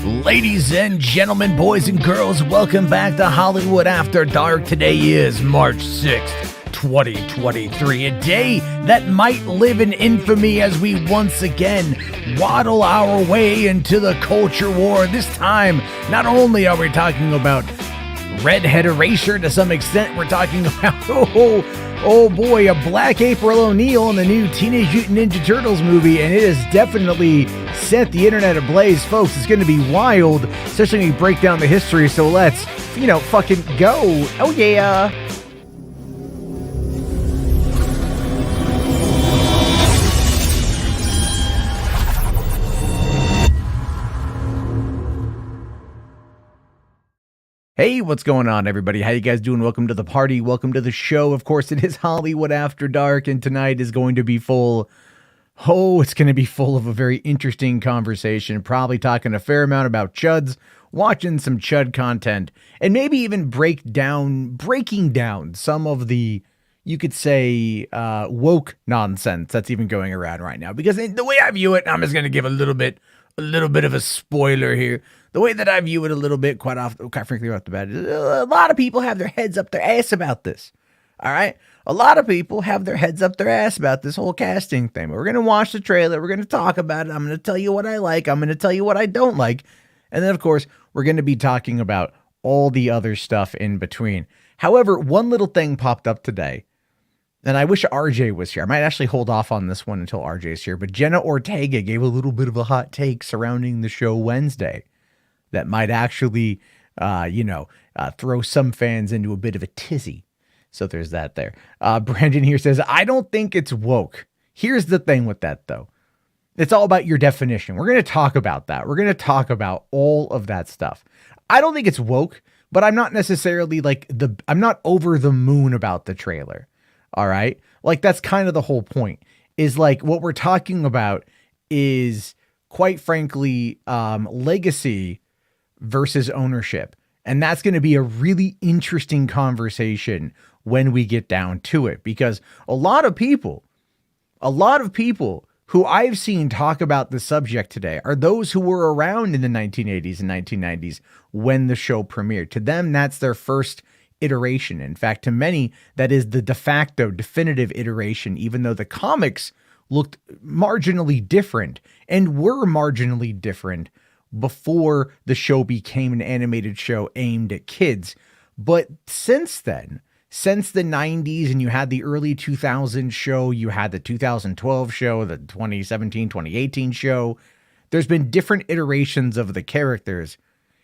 Ladies and gentlemen, boys and girls, welcome back to Hollywood After Dark. Today is March 6th, 2023, a day that might live in infamy as we once again waddle our way into the culture war. This time, not only are we talking about redhead erasure to some extent, we're talking about, oh boy, a Black April O'Neil in the new Teenage Mutant Ninja Turtles movie, and it has definitely set the internet ablaze, folks. It's going to be wild, especially when we break down the history, so let's, fucking go. Oh yeah. Hey, what's going on, everybody? How you guys doing? Welcome to the party. Welcome to the show. Of course, it is Hollywood After Dark, and tonight is going to be it's going to be full of a very interesting conversation. Probably talking a fair amount about chuds, watching some chud content, and maybe even breaking down some of the, you could say, woke nonsense that's even going around right now. Because the way I view it, I'm just going to give a little bit of a spoiler here. The way that I view it a little bit, quite frankly, off the bat, a lot of people have their heads up their ass about this. All right? A lot of people have their heads up their ass about this whole casting thing. We're going to watch the trailer. We're going to talk about it. I'm going to tell you what I like. I'm going to tell you what I don't like. And then, of course, we're going to be talking about all the other stuff in between. However, one little thing popped up today, and I wish RJ was here. I might actually hold off on this one until RJ's here. But Jenna Ortega gave a little bit of a hot take surrounding the show Wednesday that might actually, throw some fans into a bit of a tizzy. So there's that there. Brandon here says, I don't think it's woke. Here's the thing with that, though. It's all about your definition. We're going to talk about that. We're going to talk about all of that stuff. I don't think it's woke, but I'm not necessarily I'm not over the moon about the trailer. All right. Like, that's kind of the whole point, is like what we're talking about is, quite frankly, legacy versus ownership. And that's going to be a really interesting conversation when we get down to it, because a lot of people who I've seen talk about the subject today are those who were around in the 1980s and 1990s when the show premiered. To them, that's their first iteration. In fact, to many, that is the de facto definitive iteration, even though the comics looked marginally different and were marginally different before the show became an animated show aimed at kids. But since then, since the 90s, and you had the early 2000s show, you had the 2012 show, the 2017, 2018 show, there's been different iterations of the characters.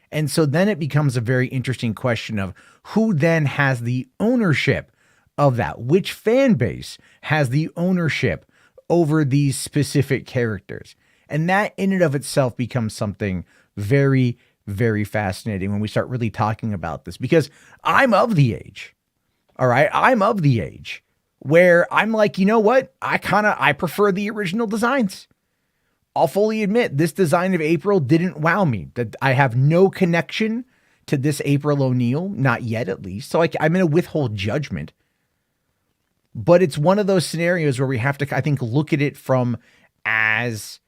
And so then it becomes a very interesting question of who then has the ownership of that? Which fan base has the ownership over these specific characters? And that in and of itself becomes something very, very fascinating when we start really talking about this, because I'm of the age, all right? I'm of the age where I'm like, you know what? I prefer the original designs. I'll fully admit this design of April didn't wow me. That I have no connection to this April O'Neil, not yet at least. So I'm going to withhold judgment. But it's one of those scenarios where we have to, I think, look at it from as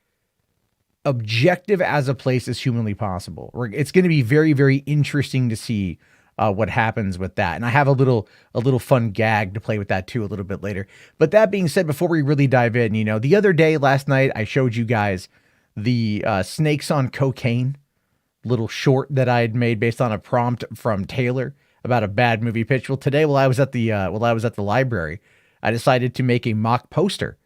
objective as a place as humanly possible. It's going to be very, very interesting to see what happens with that. And I have a little fun gag to play with that too a little bit later. But that being said, before we really dive in, the other day, last night, I showed you guys the Snakes on Cocaine little short that I had made based on a prompt from Taylor about a bad movie pitch. Well, today, while I was at the library, I decided to make a mock poster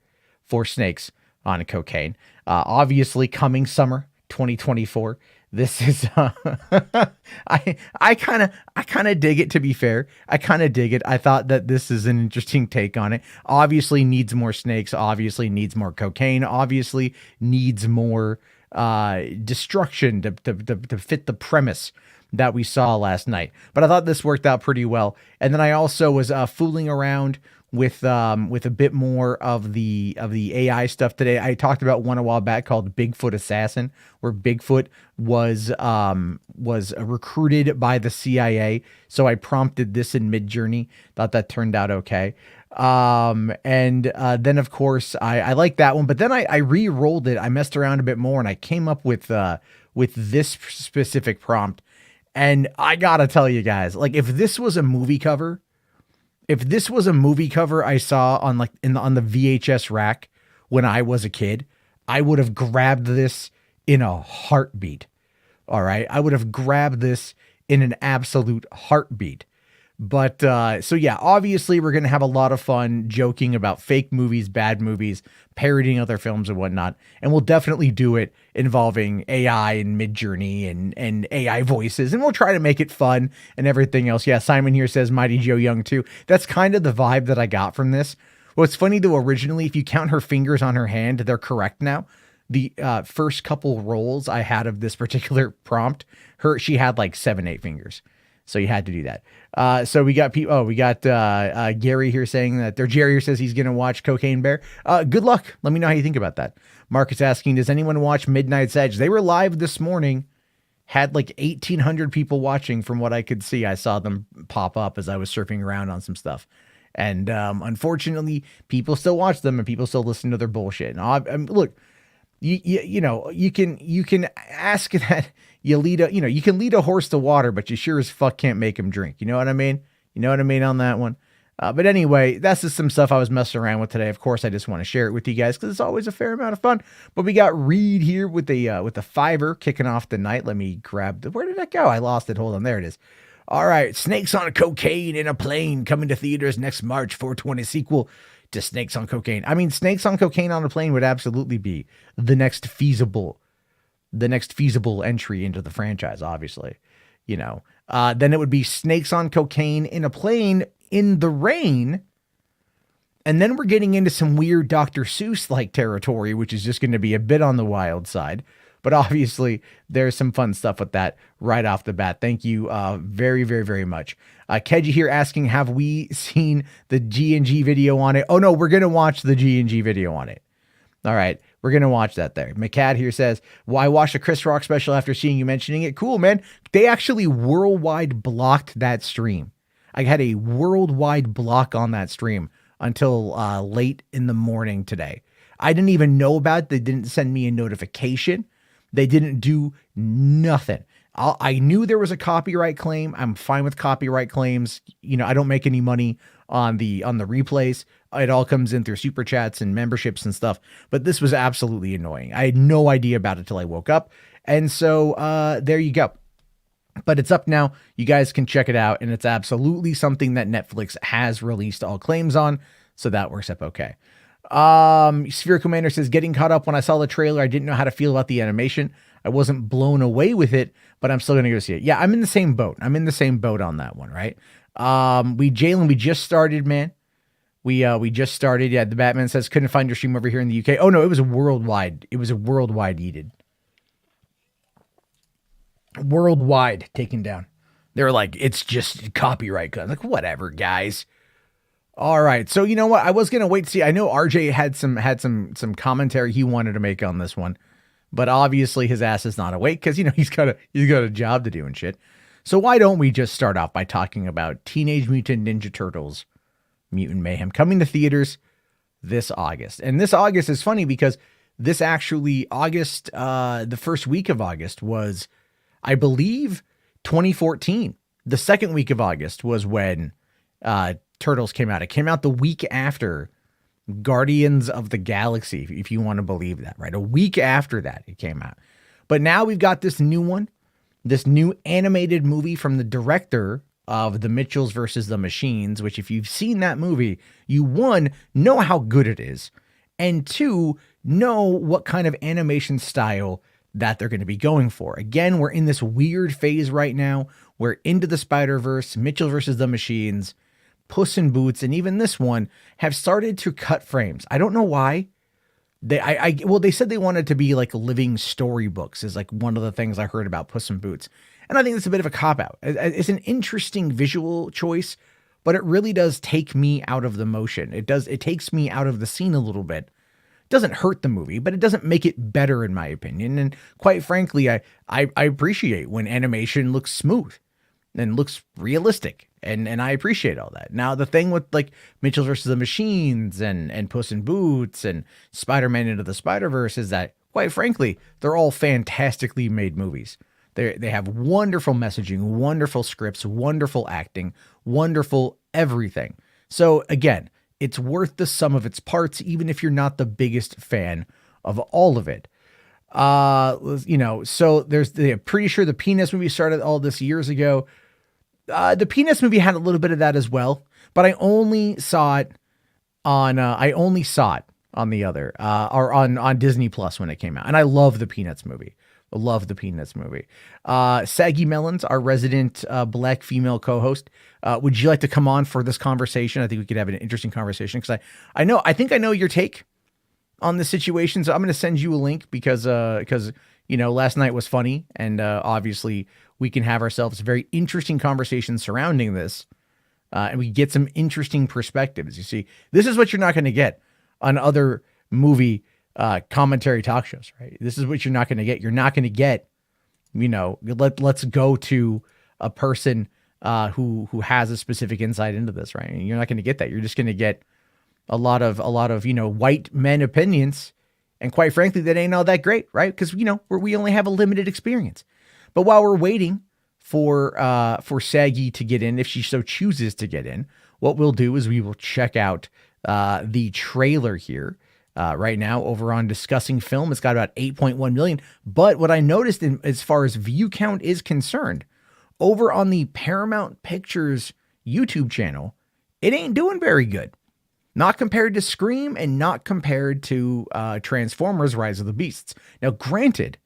for Snakes on Cocaine. Obviously coming summer 2024. This is I kind of dig it, to be fair. I kind of dig it. I thought that this is an interesting take on it. Obviously needs more snakes, obviously needs more cocaine, obviously needs more destruction to fit the premise that we saw last night. But I thought this worked out pretty well. And then I also was fooling around with a bit more of the AI stuff today. I talked about one a while back called Bigfoot Assassin, where Bigfoot was recruited by the CIA. So I prompted this in Midjourney. Thought that turned out okay. And then of course I like that one, but then I re-rolled it. I messed around a bit more and I came up with this specific prompt. And I gotta tell you guys, like if this was a movie cover, I saw on like on the VHS rack when I was a kid, I would have grabbed this in a heartbeat. All right. I would have grabbed this in an absolute heartbeat. But so yeah, obviously we're going to have a lot of fun joking about fake movies, bad movies, parodying other films and whatnot. And we'll definitely do it involving AI and Midjourney and AI voices. And we'll try to make it fun and everything else. Yeah, Simon here says Mighty Joe Young too. That's kind of the vibe that I got from this. What's funny though, originally, if you count her fingers on her hand, they're correct now. The first couple rolls I had of this particular prompt, she had like 7-8 fingers. So you had to do that. So we got people. Oh, we got Gary here saying that Jerry here says he's going to watch Cocaine Bear. Good luck. Let me know how you think about that. Mark is asking, does anyone watch Midnight's Edge? They were live this morning. Had like 1,800 people watching from what I could see. I saw them pop up as I was surfing around on some stuff. And unfortunately, people still watch them and people still listen to their bullshit. And look, you know, you can ask that. You can lead a horse to water, but you sure as fuck can't make him drink. You know what I mean? You know what I mean on that one? But anyway, that's just some stuff I was messing around with today. Of course, I just want to share it with you guys because it's always a fair amount of fun. But we got Reed here with the fiver kicking off the night. Let me grab where did that go? I lost it. Hold on. There it is. All right. Snakes on Cocaine in a Plane coming to theaters next March. 420 sequel to Snakes on Cocaine. I mean, Snakes on Cocaine on a Plane would absolutely be the next feasible entry into the franchise, obviously, you know. Then it would be Snakes on Cocaine in a Plane in the Rain. And then we're getting into some weird Dr. Seuss-like territory, which is just going to be a bit on the wild side. But obviously, there's some fun stuff with that right off the bat. Thank you very, very, very much. Keji here asking, have we seen the G&G video on it? Oh, no, we're going to watch the G&G video on it. All right. We're going to watch that there. McCad here says, well, I watched a Chris Rock special after seeing you mentioning it. Cool, man. They actually worldwide blocked that stream. I had a worldwide block on that stream until late in the morning today. I didn't even know about it. They didn't send me a notification. They didn't do nothing. I knew there was a copyright claim. I'm fine with copyright claims. You know, I don't make any money on the replays. It all comes in through super chats and memberships and stuff. But this was absolutely annoying. I had no idea about it till I woke up. And so there you go. But it's up now. You guys can check it out. And it's absolutely something that Netflix has released all claims on. So that works up okay. Sphere Commander says, getting caught up when I saw the trailer. I didn't know how to feel about the animation. I wasn't blown away with it, but I'm still going to go see it. Yeah, I'm in the same boat. I'm in the same boat on that one, right? Jalen, we just started, man. We just started. Yeah, the Batman says, couldn't find your stream over here in the UK. Oh, no, it was a worldwide yeeted. Worldwide taken down. They were like, it's just copyright. I'm like, whatever, guys. All right. So you know what? I was going to wait to see. I know RJ had some commentary he wanted to make on this one, but obviously his ass is not awake because, you know, he's got a job to do and shit. So why don't we just start off by talking about Teenage Mutant Ninja Turtles Mutant Mayhem coming to theaters this August. And this August is funny because this actually August, the first week of August was, I believe, 2014. The second week of August was when Turtles came out. It came out the week after Guardians of the Galaxy, if you want to believe that, right? A week after that, it came out. But now we've got this new one, this new animated movie from the director of The Mitchells versus the Machines, which if you've seen that movie, you, one, know how good it is, and two, know what kind of animation style that they're going to be going for. Again, we're in this weird phase right now. We're into the Spider-Verse, Mitchell versus the Machines, Puss in Boots, and even this one have started to cut frames. I don't know why. They said they wanted to be like living storybooks is like one of the things I heard about Puss in Boots. And I think it's a bit of a cop-out. It's an interesting visual choice, but it really does take me out of the motion. It takes me out of the scene a little bit. It doesn't hurt the movie, but it doesn't make it better in my opinion. And quite frankly, I appreciate when animation looks smooth. and looks realistic. And I appreciate all that. Now, the thing with like Mitchell versus the Machines and Puss in Boots and Spider-Man Into the Spider-Verse is that, quite frankly, they're all fantastically made movies. They have wonderful messaging, wonderful scripts, wonderful acting, wonderful everything. So again, it's worth the sum of its parts, even if you're not the biggest fan of all of it. So pretty sure the Peanuts movie started all this years ago. The Peanuts movie had a little bit of that as well, but I only saw it on the other, or on Disney Plus when it came out. And I love the Peanuts movie. Saggy Melons, our resident black female co-host. Would you like to come on for this conversation? I think we could have an interesting conversation because I think I know your take on the situation. So I'm going to send you a link because last night was funny. And obviously we can have ourselves a very interesting conversation surrounding this. And we get some interesting perspectives. You see, this is what you're not going to get on other movie commentary talk shows, right? This is what you're not going to get. You're not going to get, let's go to a person who has a specific insight into this, right? And you're not going to get that. You're just going to get a lot of white men opinions, and quite frankly, that ain't all that great, right? Because we only have a limited experience. But while we're waiting for Saggy to get in, if she so chooses to get in, what we'll do is we will check out the trailer here right now over on Discussing Film. It's got about 8.1 million. But what I noticed as far as view count is concerned, over on the Paramount Pictures YouTube channel, it ain't doing very good. Not compared to Scream and not compared to Transformers: Rise of the Beasts. Now, granted,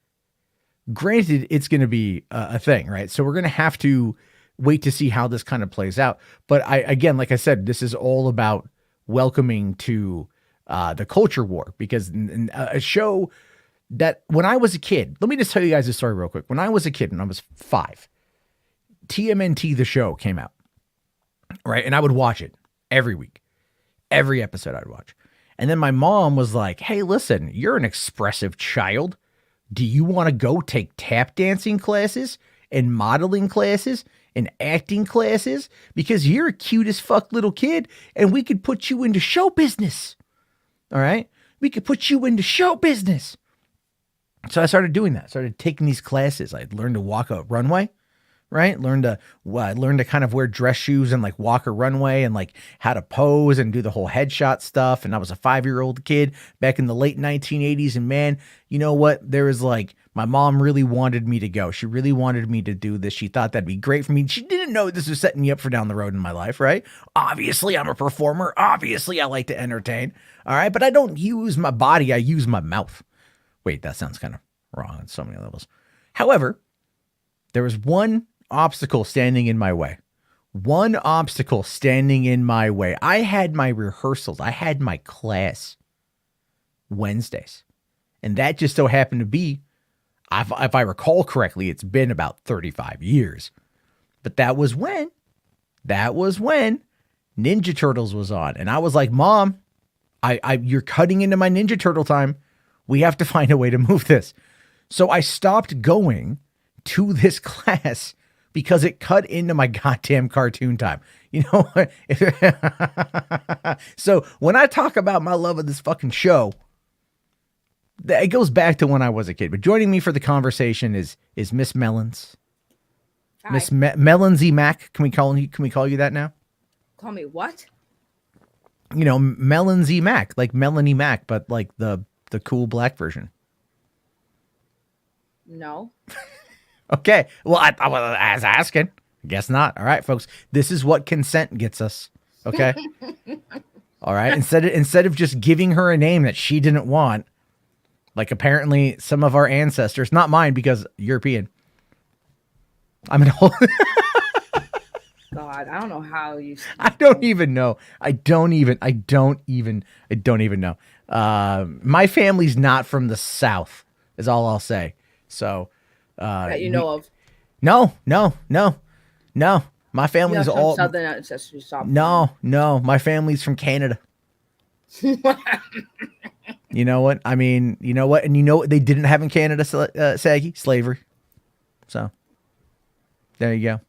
it's going to be a thing, right? So we're going to have to wait to see how this kind of plays out. But again, like I said, this is all about welcoming to the culture war, because a show that when I was a kid, let me just tell you guys a story real quick. When I was a kid, when I was 5, TMNT, the show, came out, right? And I would watch it every week. Every episode I'd watch. And then my mom was like, hey, listen, you're an expressive child. Do you want to go take tap dancing classes and modeling classes and acting classes? Because you're a cute as fuck little kid and we could put you into show business. All right? We could put you into show business. So I started doing that. Started taking these classes. I learned to walk a runway. Right? Learn to kind of wear dress shoes and like walk a runway and like how to pose and do the whole headshot stuff. And I was a 5-year-old kid back in the late 1980s. And man, you know what? There was like, my mom really wanted me to go. She really wanted me to do this. She thought that'd be great for me. She didn't know this was setting me up for down the road in my life, right? Obviously, I'm a performer. Obviously, I like to entertain. All right. But I don't use my body. I use my mouth. Wait, that sounds kind of wrong on so many levels. However, there was one obstacle standing in my way. I had my rehearsals. I had my class Wednesdays. And that just so happened to be, if I recall correctly, it's been about 35 years. But that was when Ninja Turtles was on. And I was like, Mom, you're cutting into my Ninja Turtle time. We have to find a way to move this. So I stopped going to this class because it cut into my goddamn cartoon time. So when I talk about my love of this fucking show, it goes back to when I was a kid. But joining me for the conversation is Miss Melons. Hi. Miss Melonsy Mac. Can we call you that now? Call me what? Melonsy Mac, like Melanie Mac, but like the cool black version. No. Okay. Well, I was asking. Guess not. All right, folks. This is what consent gets us. Okay. All right. Instead of just giving her a name that she didn't want, like apparently some of our ancestors, not mine because European. I'm an old. God, I don't know how you. I don't even know. I don't even know. My family's not from the South, is all I'll say. So. That you know of? No. My family's all Southern ancestry. No. My family's from Canada. You know what? I mean, you know what? And you know what they didn't have in Canada, Saggy? Slavery. So there you go.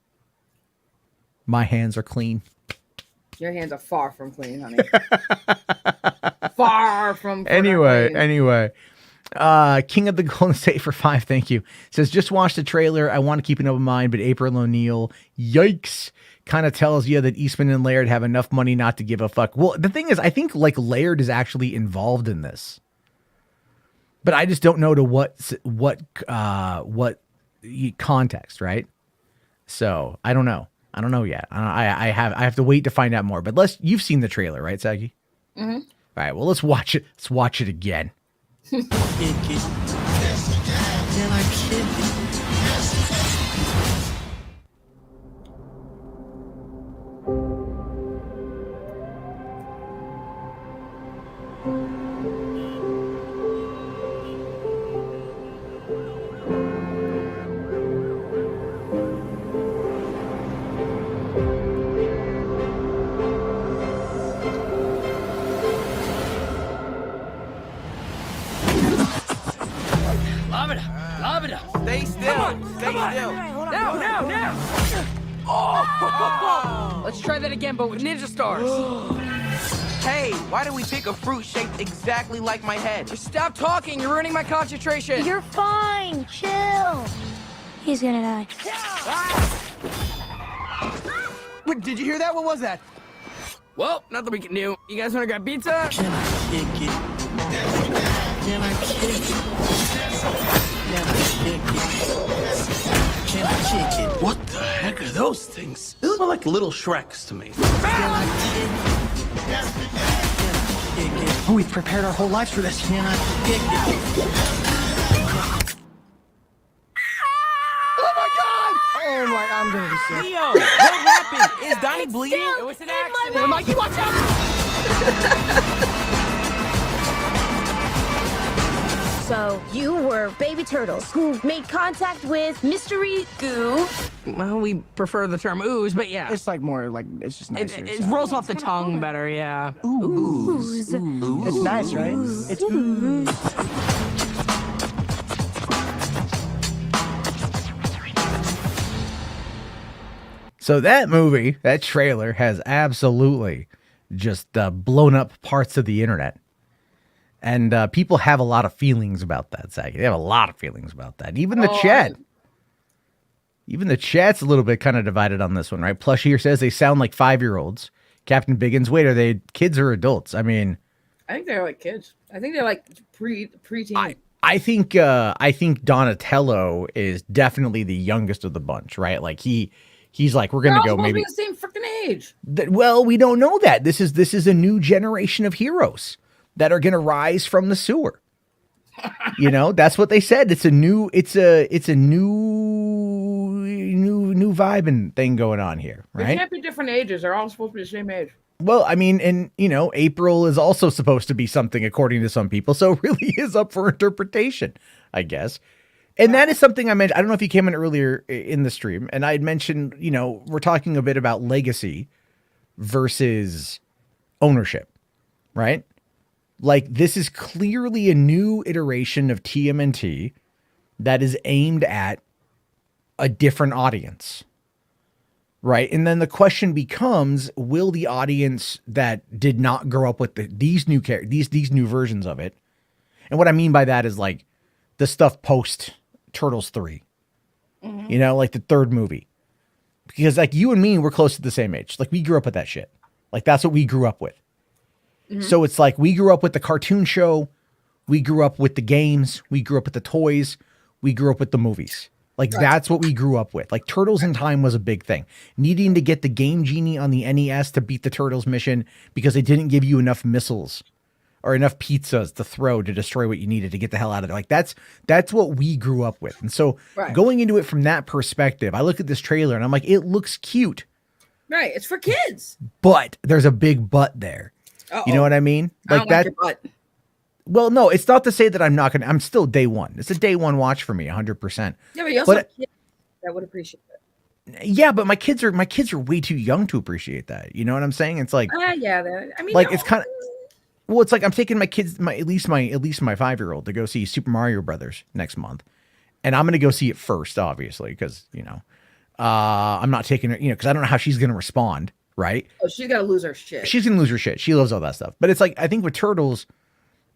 My hands are clean. Your hands are far from clean, honey. Far from clean. Anyway. King of the Golden State for 5, thank you. Says, just watched the trailer. I want to keep an open mind, but April O'Neil, yikes, kind of tells you that Eastman and Laird have enough money not to give a fuck. Well, the thing is, I think like Laird is actually involved in this, but I just don't know to what context, right? So I don't know. I don't know yet. I have to wait to find out more. But you've seen the trailer, right, Sagi? Mm-hmm. All right. Well, let's watch it. Let's watch it again. Stay still. Stay still. Now! Oh! Let's try that again, but with ninja stars. Hey, why did we pick a fruit shaped exactly like my head? Just stop talking. You're ruining my concentration. You're fine. Chill. He's gonna die. Wait, did you hear that? What was that? Well, nothing we can do. You guys want to grab pizza? Can I kick it? Can I kick it? Can I kick it? Can I kick it? What the heck are those things? They look like little Shreks to me. Can I kick it? Can I kick it? Oh, we've prepared our whole lives for this. Can I kick it? Oh my, I'm gonna be sick. Leo, what happened? Is Donnie bleeding? It was an accident. Mikey, watch out! So, you were baby turtles who made contact with mystery goo. Well, we prefer the term ooze, but yeah. It's like more like, it's just nicer. It rolls off the tongue better, yeah. Ooze. It's nice, right? It's ooze. So that movie, that trailer has absolutely just blown up parts of the internet. And people have a lot of feelings about that, Zach. They have a lot of feelings about that. Even the chat. Even the chat's a little bit kind of divided on this one, right? Plush here says they sound like 5-year-olds. Captain Biggins, wait, are they kids or adults? I mean, I think they're like kids. I think they're like preteen. I think Donatello is definitely the youngest of the bunch, right? Like he's like, we're gonna go maybe the same freaking age. Well, we don't know that. This is a new generation of heroes that are gonna rise from the sewer. You know, that's what they said. It's a new vibing thing going on here, right? They can't be different ages. They're all supposed to be the same age. Well, I mean, and you know, April is also supposed to be something according to some people, so it really is up for interpretation, I guess. And that is something I mentioned. I don't know if you came in earlier in the stream, and I had mentioned, you know, we're talking a bit about legacy versus ownership, right? Like, this is clearly a new iteration of TMNT that is aimed at a different audience, right? And then the question becomes, will the audience that did not grow up with these new versions of it, and what I mean by that is like the stuff post Turtles 3, you know, like the third movie, because like you and me, we're close to the same age. Like we grew up with that shit. Like that's what we grew up with. So it's like we grew up with the cartoon show, we grew up with the games, we grew up with the toys, we grew up with the movies. Like that's what we grew up with. Like Turtles in Time was a big thing. Needing to get the Game Genie on the NES to beat the Turtles mission because they didn't give you enough missiles or enough pizzas to throw to destroy what you needed to get the hell out of there. Like that's what we grew up with. And so going into it from that perspective, I look at this trailer and I'm like, it looks cute. Right. It's for kids. But there's a big but there. You know what I mean? I Like don't that. like your butt. Well, no, it's not to say that I'm still day one. It's a day one watch for me, 100%. Yeah, but you also have kids that would appreciate it. Yeah, but my kids are way too young to appreciate that. You know what I'm saying? It's like, Yeah. I mean, like it's kind of, well, it's like I'm taking my kids, at least my 5-year-old to go see Super Mario Brothers next month, and I'm gonna go see it first, obviously, because you know, I'm not taking her, because I don't know how she's going to respond, right? Oh, she's gonna lose her shit. She's going to lose her shit. She loves all that stuff. But it's like, I think with turtles,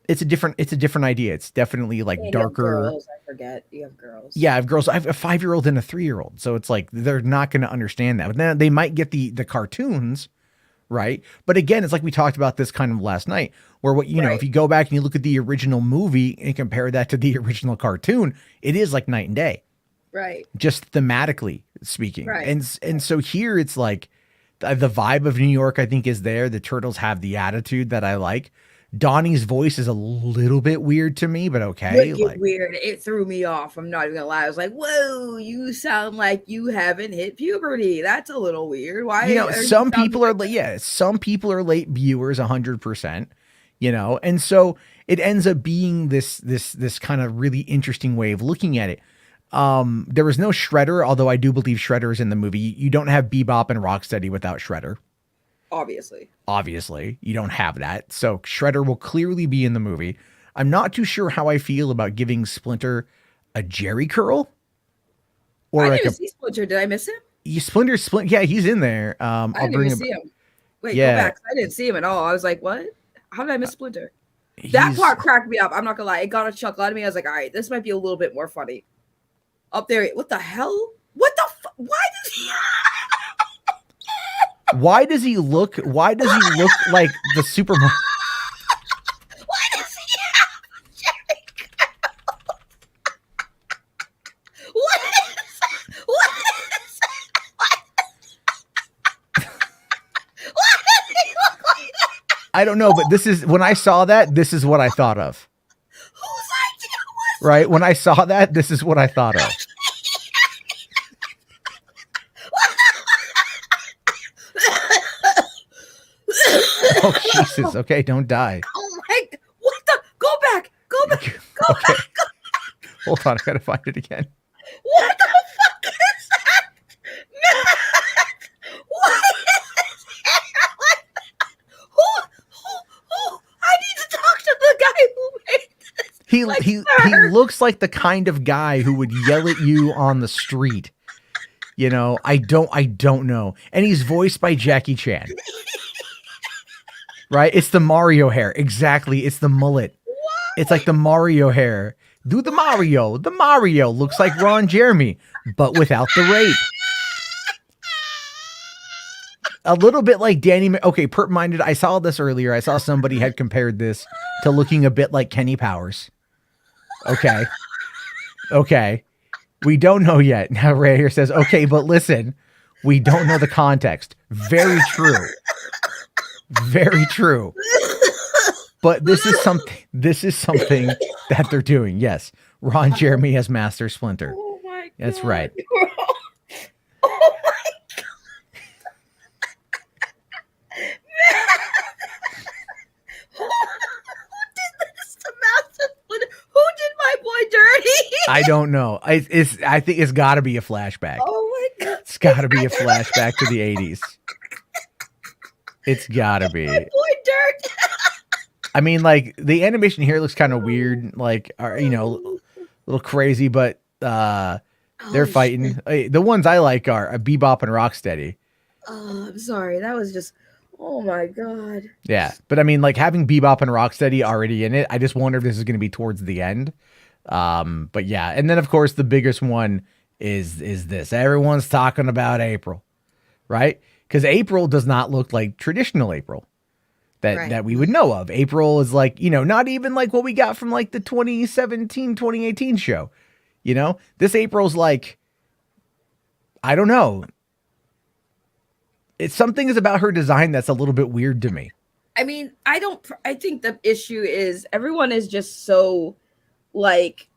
it's a different idea. It's definitely like And you have darker. girls, I forget. You have girls. Yeah, I have girls. I have a 5-year-old and a 3-year-old. So it's like, they're not going to understand that. But then they might get the cartoons, right? But again, it's like we talked about this kind of last night, where what, you know, if you go back and you look at the original movie and compare that to the original cartoon, it is like night and day. Right. Just thematically speaking. Right. And so here it's like the vibe of New York, I think, is there. The turtles have the attitude that I like. Donnie's voice is a little bit weird to me, but okay. Wicked weird. It threw me off. I'm not even gonna lie. I was like, whoa, you sound like you haven't hit puberty. That's a little weird. Why? You know, some people are some people are late viewers 100%, and so it ends up being this kind of really interesting way of looking at it. There was no Shredder, although I do believe Shredder is in the movie. You don't have Bebop and Rocksteady without Shredder. Obviously, you don't have that. So Shredder will clearly be in the movie. I'm not too sure how I feel about giving Splinter a Jerry curl. Or I like didn't see Splinter. Did I miss him? Splinter. Yeah, he's in there. I didn't even see him. Wait, Yeah. go back. I didn't see him at all. I was like, what? How did I miss Splinter? That part cracked me up. I'm not gonna lie. It got a chuckle out of me. I was like, all right, this might be a little bit more funny. Up there, what the hell? What the? Why does he? Why does he look like the Superman? Why does he have Jerry curls? What is? Why does he look like that? I don't know, but when I saw that, this is what I thought of. Whose idea was? Right? When I saw that, this is what I thought of. Oh, Jesus. Okay, don't die. Oh my! What the? Go back! Go back! Go Okay. back! Go, Hold on, I gotta find it again. what the fuck is that? Matt! What is that? Who? I need to talk to the guy who made this. He Like, he sir. looks like the kind of guy who would yell at you on the street. I don't know. And he's voiced by Jackie Chan. Right? It's the Mario hair. Exactly. It's the mullet. It's like the Mario hair. Do the Mario. The Mario looks like Ron Jeremy, but without the rape. A little bit like Danny. Okay, Perp Minded. I saw this earlier. I saw somebody had compared this to looking a bit like Kenny Powers. Okay. We don't know yet. Now Ray here says, okay, but listen, we don't know the context. Very true. Very true. But this is something that they're doing. Yes. Ron Jeremy as Master Splinter. Oh my god. That's right. Oh my god. Who did this to Master Splinter? Who did my boy dirty? I don't know. I think it's got to be a flashback. Oh my god. It's got to be a flashback to the 80s. It's got to be. My boy dirt. I mean, like, the animation here looks kind of weird, like, a little crazy, but they're fighting. The ones I like are Bebop and Rocksteady. Oh, I'm sorry. That was just, oh my god. Yeah, but I mean, like, having Bebop and Rocksteady already in it, I just wonder if this is going to be towards the end. But yeah, and then of course the biggest one is this. Everyone's talking about April, right? Because April does not look like traditional April that we would know of. April is like, not even like what we got from like the 2017, 2018 show. This April's like, I don't know. It's something is about her design that's a little bit weird to me. I mean, I think the issue is everyone is just so like,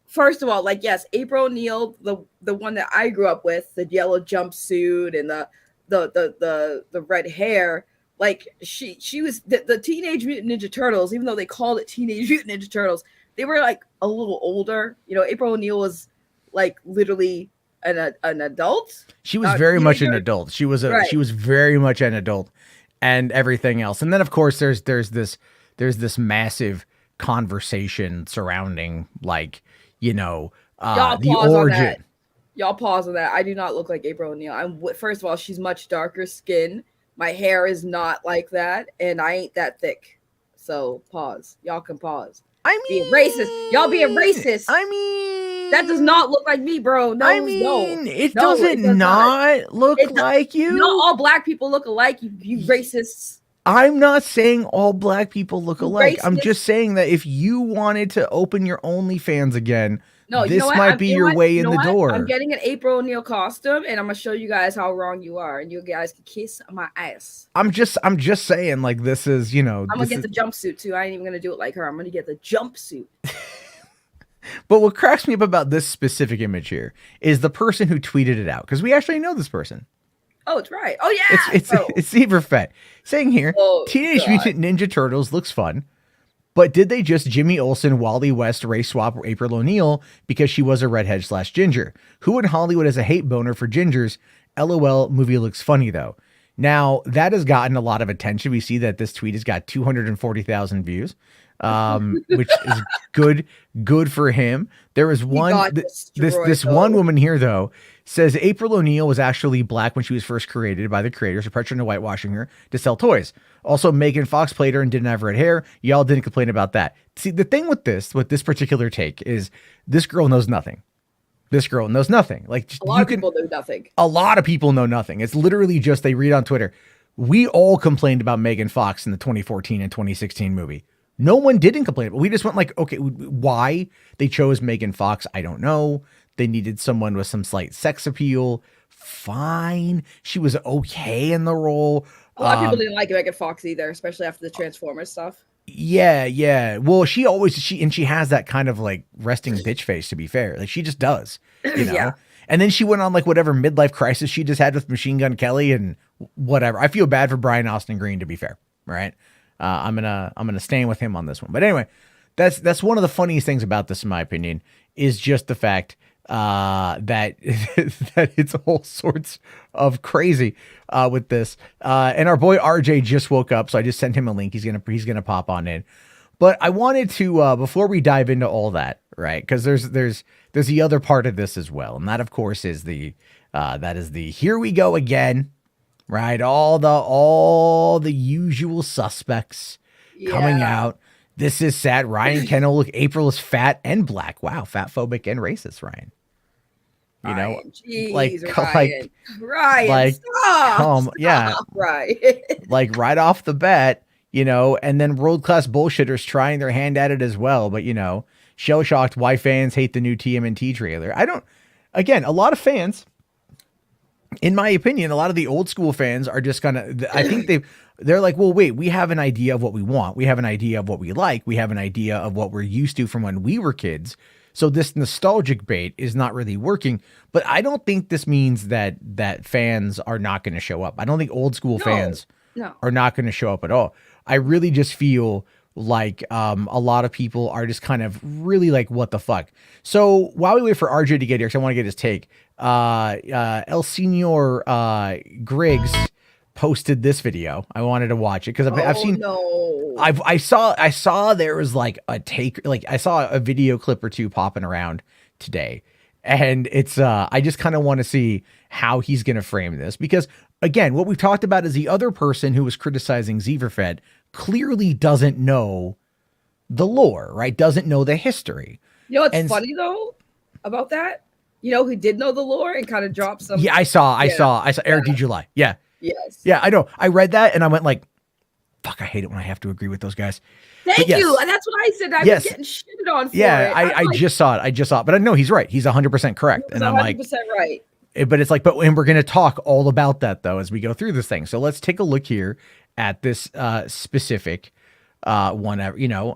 first of all, like, yes, April O'Neil, the one that I grew up with, the yellow jumpsuit and the red hair, like she was the Teenage Mutant Ninja Turtles, even though they called it Teenage Mutant Ninja Turtles, they were like a little older. April O'Neil was like literally an adult. She was very much an adult. She was very much an adult and everything else. And then of course there's this massive conversation surrounding, like, the origin. Y'all pause on that. I do not look like April O'Neil. First of all, she's much darker skin. My hair is not like that, and I ain't that thick. So pause. Y'all can pause. I mean, being racist. Y'all being racist. I mean, that does not look like me, bro. No, I mean, no, it no, doesn't does not look like you. Not all black people look alike. You racists. I'm not saying all black people look alike. I'm Racist. just saying that if you wanted to open your OnlyFans again, No, this might be your way in the door. I'm getting an April O'Neil costume, and I'm gonna show you guys how wrong you are, and you guys can kiss my ass. I'm just saying, like, this is, you know. I'm gonna get the jumpsuit too. I ain't even gonna do it like her. I'm gonna get the jumpsuit. But what cracks me up about this specific image here is the person who tweeted it out, because we actually know this person. Oh, it's right. Oh yeah, it's Zeverfett saying here, Teenage Mutant Ninja Turtles looks fun, but did they just Jimmy Olsen, Wally West race swap April O'Neil because she was a redhead / ginger? Who in Hollywood has a hate boner for gingers? LOL, movie looks funny though. Now that has gotten a lot of attention. We see that this tweet has got 240,000 views, which is good for him. There was one, this one woman here though, says April O'Neil was actually black when she was first created by the creators, pressuring to whitewashing her to sell toys. Also, Megan Fox played her and didn't have red hair. Y'all didn't complain about that. See, the thing with this particular take is this girl knows nothing. This girl knows nothing. Like, a lot of people know nothing. A lot of people know nothing. It's literally just they read on Twitter. We all complained about Megan Fox in the 2014 and 2016 movie. No one didn't complain. But we just went like, okay, why they chose Megan Fox, I don't know. They needed someone with some slight sex appeal. Fine. She was okay in the role. A lot of people didn't like Megan Fox either, especially after the Transformers stuff. Yeah. Well, she has that kind of like resting bitch face, to be fair. Like she just does, you know? Yeah. And then she went on like whatever midlife crisis she just had with Machine Gun Kelly and whatever. I feel bad for Brian Austin Green, to be fair. Right. I'm gonna stand with him on this one. But anyway, that's one of the funniest things about this, in my opinion, is just the fact that that it's all sorts of crazy with this. And our boy RJ just woke up, so I just sent him a link. He's gonna pop on in. But I wanted to before we dive into all that, right? Because there's the other part of this as well, and that of course is the here we go again. Right, all the usual suspects coming out. This is sad. Ryan Kennel, look, April is fat and black. Wow, fat phobic and racist, Ryan. You know, Ryan, stop. Stop, Ryan. Like right off the bat, you know, and then world class bullshitters trying their hand at it as well. But you know, shell shocked why fans hate the new TMNT trailer. A lot of fans. In my opinion, a lot of the old school fans are just I think they're like, well, wait, we have an idea of what we want. We have an idea of what we like. We have an idea of what we're used to from when we were kids. So this nostalgic bait is not really working. But I don't think this means that fans are not going to show up. I don't think old school fans are not going to show up at all. I really just feel like a lot of people are just kind of really like, what the fuck? So while we wait for RJ to get here, because I want to get his take, El Senor Griggs posted this video. I wanted to watch it because I've seen. No. I saw there was like a take, like I saw a video clip or two popping around today, and it's I just kind of want to see how he's going to frame this, because again, what we've talked about is the other person who was criticizing Zeverfed clearly doesn't know the lore, right? Doesn't know the history. You know what's funny though about that? You know who did know the lore and kind of dropped some. Yeah, I saw Eric D. July. Yeah. Yes. Yeah, I know. I read that and I went like, fuck, I hate it when I have to agree with those guys. Thank you. And that's what I said. I was getting shitted on for it. I just saw it. But I know he's right. He's 100% correct. And I'm 100% right. But it's like, and we're going to talk all about that though as we go through this thing. So let's take a look here at this specific one. You know,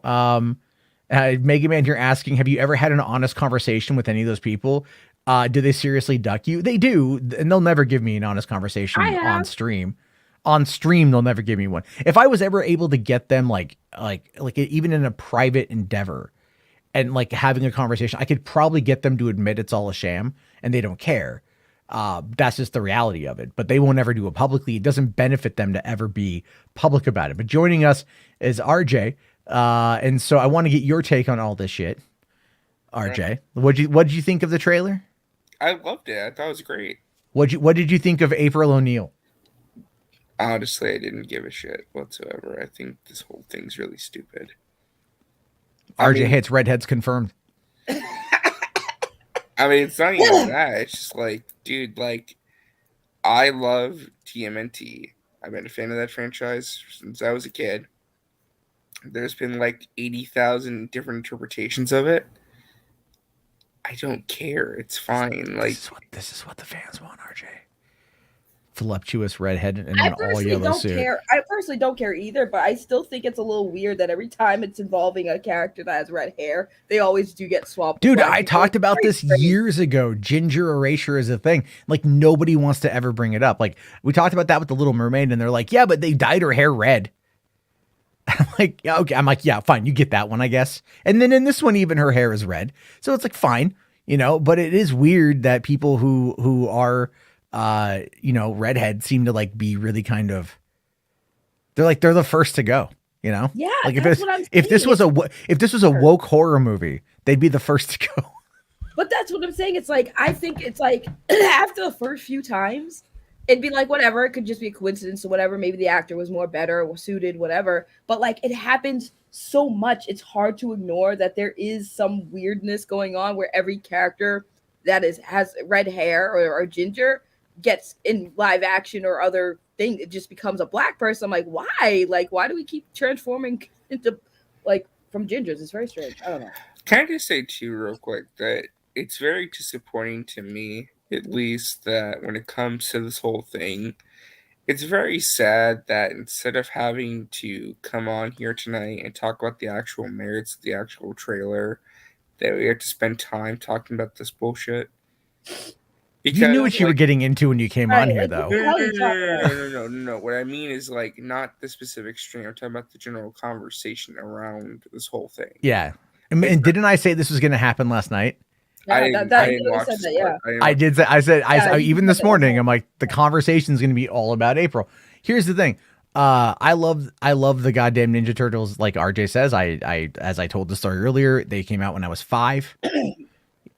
Mega Man here asking, have you ever had an honest conversation with any of those people? Do they seriously duck you? They do, and they'll never give me an honest conversation on stream. On stream, they'll never give me one. If I was ever able to get them like even in a private endeavor and like having a conversation, I could probably get them to admit it's all a sham and they don't care. That's just the reality of it, but they won't ever do it publicly. It doesn't benefit them to ever be public about it. But joining us is RJ. And so I want to get your take on all this shit. RJ, what'd you think of the trailer? I loved it. I thought it was great. What did you think of April O'Neil? Honestly, I didn't give a shit whatsoever. I think this whole thing's really stupid. RJ hits redheads confirmed. I mean, it's not even that. It's just like, dude, like, I love TMNT. I've been a fan of that franchise since I was a kid. There's been like 80,000 different interpretations of it. I don't care. It's fine. Like, this is what the fans want, RJ. Voluptuous redhead in I an all personally yellow don't suit. care. I personally don't care either, but I still think it's a little weird that every time it's involving a character that has red hair, they always do get swapped. Dude, Black I people. talked about Very this strange. years ago. Ginger erasure is a thing. Like, nobody wants to ever bring it up. Like, we talked about that with the Little Mermaid, and they're like, yeah, but they dyed her hair red. I'm like, yeah, okay. I'm like, yeah, fine. You get that one, I guess. And then in this one, even her hair is red. So it's like, fine, but it is weird that people who are, redhead seem to like be really kind of, they're the first to go, Yeah, like that's what I'm saying. if this was a woke horror movie, they'd be the first to go. But that's what I'm saying. It's like, I think it's like after the first few times, it'd be like, whatever. It could just be a coincidence or whatever. Maybe the actor was more better or suited, whatever. But like, it happens so much. It's hard to ignore that there is some weirdness going on where every character that has red hair or ginger gets in live action or other thing. It just becomes a black person. I'm like, why? Like, why do we keep transforming into like from gingers? It's very strange. I don't know. can I just say too, real quick, that it's very disappointing to me, at least, that when it comes to this whole thing, it's very sad that instead of having to come on here tonight and talk about the actual merits of the actual trailer, that we have to spend time talking about this bullshit. Because, You knew what you were getting into when you came on here, though. No. What I mean is, like, not the specific stream. I'm talking about the general conversation around this whole thing. Yeah. And didn't I say this was going to happen last night? I didn't watch said this that, part. yeah. I did say, I you even said this that. morning, I'm like, the conversation is going to be all about April. Here's the thing. I love the goddamn Ninja Turtles. Like RJ says, as I told the story earlier, they came out when I was 5.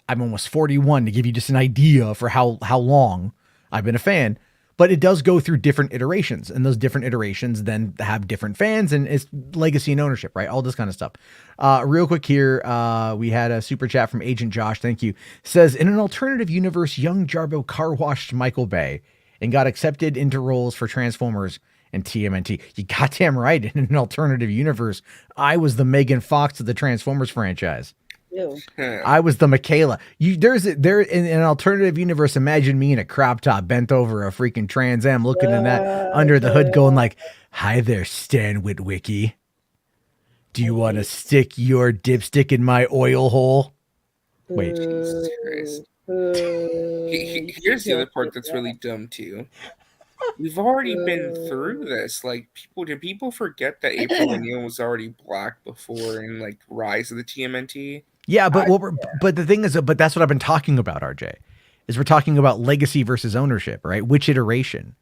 I'm almost 41 to give you just an idea for how long I've been a fan. But it does go through different iterations, and those different iterations then have different fans, and it's legacy and ownership, right? All this kind of stuff. Real quick here, we had a super chat from Agent Josh. Thank you. Says, in an alternative universe, young Jarbo car washed Michael Bay and got accepted into roles for Transformers and TMNT. You goddamn right. In an alternative universe, I was the Megan Fox of the Transformers franchise. Ew. I was the Michaela. There in an alternative universe. Imagine me in a crop top, bent over a freaking Trans Am, looking in that under the hood, going like, "Hi there, Stan Witwicky. Do you want to stick your dipstick in my oil hole?" Wait, Jesus Christ. Here's the other part that's really dumb too. We've already been through this. Like, did people forget that April O'Neil was already black before in like Rise of the TMNT? yeah, but but the thing is, but that's what I've been talking about, RJ. Is we're talking about legacy versus ownership, right? Which iteration?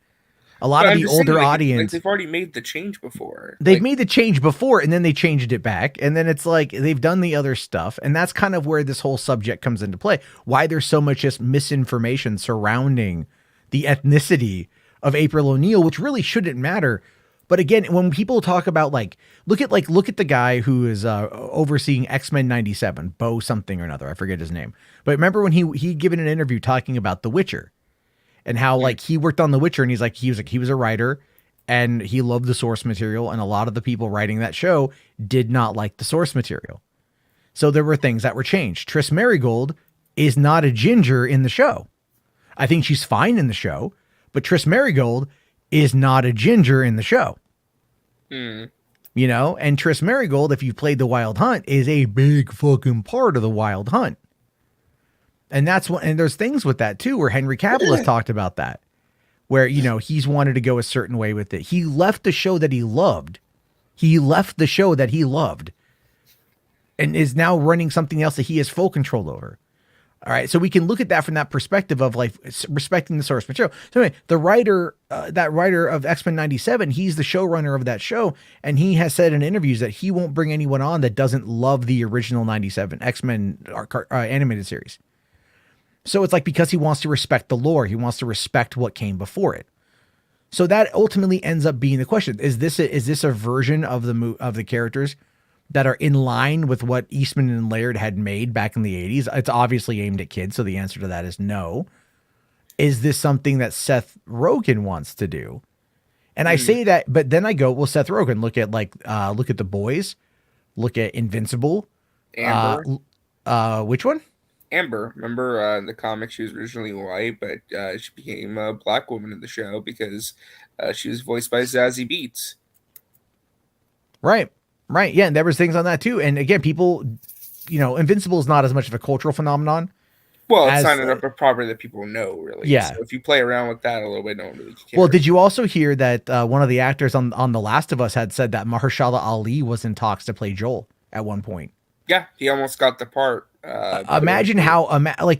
A lot But of I'm the just saying, older like, audience, they've already made the change before. they've made the change before, and then they changed it back, and then it's like they've done the other stuff, and that's kind of where this whole subject comes into play. Why there's so much just misinformation surrounding the ethnicity of April O'Neil, which really shouldn't matter. But again, when people talk about look at the guy who is overseeing X-Men 97, Bo something or another, I forget his name. But remember when he'd given an interview talking about The Witcher and how like he worked on The Witcher, and he was a writer and he loved the source material, and a lot of the people writing that show did not like the source material. So there were things that were changed. Triss Marigold is not a ginger in the show. I think she's fine in the show, but Triss Marigold is not a ginger in the show. And Triss Marigold, if you've played the Wild Hunt, is a big fucking part of the Wild Hunt. And and there's things with that too, where Henry Cavill has talked about that, where, he's wanted to go a certain way with it. He left the show that he loved. And is now running something else that he has full control over. All right, so we can look at that from that perspective of like respecting the source material. So anyway, the writer, that writer of X-Men 97, he's the showrunner of that show, and he has said in interviews that he won't bring anyone on that doesn't love the original 97 X-Men animated series. So it's like because he wants to respect the lore, he wants to respect what came before it. So that ultimately ends up being the question: is this a version of the characters that are in line with what Eastman and Laird had made back in the 80s? It's obviously aimed at kids, so the answer to that is no. Is this something that Seth Rogen wants to do? And I say that, but then I go, well, Seth Rogen, look at The Boys, look at Invincible. Amber. Which one? Amber. Remember, in the comic, she was originally white, but she became a black woman in the show because she was voiced by Zazie Beetz. Right. Yeah, and there was things on that too. And again, people, Invincible is not as much of a cultural phenomenon. Well, it's not enough property that people know, really. Yeah. So if you play around with that a little bit, no one really cares. Well, did you also hear that one of the actors on The Last of Us had said that Mahershala Ali was in talks to play Joel at one point? Yeah, he almost got the part. Imagine how,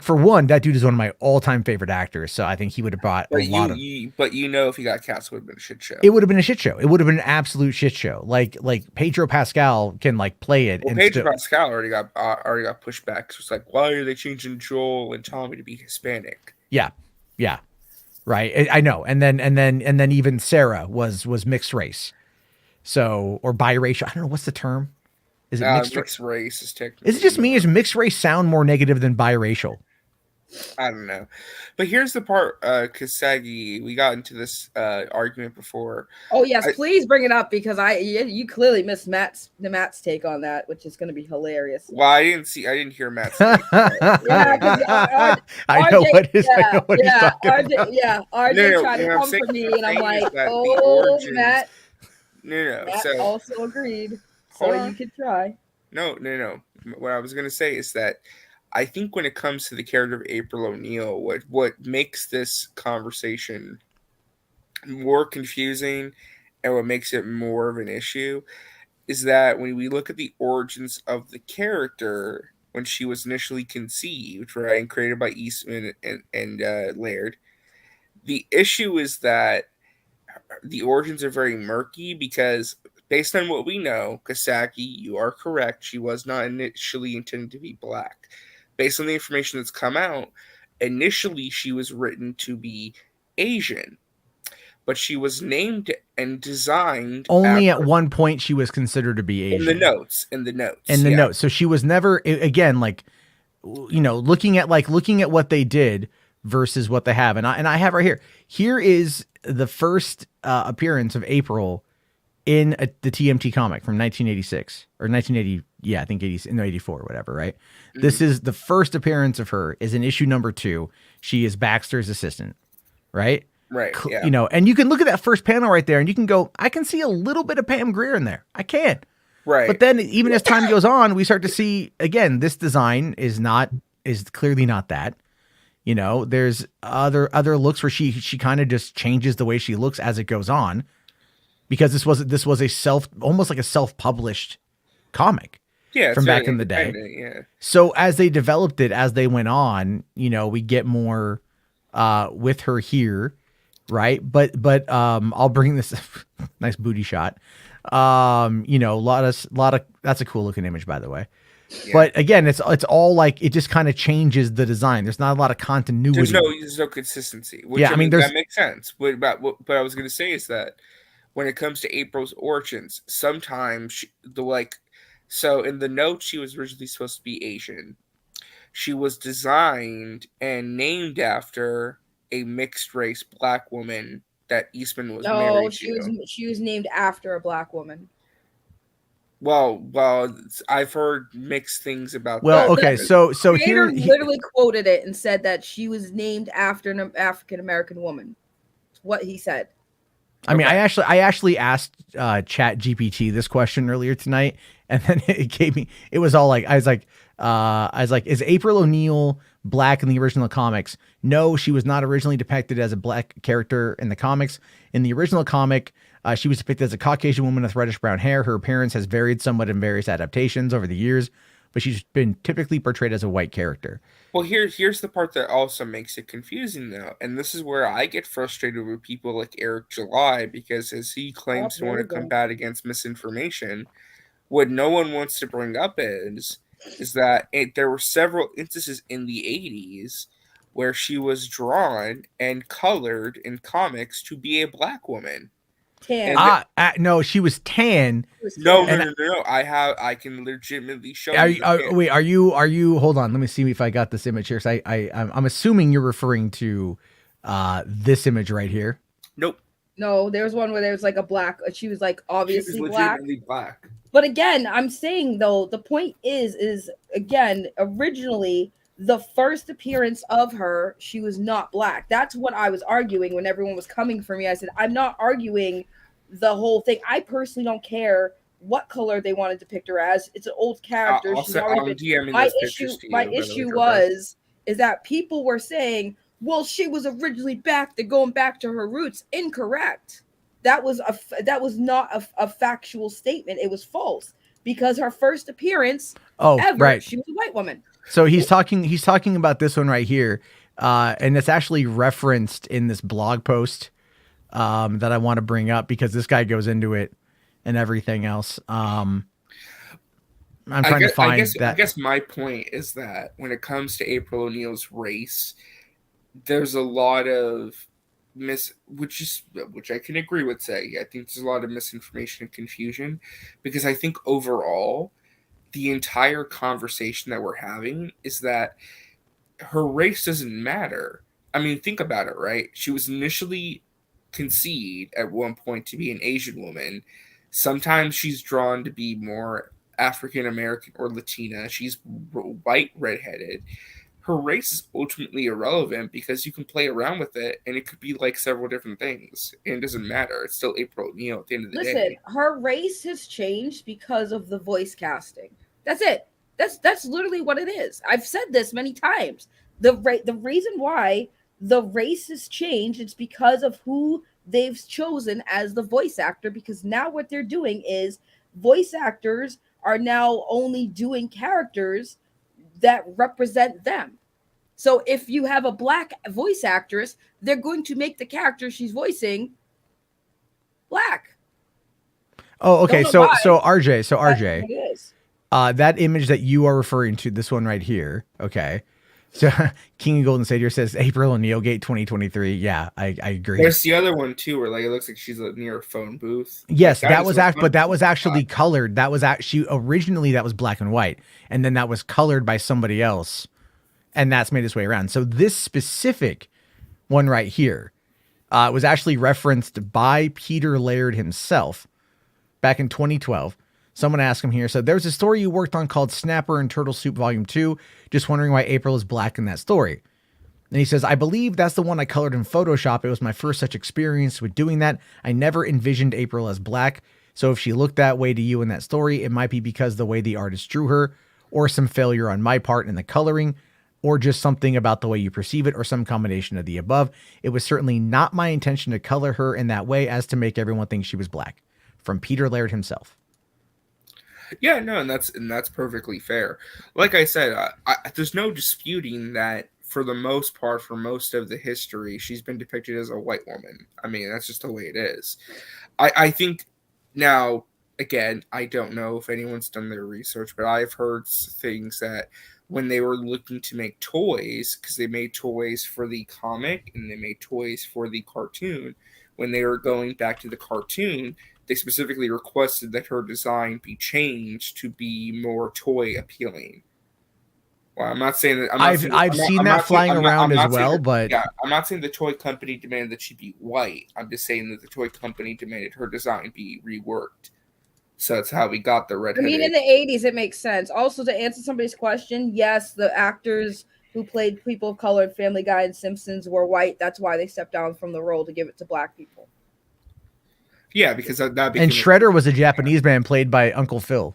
for one, that dude is one of my all-time favorite actors. So I think he would have brought but a lot of. But if he got cast, it would have been a shit show. It would have been a shit show. It would have been an absolute shit show. Like Pedro Pascal can play it. Well, Pedro Pascal already got pushed back. So it's like, why are they changing Joel and Tommy to be Hispanic? Yeah, right. I know. And then even Sarah was mixed race. So, or biracial. I don't know what's the term. Is it mixed race? Is technically. Is it just me? Is mixed race sound more negative than biracial? I don't know. But here's the part, Kasagi, we got into this argument before. Oh yes, please bring it up because you clearly missed Matt's take on that, which is going to be hilarious. Well, I didn't hear Matt's take. Yeah, I know what he's talking about. RJ tried to come for me, and I'm like, oh, Matt. No. Matt So also agreed. So you could try. No. What I was going to say is that I think when it comes to the character of April O'Neil, what makes this conversation more confusing and what makes it more of an issue is that when we look at the origins of the character when she was initially conceived, right, and created by Eastman and Laird, the issue is that the origins are very murky because based on what we know, Kasaki, you are correct. She was not initially intended to be black. Based on the information that's come out, initially she was written to be Asian, but she was named and designed only at one point. She was considered to be Asian in the notes. So she was never, again, looking at what they did versus what they have, and I have right here. Here is the first appearance of April in the TMT comic from 1986 or 1980. Yeah, I think 84 or whatever, right? Mm-hmm. This is the first appearance of her is in issue number 2. She is Baxter's assistant, right? Right. Yeah. And you can look at that first panel right there and you can go, I can see a little bit of Pam Grier in there. I can. Right. But then even as time goes on, we start to see, again, this design is clearly not that. There's other looks where she kind of just changes the way she looks as it goes on, because this was a almost like a self-published comic from back in the day. Yeah. So as they developed it, as they went on, we get more with her here, right? But I'll bring this nice booty shot. A lot of that's a cool looking image, by the way. Yeah. But again, it's all it just kind of changes the design. There's not a lot of continuity. There's no consistency. That makes sense. What I was going to say is that when it comes to April's origins, sometimes so in the note she was originally supposed to be Asian. She was designed and named after a mixed race black woman that Eastman was married to. She was named after a black woman. Well, I've heard mixed things about that. Well, okay, so here literally quoted it and said that she was named after an African American woman. That's what he said. I mean, I actually asked Chat GPT this question earlier tonight, and then it gave me. It was all I was like, is April O'Neil black in the original comics? No, she was not originally depicted as a black character in the comics. In the original comic, she was depicted as a Caucasian woman with reddish brown hair. Her appearance has varied somewhat in various adaptations over the years, but she's been typically portrayed as a white character. Well, here's the part that also makes it confusing, though, and this is where I get frustrated with people like Eric July, because as he claims to want to combat against misinformation, what no one wants to bring up is that there were several instances in the 80s where she was drawn and colored in comics to be a black woman. Tan. And no, she was tan. It was no, tan. no, no, no, no. I can legitimately show Are you. you, the are, pic. wait, are you? Hold on, let me see if I got this image here. So I'm assuming you're referring to this image right here. Nope. No, there was one where there was like a black. She was like She was obviously black. legitimately black. But again, I'm saying though, the point is again, originally the first appearance of her, she was not black. That's what I was arguing when everyone was coming for me. I said, I'm not arguing the whole thing. I personally don't care what color they wanted to depict her as. It's an old character. I'll She's send- already I'm been. DMing My those issue, pictures to you, my by the way, issue Trevor. is that people were saying, well, she was originally back. They're going back to her roots. Incorrect. That was not a factual statement. It was false because her first appearance ever, right. she was a white woman. So he's talking about this one right here, and it's actually referenced in this blog post that I want to bring up because this guy goes into it and everything else. I'm trying to find that. I guess my point is that when it comes to April O'Neil's race, there's a lot of which I can agree with. Say, I think there's a lot of misinformation and confusion because I think overall, the entire conversation that we're having is that her race doesn't matter. I mean, think about it, right? She was initially conceived at one point to be an Asian woman. Sometimes she's drawn to be more African American or Latina. She's white, redheaded. Her race is ultimately irrelevant because you can play around with it and it could be like several different things. And it doesn't matter. It's still April O'Neil at the end of the day. Listen, her race has changed because of the voice casting. That's it. That's literally what it is. I've said this many times. The reason why the race has changed, it's because of who they've chosen as the voice actor, because now what they're doing is voice actors are now only doing characters that represent them. So if you have a black voice actress, they're going to make the character she's voicing black. Oh, okay. Don't know why, So RJ, It is. that image that you are referring to, this one right here. Okay. So King of Golden Savior says April O'Neil Gate 2023. Yeah, I agree. There's the other one too, where like it looks like she's near a phone booth. Yes, Like, but that was actually colored. That was actually originally that was black and white, and then that was colored by somebody else, and that's made its way around. So this specific one right here was actually referenced by Peter Laird himself back in 2012. Someone asked him here, so there's a story you worked on called Snapper and Turtle Soup Volume 2. Just wondering why April is black in that story. And he says, I believe that's the one I colored in Photoshop. It was my first such experience with doing that. I never envisioned April as black. So if she looked that way to you in that story, it might be because the way the artist drew her, or some failure on my part in the coloring, or just something about the way you perceive it, or some combination of the above. It was certainly not my intention to color her in that way as to make everyone think she was black. From Peter Laird himself. Yeah, no, and that's perfectly fair. Like I said, there's no disputing that for the most part, for most of the history, she's been depicted as a white woman. I mean, that's just the way it is. I think now, again, I don't know if anyone's done their research, but I've heard things that when they were looking to make toys, because they made toys for the comic and they made toys for the cartoon, when they were going back to the cartoon, they specifically requested that her design be changed to be more toy appealing. Well, I'm not saying that. I've seen that flying around as well, but yeah, I'm not saying the toy company demanded that she be white. I'm just saying that the toy company demanded her design be reworked. So that's how we got the red. I mean, in the 80s, it makes sense. Also, to answer somebody's question, yes, the actors who played people of color in Family Guy and Simpsons were white. That's why they stepped down from the role to give it to black people. Yeah, because that became and Shredder was a Japanese man played by Uncle Phil.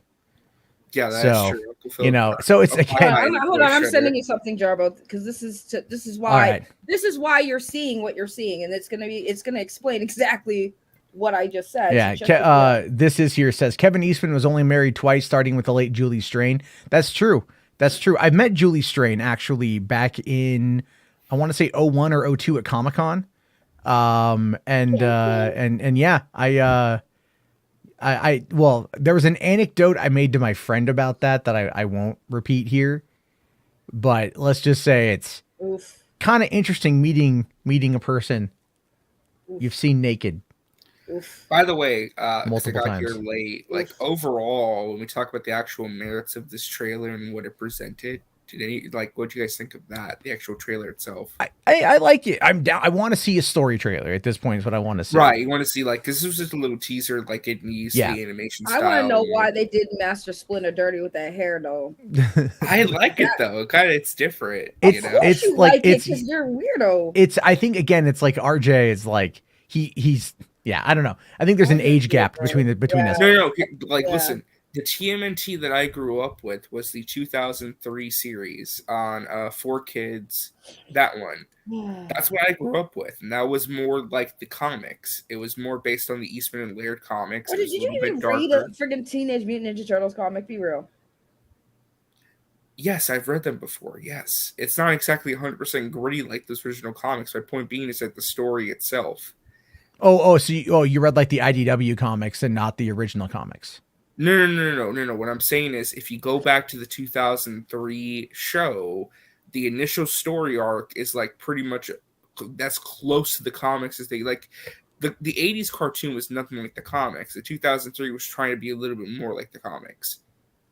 Yeah, that's true. Uncle Phil, you know, so it's again. Hold on, I'm sending you something, Jarbo, because this is why this is why you're seeing what you're seeing, and it's gonna explain exactly what I just said. Yeah, this is here says Kevin Eastman was only married twice, starting with the late Julie Strain. That's true. That's true. I met Julie Strain actually back in, I want to say 01 or 02 at Comic-Con. And yeah, well, there was an anecdote I made to my friend about that I won't repeat here, but let's just say it's kind of interesting meeting a person you've seen naked. Oof. By the way, 'cause I Multiple got times. here late. Like overall, when we talk about the actual merits of this trailer and what it presented, what do you guys think of that? The actual trailer itself. I like it. I'm down. I want to see a story trailer at this point. Is what I want to see. Right, you want to see because this was just a little teaser, like it needs Yeah. the animation I style. want to know why they did Master Splinter dirty with that hair, though. I like it though. It's different. It's- you know? Of course It's you like- like it it's- because you're a weirdo. It's. I think again, it's like RJ is like he's. Yeah, I don't know. I think there's an age gap between us. No. Like, Yeah. listen, the TMNT that I grew up with was the 2003 series on 4Kids. That one. That's what I grew up with, and that was more like the comics. It was more based on the Eastman and Laird comics. What, It was did a you little even bit read darker. a freaking Teenage Mutant Ninja Turtles comic? Be real. Yes, I've read them before. Yes, it's not exactly 100% gritty like those original comics. My point being is that the story itself. So you read like the IDW comics and not the original comics. No. What I'm saying is, if you go back to the 2003 show, the initial story arc is like pretty much that's close to the comics as they like. The 80s cartoon was nothing like the comics. The 2003 was trying to be a little bit more like the comics.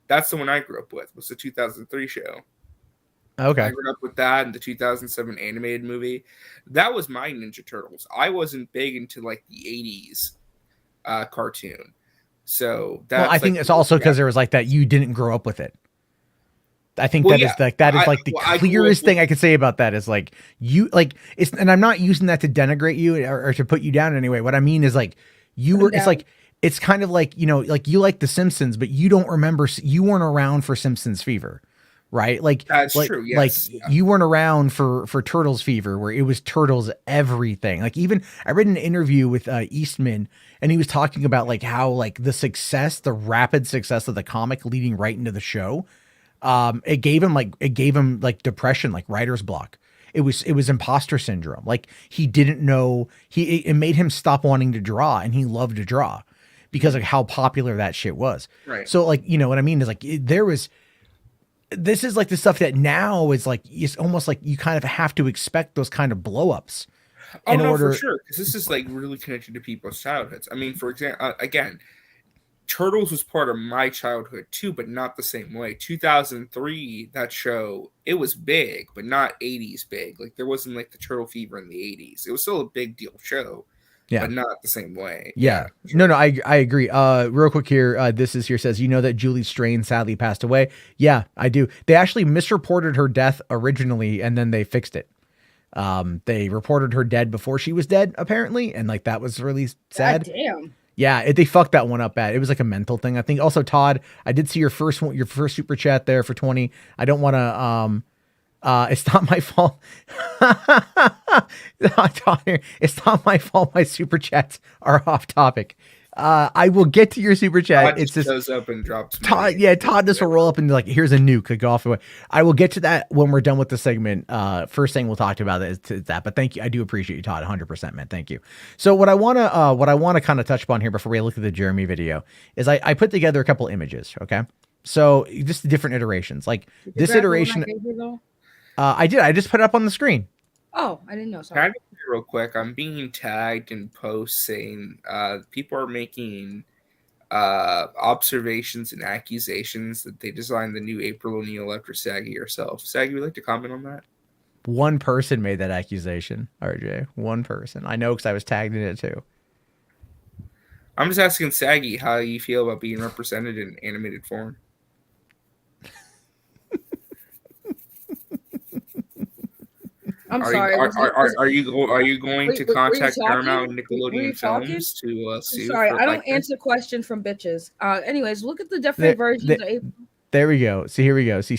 That's the one I grew up with. Was the 2003 show. Okay. I grew up with that and the 2007 animated movie. That was my Ninja Turtles. I wasn't big into like the 80s cartoon. So that's Well, I think it's also because there was like that you didn't grow up with it. I think that is the clearest thing I could say about that is like you like it's, and I'm not using that to denigrate you or to put you down in any way. What I mean is like you were, it's like, it's kind of like, you know, like you like The Simpsons, but you don't remember, you weren't around for Simpsons Fever, right? Like that's like, true. Like Yes. you weren't around for Turtles Fever, where it was Turtles everything. Like even I read an interview with Eastman, and he was talking about like how like the rapid success of the comic leading right into the show. It gave him like depression, like writer's block. It was imposter syndrome. Like he didn't know it made him stop wanting to draw, and he loved to draw because of how popular that shit was. Right. So like, you know what I mean is like this is like the stuff that now is like, it's almost like you kind of have to expect those kind of blow ups. Oh, no, for sure. Because this is like really connected to people's childhoods. I mean, for example, again, Turtles was part of my childhood too, but not the same way. 2003, that show, it was big, but not 80s big. Like there wasn't like the Turtle Fever in the 80s. It was still a big deal show, but not the same way. Yeah. Sure. No, I agree. Real quick here, this is here says, you know that Julie Strain sadly passed away. Yeah, I do. They actually misreported her death originally, and then they fixed it. They reported her dead before she was dead, apparently, and like that was really sad. God damn. Yeah, they fucked that one up bad. It was like a mental thing, I think. Also, Todd, I did see your first super chat there for 20. I don't want to. It's not my fault. It's not my fault. My super chats are off topic. I will get to your super chat. Todd just shows up and drops. Todd, yeah, Todd just will roll up and be like, here's a nuke. Like, go off away. I will get to that when we're done with the segment. First thing we'll talk about is that. But thank you. I do appreciate you, Todd. 100%, man. Thank you. So what I want to kind of touch upon here before we look at the Jeremy video is I put together a couple images. Okay. So just different iterations. Like this iteration. I did. I just put it up on the screen. Oh, I didn't know. Sorry. Can I just say real quick? I'm being tagged in posts saying people are making observations and accusations that they designed the new April O'Neil after Saggy herself. Saggy, would you like to comment on that? One person made that accusation, RJ. One person. I know because I was tagged in it too. I'm just asking Saggy how you feel about being represented in animated form. I'm sorry. Are you going to contact Paramount and Nickelodeon Films to sue? Sorry, I don't answer questions from bitches. Anyways, look at the different versions of April. There we go. See, here we go. See,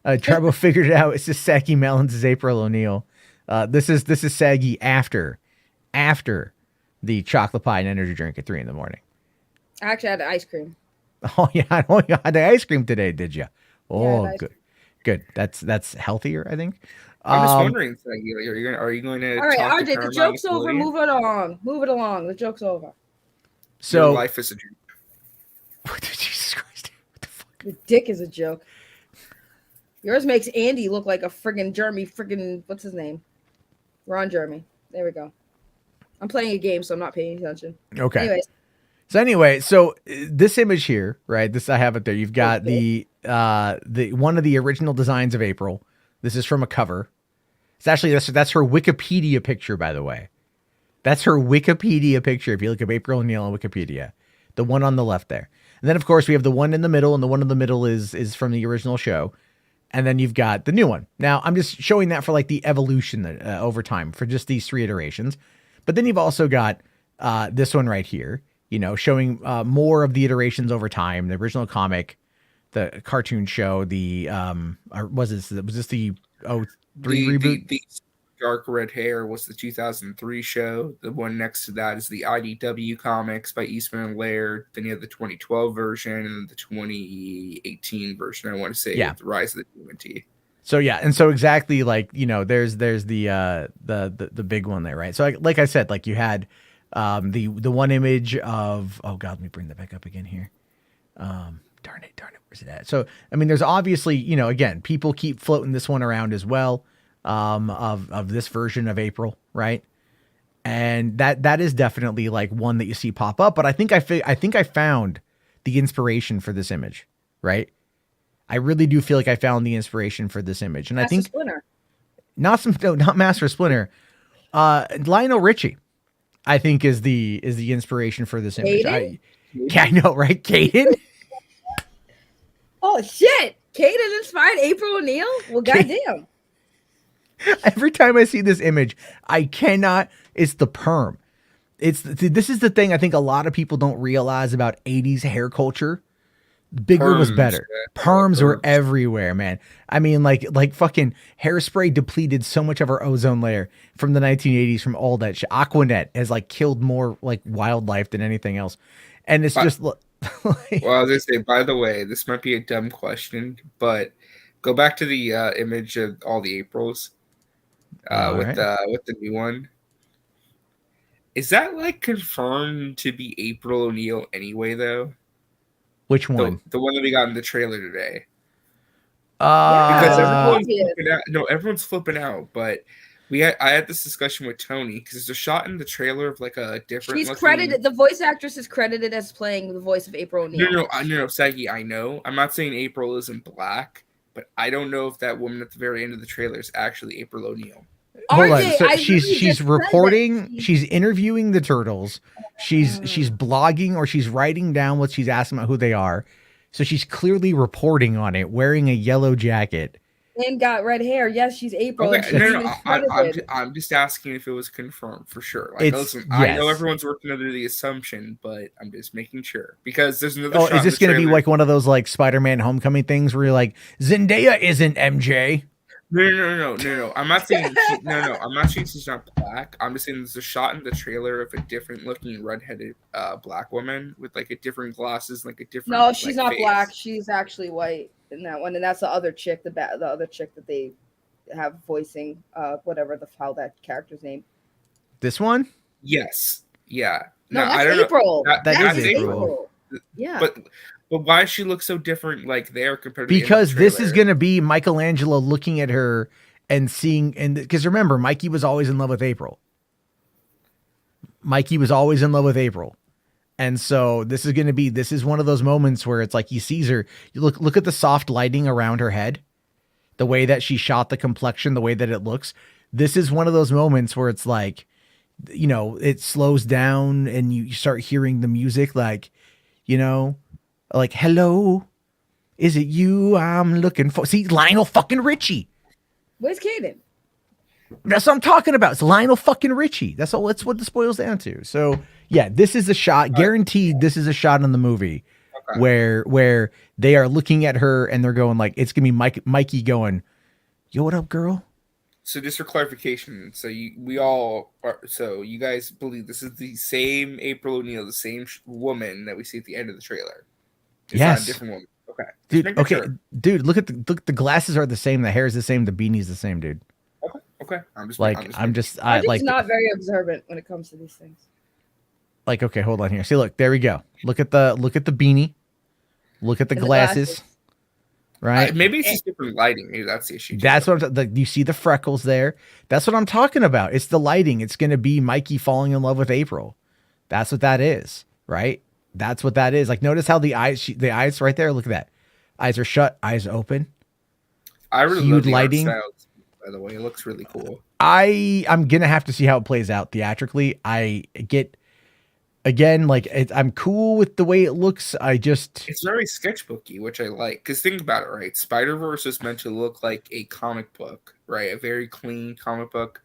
Charbo figured it out. It's just Saggy Melons is April O'Neil. This is Saggy after the chocolate pie and energy drink at 3 a.m. I actually had the ice cream. Oh yeah, you had the ice cream today, did you? Oh, yeah, good. That's healthier, I think. I'm just wondering, Saggy, are you going to? All right, talk RJ, the joke's over. Move it along. The joke's over. So your life is a joke. Jesus Christ! What the fuck? Your dick is a joke. Yours makes Andy look like a friggin' Jeremy. What's his name? Ron Jeremy. There we go. I'm playing a game, so I'm not paying attention. Okay. Anyways, So this image here, right? This I have it there. You've got the one of the original designs of April. This is from a cover. It's actually that's her Wikipedia picture, by the way. That's her Wikipedia picture. If you look up April O'Neil on Wikipedia, the one on the left there. And then of course we have the one in the middle, and the one in the middle is from the original show. And then you've got the new one. Now I'm just showing that for like the evolution over time for just these 3 iterations. But then you've also got this one right here, you know, showing more of the iterations over time. The original comic, the cartoon show, was this the 03 reboot? The dark red hair was the 2003 show. The one next to that is the IDW comics by Eastman and Laird. Then you have the 2012 version and the 2018 version. I want to say, the Rise of the TMNT. So yeah, and so exactly like, you know, there's the big one there, right? So like I said, like you had the one image of, oh god, let me bring that back up again here. Darn it, where's it at? So I mean, there's obviously, you know, again, people keep floating this one around as well, of this version of April, right? And that is definitely like one that you see pop up. But I think I found the inspiration for this image, right? I really do feel like I found the inspiration for this image, and Master I think Splinter. not Master Splinter, Lionel Richie, I think is the inspiration for this image. I know, right, Caden? Oh shit! Caden inspired April O'Neil. Well, goddamn. Every time I see this image, I cannot. It's the perm. This is the thing I think a lot of people don't realize about 80s hair culture. Bigger was better. Perms were everywhere, man. I mean, like fucking Hairspray depleted so much of our ozone layer from the 1980s, from all that shit. Aquanet has like killed more like wildlife than anything else, and it's just. Well, I was gonna say, by the way, this might be a dumb question, but go back to the image of all the Aprils with the new one. Is that like confirmed to be April O'Neil anyway, though? Which one? The one that we got in the trailer today. Because everyone's flipping out. But I had this discussion with Tony because there's a shot in the trailer of like a different. She's credited. The voice actress is credited as playing the voice of April O'Neil. No, Saggy. I know. I'm not saying April isn't black, but I don't know if that woman at the very end of the trailer is actually April O'Neil. Hold on. So she's reporting. She's interviewing the turtles. She's blogging, or she's writing down what she's asking about who they are. So she's clearly reporting on it, wearing a yellow jacket. And got red hair. Yes, she's April. Okay, no. I'm just asking if it was confirmed for sure. Like, listen, yes. I know everyone's working under the assumption, but I'm just making sure because there's another. Oh, is this going to be like one of those like Spider-Man Homecoming things where you're like, Zendaya isn't MJ? No. I'm not saying I'm not saying she's not black. I'm just saying there's a shot in the trailer of a different looking redheaded black woman with like a different glasses, like a different. No, she's not face. black. She's actually white in that one, and that's the other chick. The other chick that they have voicing whatever how that character's name. This one? Yes. Yeah. No, that's April. That is April. Yeah. But why does she look so different like there compared to because this is going to be Michelangelo looking at her and seeing, and because remember, Mikey was always in love with April. And so this is one of those moments where it's like he sees her. You look at the soft lighting around her head, the way that she shot the complexion, the way that it looks. This is one of those moments where it's like, you know, it slows down and you start hearing the music, like, you know, like, hello, is it you I'm looking for? See, Lionel fucking Richie. Where's Caden? That's what I'm talking about. It's Lionel fucking Richie. That's what this boils down to. So yeah, this is a shot. Guaranteed, this is a shot in the movie where they are looking at her and they're going like, it's gonna be Mikey going, yo, what up, girl? So just for clarification, you guys believe this is the same April O'Neil, the same woman that we see at the end of the trailer? It's yes. Not a different woman. Okay. Dude. Okay. Sure. Dude, look the glasses are the same. The hair is the same. The beanie's the same, dude. Okay. I'm just not very observant when it comes to these things. Like, okay, hold on here. See, look, there we go. Look at the beanie. Look at the glasses. right? Maybe it's just different lighting. Maybe that's the issue. That's what you see the freckles there. That's what I'm talking about. It's the lighting. It's going to be Mikey falling in love with April. That's what that is, right? That's what that is. Like, notice how the eyes right there. Look at that. Eyes are shut. Eyes open. I really Hued love the lighting. art style, by the way. It looks really cool. I'm gonna have to see how it plays out theatrically. I get again, like I'm cool with the way it looks. It's very sketchbooky, which I like. Because think about it, right? Spider-Verse is meant to look like a comic book, right? A very clean comic book.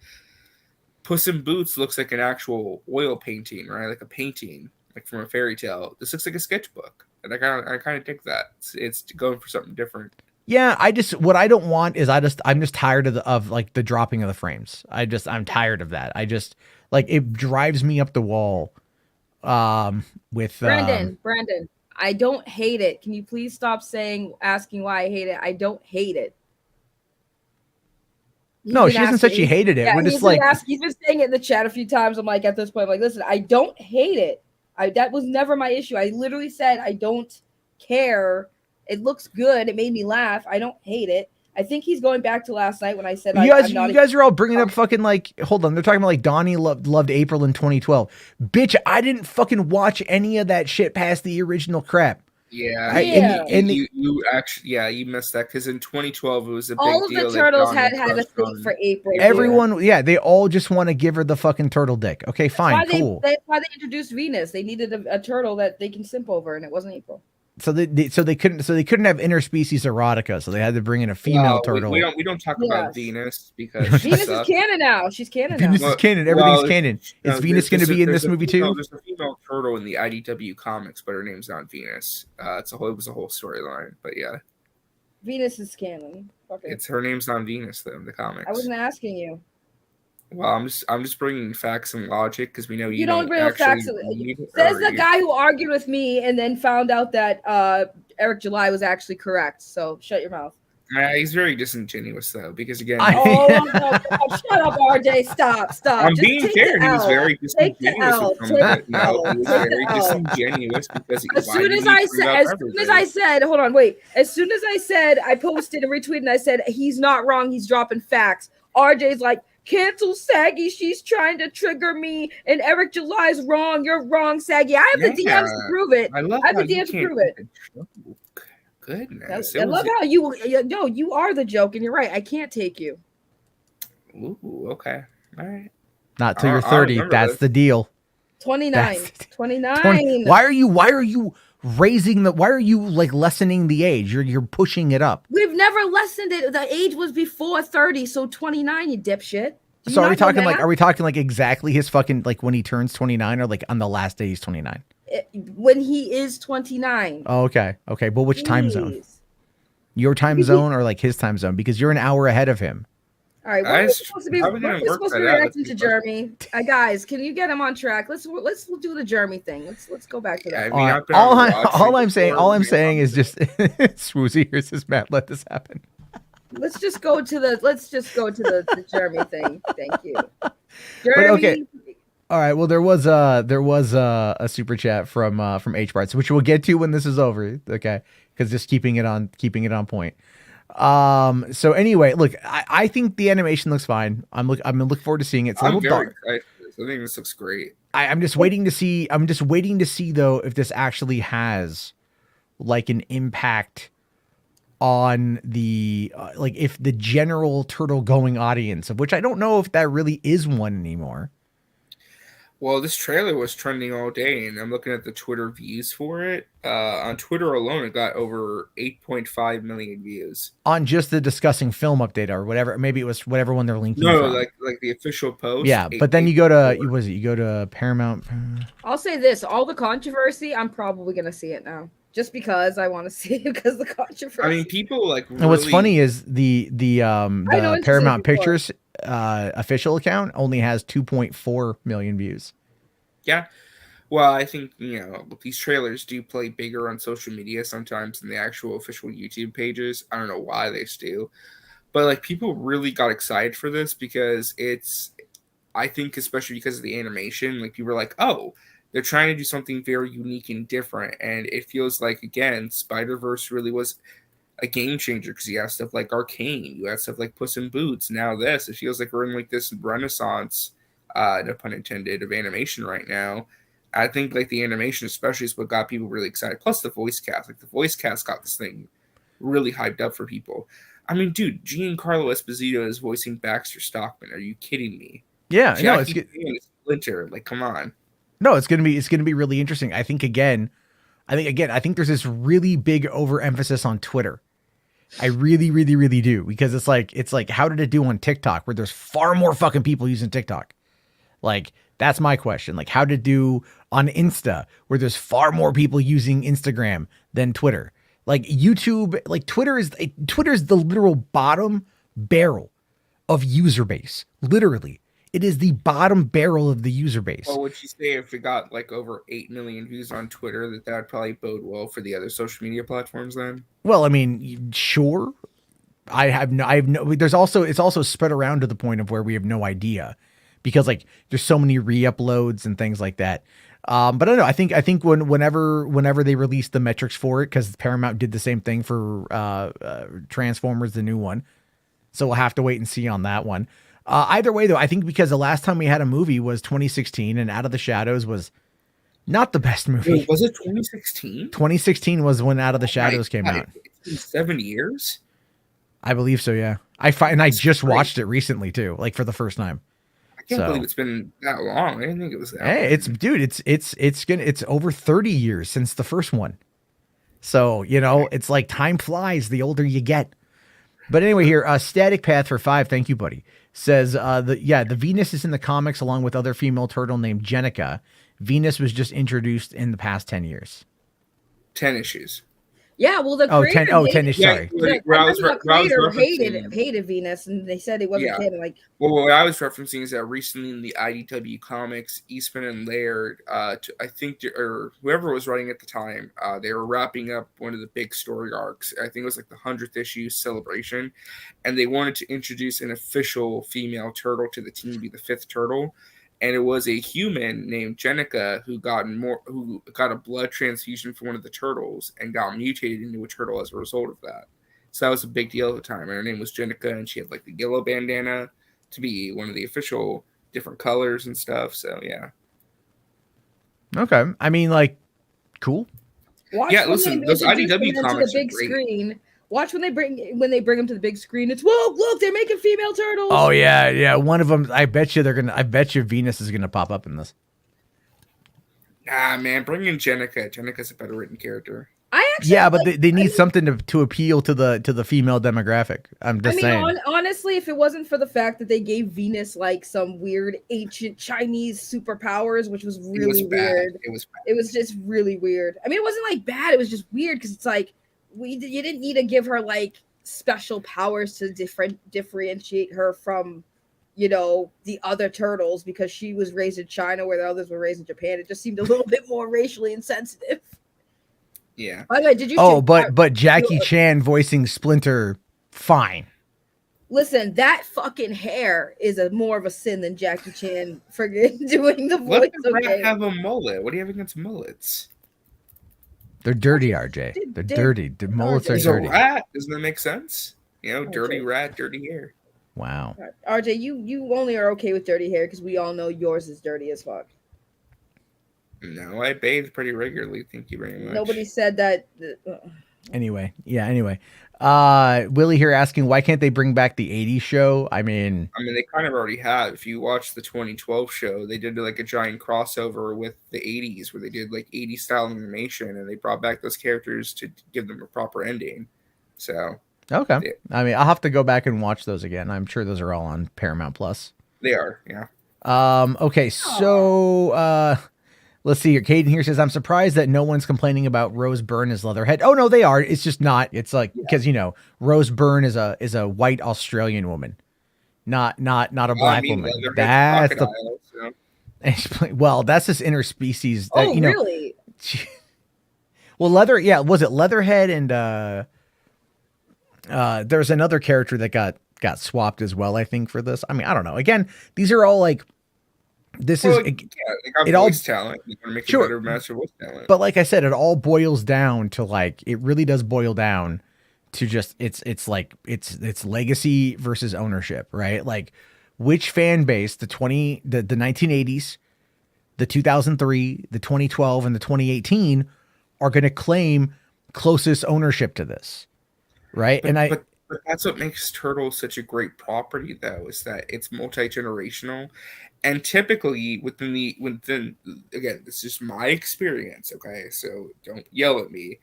Puss in Boots looks like an actual oil painting, right? Like a painting, like from a fairy tale. This looks like a sketchbook, and I kind of dig that. It's going for something different. Yeah, what I don't want is I'm just tired of like the dropping of the frames. I'm tired of that. I just like it drives me up the wall. With Brandon, I don't hate it. Can you please stop asking why I hate it? I don't hate it. No, she hasn't said she hated it. Yeah, We're just like he's been saying it in the chat a few times. I'm like, at this point, I'm like, listen, I don't hate it. That was never my issue. I literally said I don't care. It looks good. It made me laugh. I don't hate it. I think he's going back to last night when I said you guys are all bringing up fucking like, hold on, they're talking about like Donnie loved April in 2012. Bitch, I didn't fucking watch any of that shit past the original crap. Yeah, you actually, you missed that because in 2012 it was a big deal. All of the turtles had a thing for April. Everyone, they all just want to give her the fucking turtle dick. Okay, fine, cool. That's why they introduced Venus. They needed a turtle that they can simp over, and it wasn't April. So they couldn't have interspecies erotica, so they had to bring in a female turtle. We don't talk about Venus because Venus is canon now. She's canon. Venus is canon. Everything's canon. Is Venus going to be in this movie too? There's a female turtle in the IDW comics, but her name's not Venus. It was a whole storyline, but yeah, Venus is canon. It's her name's not Venus though in the comics. I wasn't asking you. Well, I'm just bringing facts and logic because we know you don't bring up facts. Says the guy who argued with me and then found out that Eric July was actually correct. So shut your mouth. He's very disingenuous though, because again, shut up, RJ. Stop. I'm being fair. He was very disingenuous. He was very disingenuous because as soon as I said, hold on, wait. As soon as I said, I posted and retweeted and I said he's not wrong. He's dropping facts. RJ's like, cancel Saggy. She's trying to trigger me, and Eric July's wrong. You're wrong, Saggy. I have the DMs to prove it. I have the DMs to prove it. Goodness. I love how you are the joke, and you're right. I can't take you. Ooh, okay. All right. Not till you're 30. That's the deal. 29. 29. Why are you raising why are you like lessening the age? You're pushing it up. We've never lessened it. The age was before 30, so 29, you dipshit. So are we talking like exactly his fucking like when he turns 29 or like on the last day he's 29? When he is 29. Oh, okay. Okay. But which time zone? Your time zone or like his time zone? Because you're an hour ahead of him. All right, we're supposed to be reacting to Jeremy. Guys, can you get him on track? Let's do the Jeremy thing. Let's go back to that. All I'm saying is just Swoozy. Here's his Matt. Let this happen. Let's just go to the Jeremy thing. Thank you, Jeremy. Okay. All right. Well, there was a super chat from HWAD, which we'll get to when this is over. Okay, because just keeping it on point. So anyway, look, I think the animation looks fine. I'm gonna look forward to seeing it. It's a little dark. I think this looks great. I'm just waiting to see though if this actually has like an impact on the like if the general turtle going audience, of which I don't know if that really is one anymore. Well, this trailer was trending all day, and I'm looking at the Twitter views for it. On Twitter alone, it got over 8.5 million views. On just the discussing film update or whatever. Maybe it was whatever one they're linking No, from. like the official post. Yeah, but then you go to Paramount. I'll say this, all the controversy, I'm probably going to see it now. Just because I want to see it because of the controversy. I mean, people like really... And what's funny is the Paramount Pictures official account only has 2.4 million views. Yeah. Well, I think, these trailers do play bigger on social media sometimes than the actual official YouTube pages. I don't know why they do. But, like, people really got excited for this because I think, especially because of the animation, like, people are like, oh, they're trying to do something very unique and different. And it feels like, again, Spider-Verse really was a game changer because you have stuff like Arcane, you have stuff like Puss in Boots. Now this, it feels like we're in like this renaissance, no pun intended, of animation right now. I think like the animation especially is what got people really excited. Plus the voice cast, like the voice cast got this thing really hyped up for people. I mean, dude, Giancarlo Esposito is voicing Baxter Stockman. Are you kidding me? Yeah, no, Jackie Chan is Splinter. Like, come on. No, it's gonna be really interesting. I think there's this really big overemphasis on Twitter. I really, really, really do, because it's like how did it do on TikTok, where there's far more fucking people using TikTok? Like, that's my question. Like, how did it do on Insta, where there's far more people using Instagram than Twitter? Like YouTube, like Twitter is the literal bottom barrel of user base. Literally, it is the bottom barrel of the user base. Well, would you say if it got like over 8 million views on Twitter, that would probably bode well for the other social media platforms then? Well, I mean, sure. It's also spread around to the point of where we have no idea, because like there's so many re-uploads and things like that. But I don't know. I think whenever they release the metrics for it, because Paramount did the same thing for Transformers, the new one, so we'll have to wait and see on that one. Either way, though, I think because the last time we had a movie was 2016, and Out of the Shadows was not the best movie. Wait, was it 2016? 2016 was when Out of the Shadows came out. It's been 7 years. I believe so. Yeah, I just watched it recently too, like for the first time. I can't believe it's been that long. I didn't think it was that. Hey, long. it's over 30 years since the first one. So, it's like time flies the older you get. But anyway, here, Static Path for 5, thank you, buddy, says the Venus is in the comics along with other female turtle named Jenica. Venus was just introduced in the past 10 years. 10 issues. Yeah, well, the creator 10 issues. Sorry. The creator hated Venus, and they said it wasn't canon. Like, well, what I was referencing is that recently in the IDW comics, Eastman and Laird, I think, or whoever was writing at the time, they were wrapping up one of the big story arcs. I think it was like the 100th issue celebration, and they wanted to introduce an official female turtle to the team, be the 5th turtle. And it was a human named Jenica who got a blood transfusion from one of the turtles and got mutated into a turtle as a result of that. So that was a big deal at the time. And her name was Jenica, and she had like the yellow bandana to be one of the official different colors and stuff. So yeah. Okay, I mean, like, cool. Listen, those IDW comics are great. Watch when they bring them to the big screen. It's, whoa, look, they're making female turtles. Oh yeah. One of them, I bet you Venus is gonna pop up in this. Nah, man, bring in Jenica. Jenica's a better written character. But they need something to appeal to the female demographic. I'm just saying. Honestly, if it wasn't for the fact that they gave Venus like some weird ancient Chinese superpowers, which was really weird. It was just really weird. I mean, it wasn't like bad. It was just weird because it's like, you didn't need to give her like special powers to differentiate her from, the other turtles, because she was raised in China where the others were raised in Japan. It just seemed a little bit more racially insensitive. Yeah. By the way, did you? But Jackie Chan voicing Splinter, fine. Listen, that fucking hair is more of a sin than Jackie Chan for doing the voice. Let the rat have a mullet. What do you have against mullets? They're dirty, RJ. They're dirty. The mullets are dirty. A rat. Doesn't that make sense? Dirty rat, dirty hair. Wow. RJ, you only are okay with dirty hair because we all know yours is dirty as fuck. No, I bathe pretty regularly. Thank you very much. Nobody said that. Anyway. Willie here asking, why can't they bring back the 80s show? I mean, they kind of already have. If you watch the 2012 show, they did like a giant crossover with the 80s where they did like 80s style animation, and they brought back those characters to give them a proper ending. So okay. I mean, I'll have to go back and watch those again. I'm sure those are all on Paramount Plus. They are, yeah. Okay, so let's see here. Caden here says, I'm surprised that no one's complaining about Rose Byrne as Leatherhead. Oh no, they are. It's just not. It's like, because Rose Byrne is a white Australian woman, not a black woman. That's well, that's this interspecies. Really? Well, was it Leatherhead and there's another character that got swapped as well, I think, for this. I mean, I don't know. Again, these are all like, they got voice talent. You want to make a better master voice talent. But like I said, it all boils down to like, it really does boil down to just it's like it's legacy versus ownership, right? Like which fan base, the 1980s, the 2003, the 2012, and the 2018 are going to claim closest ownership to this, right? But that's what makes Turtles such a great property, though, is that it's multi-generational, and typically within again, this is my experience, okay? So don't yell at me.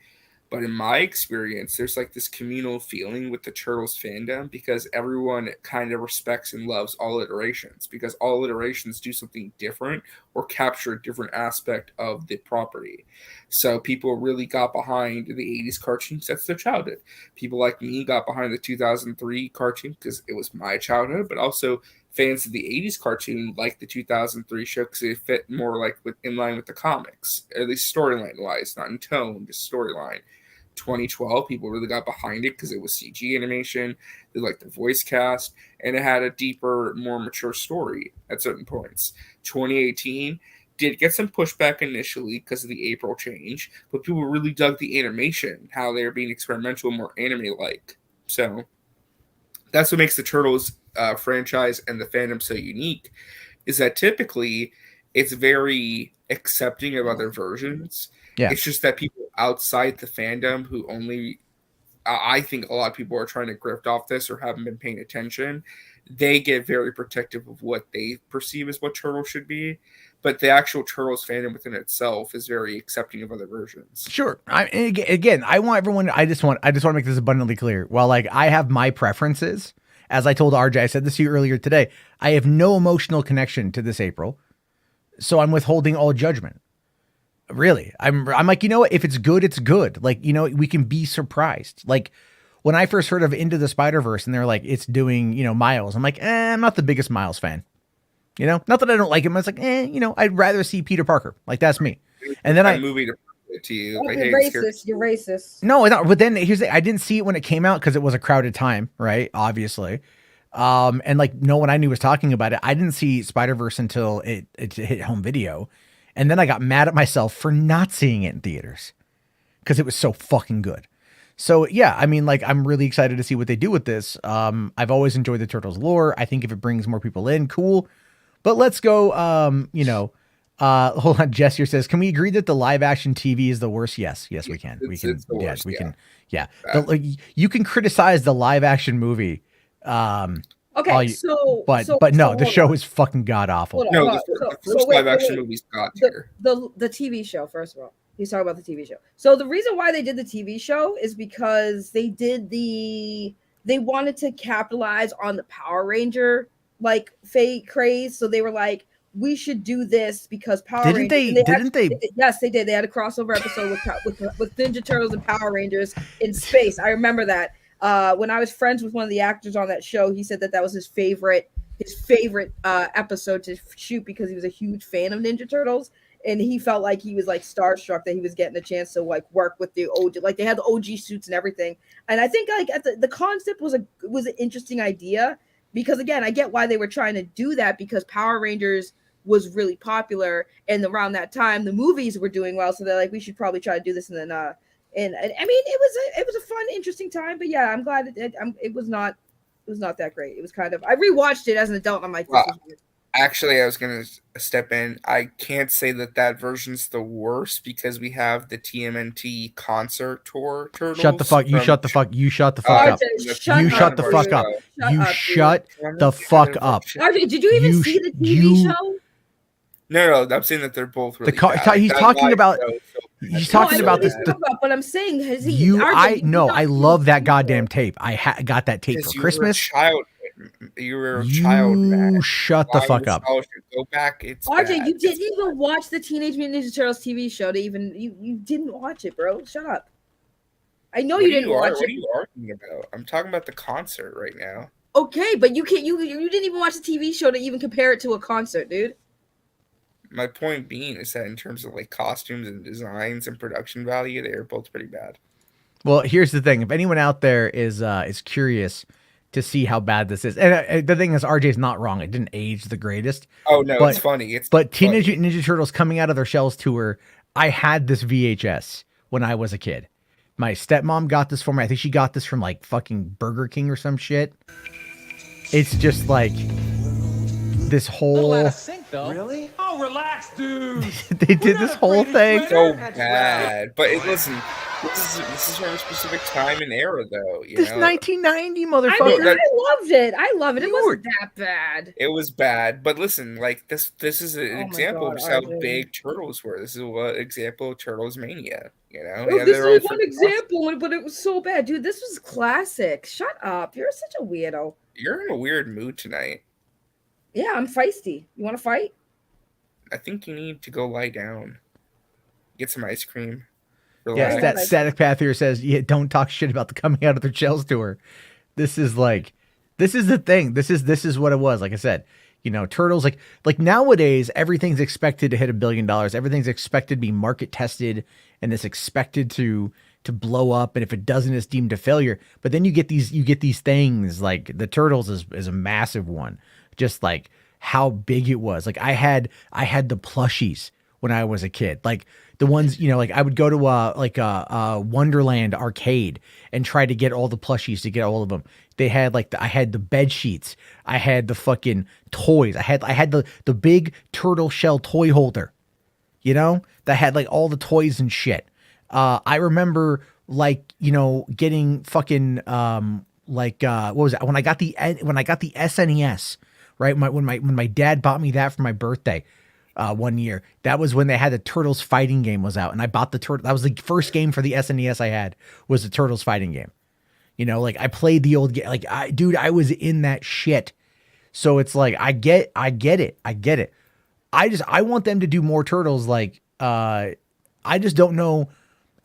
But in my experience, there's like this communal feeling with the Turtles fandom because everyone kind of respects and loves all iterations because all iterations do something different or capture a different aspect of the property. So people really got behind the 80s cartoons. That's their childhood. People like me got behind the 2003 cartoon because it was my childhood, but also fans of the 80s cartoon like the 2003 show because it fit more like in line with the comics, at least storyline-wise, not in tone, just storyline. 2012, people really got behind it because it was CG animation. They liked the voice cast, and it had a deeper, more mature story at certain points. 2018 did get some pushback initially because of the April change, but people really dug the animation, how they were being experimental, more anime-like. So that's what makes the Turtles franchise and the fandom so unique, is that typically it's very accepting of other versions. Yeah. It's just that people outside the fandom who only, I think a lot of people are trying to grift off this or haven't been paying attention. They get very protective of what they perceive as what Turtles should be. But the actual Turtles fandom within itself is very accepting of other versions. Sure. Again, I want everyone. I just want to make this abundantly clear. While like I have my preferences, as I told RJ, I said this to you earlier today. I have no emotional connection to this April, so I'm withholding all judgment. Really, I'm like, you know what? If it's good, it's good. Like, you know, we can be surprised. Like when I first heard of Into the Spider-Verse and they're like, it's doing, you know, Miles. I'm like, I'm not the biggest Miles fan. You know, not that I don't like him. It's like, you know, I'd rather see Peter Parker. Like that's me. And then movie to you. Like, you're racist. You're racist. No, but then here's I didn't see it when it came out because it was a crowded time, right? Obviously. And like no one I knew was talking about it. I didn't see Spider-Verse until it hit home video. And then I got mad at myself for not seeing it in theaters because it was so fucking good. So yeah, I mean, like, I'm really excited to see what they do with this. I've always enjoyed the Turtles lore. I think if it brings more people in, cool. But let's go, hold on. Jess here says, can we agree that the live action TV is the worst? Yes, we can. We can. Yeah. You can criticize the live action movie. Okay, but no, the show is fucking god awful. No, the first live action movie's god tier. The TV show, first of all. He's talking about the TV show. So the reason why they did the TV show is because they wanted to capitalize on the Power Ranger like fake craze. So they were like, we should do this because Power Rangers. Didn't they? Yes, they did. They had a crossover episode with Ninja Turtles and Power Rangers in space. I remember that. When I was friends with one of the actors on that show, he said that was his favorite episode to shoot because he was a huge fan of Ninja Turtles, and he felt like he was like starstruck that he was getting a chance to like work with the OG, like they had the OG suits and everything. And I think like the concept was an interesting idea because again, I get why they were trying to do that because Power Rangers was really popular, and around that time the movies were doing well, so they're like, we should probably try to do this. And then and I mean, it was a fun, interesting time, but yeah, I'm glad it was not that great. It was kind of, I rewatched it as an adult, and I'm like, this is weird. Actually, I was gonna step in. I can't say that version's the worst because we have the TMNT concert tour Turtles. Shut the fuck! You shut the fuck up! You shut the fuck up! You shut the fuck up! You shut the fuck up! RJ, did you even see the TV show? No, I'm saying that they're both really bad. He's talking about. He's talking about this. But I'm saying, has he? I love that goddamn tape. I got that tape for Christmas. You were a child, man. You shut the fuck up. Go back. It's RJ, bad. you didn't even watch the Teenage Mutant Ninja Turtles TV show to even you didn't watch it, bro. Shut up. I know you didn't watch it. What are you arguing about? I'm talking about the concert right now. Okay, but you can't. You didn't even watch the TV show to even compare it to a concert, dude. My point being is that in terms of like costumes and designs and production value, they are both pretty bad. Well, here's the thing: if anyone out there is curious to see how bad this is, and the thing is, RJ's not wrong; it didn't age the greatest. Oh no, it's funny. Teenage Mutant Ninja Turtles coming out of their shells tour. I had this VHS when I was a kid. My stepmom got this for me. I think she got this from like fucking Burger King or some shit. It's just like this whole. Really? Oh, relax, dude. They did this whole thing. So bad. But listen, this is from a specific time and era, though. You This know, 1990, I motherfucker. mean, I loved it. I love it. It You wasn't that bad. it was bad. But listen, like this is an Oh my example God, of just how RJ. big Turtles were. This is what example of Turtles mania. You know, Oh, Yeah, this they're all is one freaking example, but it was so bad, dude. This was classic. Shut up. You're such a weirdo. awesome. You're in a weird mood tonight. Yeah, I'm feisty. You want to fight? I think you need to go lie down, get some ice cream. Yes, Relax. that Static Path here says, yeah, don't talk shit about the coming out of their shells tour. This is the thing. This is what it was. Like I said, you know, Turtles, like nowadays, everything's expected to hit $1 billion. Everything's expected to be market tested, and it's expected to blow up. And if it doesn't, it's deemed a failure. But then you get these things like the Turtles is a massive one. Just like how big it was. Like I had the plushies when I was a kid. Like the ones, you know, like I would go to a Wonderland arcade and try to get all the plushies to get all of them. They had like I had the bed sheets. I had the fucking toys. I had the big turtle shell toy holder, you know, that had like all the toys and shit. I remember like, you know, getting fucking what was it? When I got the SNES, right? When my dad bought me that for my birthday. One year. That was when they had the Turtles fighting game was out, and I bought the Turtle. That was the first game for the SNES I had was the Turtles fighting game. You know, like I played the old game. Like I was in that shit. So it's like I get it. I want them to do more Turtles. Like I just don't know.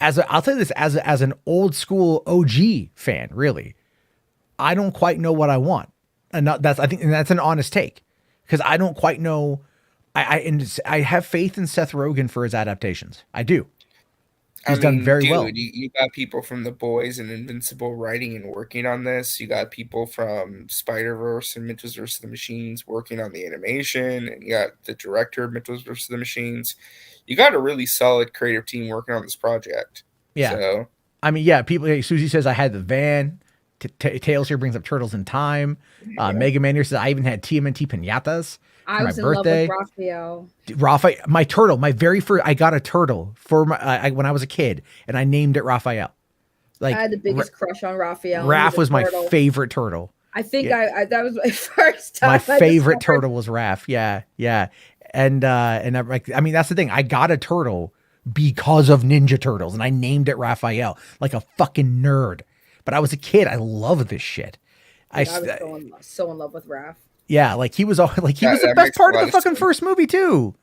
I'll tell you this as an old school OG fan, really, I don't quite know what I want, and that's an honest take because I don't quite know. I have faith in Seth Rogen for his adaptations. I do. He's done very well. You got people from The Boys and Invincible writing and working on this. You got people from Spider-Verse and Mitchell's vs. the Machines working on the animation. And you got the director of Mitchell's vs. the Machines. You got a really solid creative team working on this project. Yeah. So, I mean, yeah, people, Susie says I had the van. Tails here brings up Turtles in Time. Mega Man here says I even had TMNT pinatas. I was in love with Raphael. My turtle, my very first, I got a turtle for when I was a kid, and I named it Raphael. Like I had the biggest crush on Raphael. Raph was my favorite turtle. I think I that was my first time. My favorite turtle was Raph. Yeah. And I mean, that's the thing. I got a turtle because of Ninja Turtles, and I named it Raphael like a fucking nerd. But I was a kid. I love this shit. I was so in love with Raph. Yeah, like he was the best part of the fucking first movie too.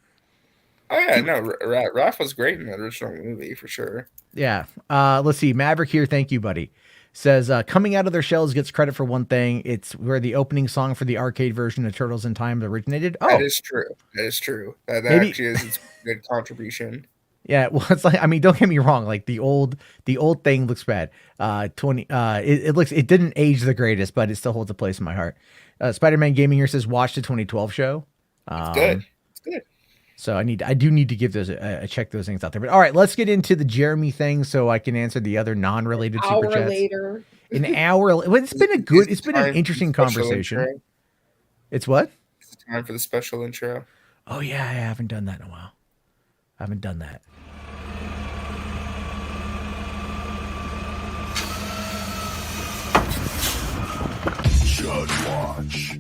Oh yeah, no, Raph was great in the original movie for sure. Yeah. Let's see. Maverick here, thank you, buddy. Says coming out of their shells gets credit for one thing. It's where the opening song for the arcade version of Turtles in Time originated. Oh, that is true. That actually is its good contribution. Yeah, well, it's like, I mean, don't get me wrong. Like the old thing looks bad. It didn't age the greatest, but it still holds a place in my heart. Spider-Man Gaming here says watch the 2012 show. It's good. So I do need to give those check those things out there. But all right, let's get into the Jeremy thing so I can answer the other non-related super chats. Later. An hour. Well, it's been an interesting conversation. Intro. It's what? It's time for the special intro. Oh yeah, I haven't done that in a while. I haven't done that. HWAD Watch.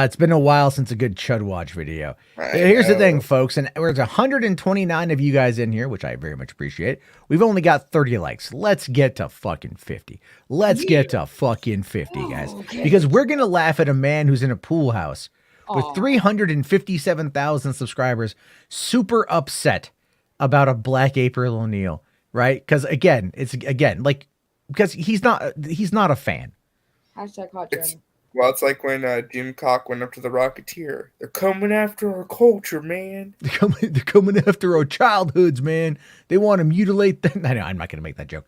It's been a while since a good Chud Watch video. Here's the thing, folks, and there's 129 of you guys in here, which I very much appreciate. We've only got 30 likes. Let's get to fucking 50. Let's get to fucking 50, guys. Because we're going to laugh at a man who's in a pool house with 357,000 subscribers, super upset about a Black April O'Neil, right? Because because he's not a fan. Hashtag hot Jeremy. Well, it's like when Jim Cock went up to the Rocketeer. They're coming after our culture, man. They're coming after our childhoods, man. They want to mutilate them. I know, I'm not going to make that joke.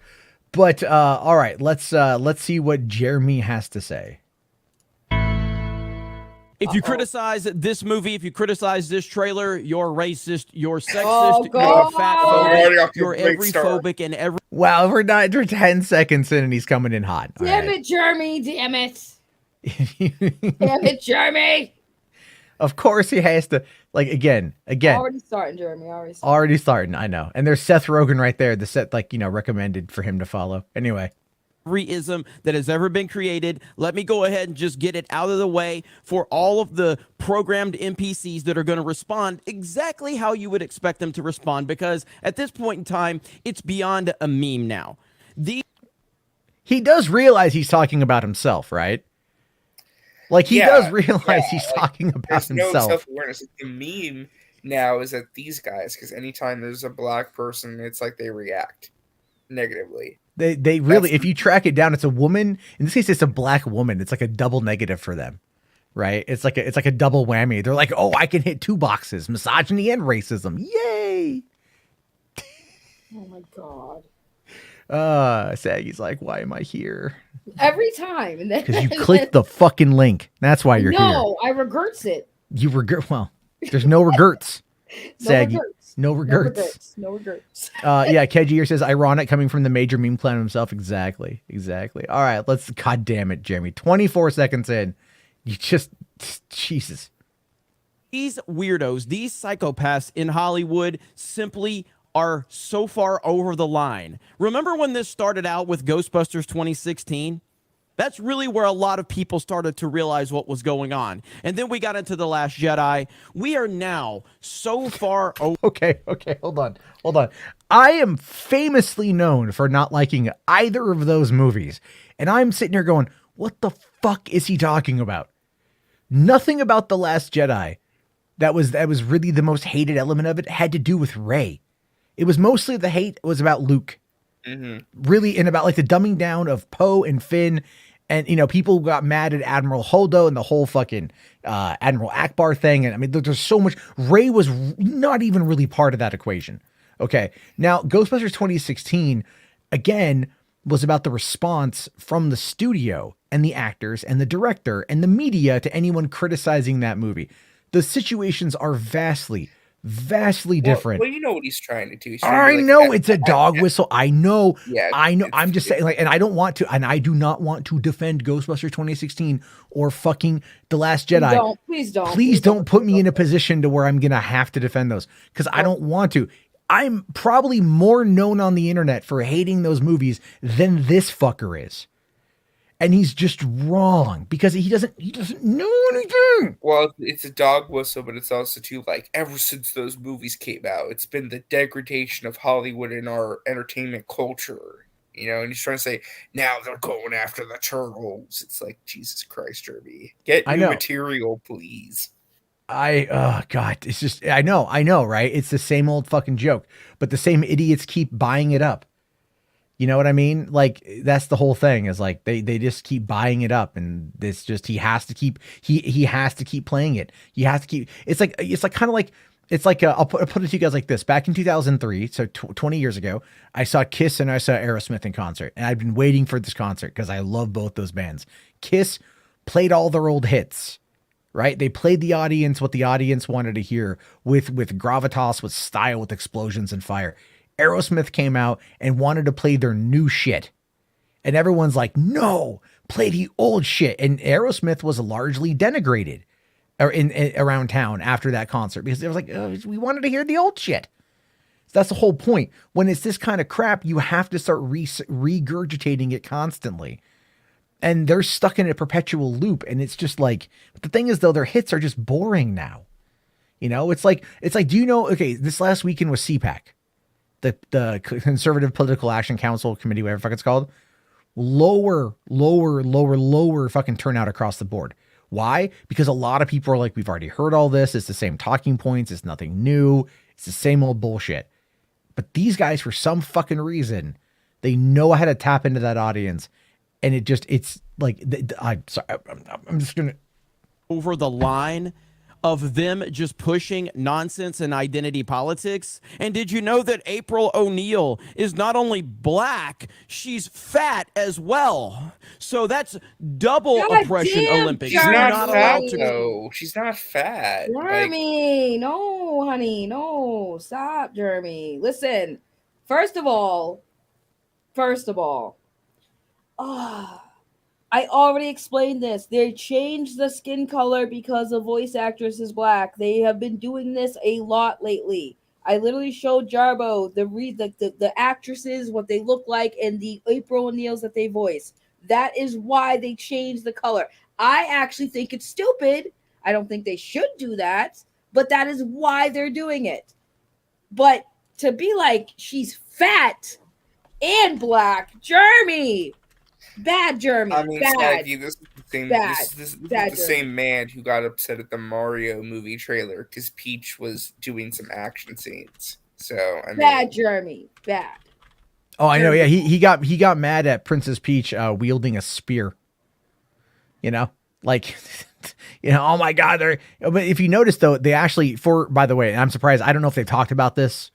But all right, let's see what Jeremy has to say. If you criticize this movie, if you criticize this trailer, you're racist, you're sexist, Oh, you're God. fatphobic, you're every-phobic, and every... Well, we're 10 seconds in and he's coming in hot. All Damn right. it, Jeremy. Damn it. Damn it, Jeremy. Of course he has to, like, again. Already starting, Jeremy. Already starting, I know. And there's Seth Rogen right there, the set, like, recommended for him to follow. Anyway. ism that has ever been created. Let me go ahead and just get it out of the way for all of the programmed NPCs that are going to respond exactly how you would expect them to respond, because at this point in time, it's beyond a meme now. He does realize he's talking about himself, right? Like, he does realize he's talking about himself. No self-awareness. The meme now is that these guys, because anytime there's a black person, it's like they react negatively. They really, if you track it down, it's a woman. In this case, it's a black woman. It's like a double negative for them, right? It's like a double whammy. They're like, oh, I can hit 2 boxes: misogyny and racism. Yay! Oh my God. Saggy's like, why am I here? Every time, and then Because you clicked the fucking link. That's why you're here. No, I regrets it. You regret? Well, there's no regrets. Saggy. No regrets. No regrets. Yeah, Keji here says, ironic coming from the major meme clown himself. Exactly. All right, let's, God damn it, Jeremy. 24 seconds in. You just, Jesus. These weirdos, these psychopaths in Hollywood simply are so far over the line. Remember when this started out with Ghostbusters 2016? That's really where a lot of people started to realize what was going on. And then we got into The Last Jedi. We are now so far over. Okay, hold on. I am famously known for not liking either of those movies. And I'm sitting here going, what the fuck is he talking about? Nothing about The Last Jedi that was really the most hated element of it had to do with Rey. It was mostly the hate was about Luke. Really, and about like the dumbing down of Poe and Finn. And, people got mad at Admiral Holdo and the whole fucking Admiral Akbar thing. And I mean, there's so much. Rey was not even really part of that equation. Okay. Now, Ghostbusters 2016, again, was about the response from the studio and the actors and the director and the media to anyone criticizing that movie. The situations are vastly different. Well, you know what he's trying to do. I know it's a dog whistle. I know. Yeah, I know. I'm just saying, like, and I don't want to, and I do not want to defend Ghostbusters 2016 or fucking The Last Jedi. Please don't put me in a position to where I'm gonna have to defend those, because I don't want to. I'm probably more known on the internet for hating those movies than this fucker is. And he's just wrong because he doesn't know anything. Well, it's a dog whistle, but it's also too, like, ever since those movies came out, it's been the degradation of Hollywood and our entertainment culture. And he's trying to say, now they're going after the turtles. It's like, Jesus Christ, Jeremy. Get new material, please. God, it's just, I know, right? It's the same old fucking joke, but the same idiots keep buying it up. You know what I mean? Like, that's the whole thing, is like they just keep buying it up, and it's just he has to keep playing it. He has to keep. It's like I'll put it to you guys like this. Back in 2003, so 20 years ago, I saw Kiss and I saw Aerosmith in concert, and I've been waiting for this concert because I love both those bands. Kiss played all their old hits, right? They played the audience what the audience wanted to hear with gravitas, with style, with explosions and fire. Aerosmith came out and wanted to play their new shit. And everyone's like, no, play the old shit. And Aerosmith was largely denigrated around town after that concert because it was like, we wanted to hear the old shit. So that's the whole point. When it's this kind of crap, you have to start regurgitating it constantly. And they're stuck in a perpetual loop. And it's just like, the thing is though, their hits are just boring now. It's like, do you know, okay, this last weekend was CPAC. The Conservative Political Action Council Committee, whatever the fuck it's called, lower fucking turnout across the board. Why? Because a lot of people are like, we've already heard all this. It's the same talking points. It's nothing new. It's the same old bullshit. But these guys, for some fucking reason, they know how to tap into that audience. And it's like, I'm sorry. I'm just going to. Over the line of them just pushing nonsense and identity politics? And did you know that April O'Neil is not only black, she's fat as well? So that's double God oppression damn, Olympics. She's You're Jeremy. not not fat allowed to. though. She's not fat. Like, Jeremy, no, honey, no, stop, Jeremy. Listen, first of all, I already explained this. They changed the skin color because the voice actress is black. They have been doing this a lot lately. I literally showed Jarbo the actresses, what they look like, and the April O'Neils that they voice. That is why they changed the color. I actually think it's stupid. I don't think they should do that, but that is why they're doing it. But to be like, she's fat and black, Jeremy. Bad, Jeremy. I mean, bad. Swaggy, this is the same. Bad. This is Bad, the Jeremy. same man who got upset at the Mario movie trailer because Peach was doing some action scenes. So I mean, Bad, Jeremy. Bad. Oh, I know. Yeah, he got mad at Princess Peach wielding a spear. You know, like, oh my God. But if you notice though, they actually by the way, I'm surprised. I don't know if they've talked about this.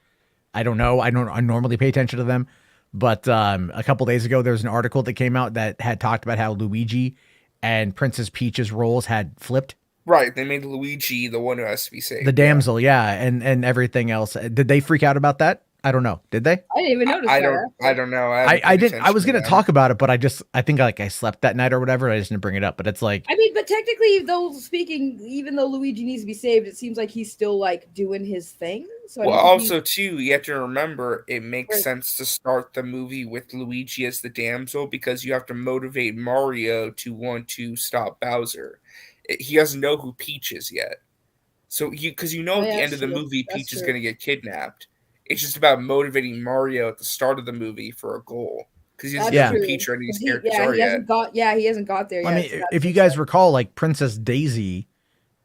I don't know. I normally pay attention to them, but a couple days ago, there was an article that came out that had talked about how Luigi and Princess Peach's roles had flipped. right? They made Luigi the one who has to be saved. The damsel, yeah, and everything else. Did they freak out about that? I don't know. Did they? I didn't even notice I that. don't know. I didn't. I was gonna talk about it, but I think like I slept that night or whatever. I just didn't bring it up. But it's like, I mean, but technically, even though Luigi needs to be saved, it seems like he's still like doing his thing. So Well, I don't think also too, you have to remember it makes Right. sense to start the movie with Luigi as the damsel because you have to motivate Mario to want to stop Bowser. He doesn't know who Peach is yet, so because at the end of the movie, Peach is going to get kidnapped. It's just about motivating Mario at the start of the movie for a goal because he doesn't know who Peach or any of these characters are he yet. hasn't got there yet. I mean, if you guys recall, like Princess Daisy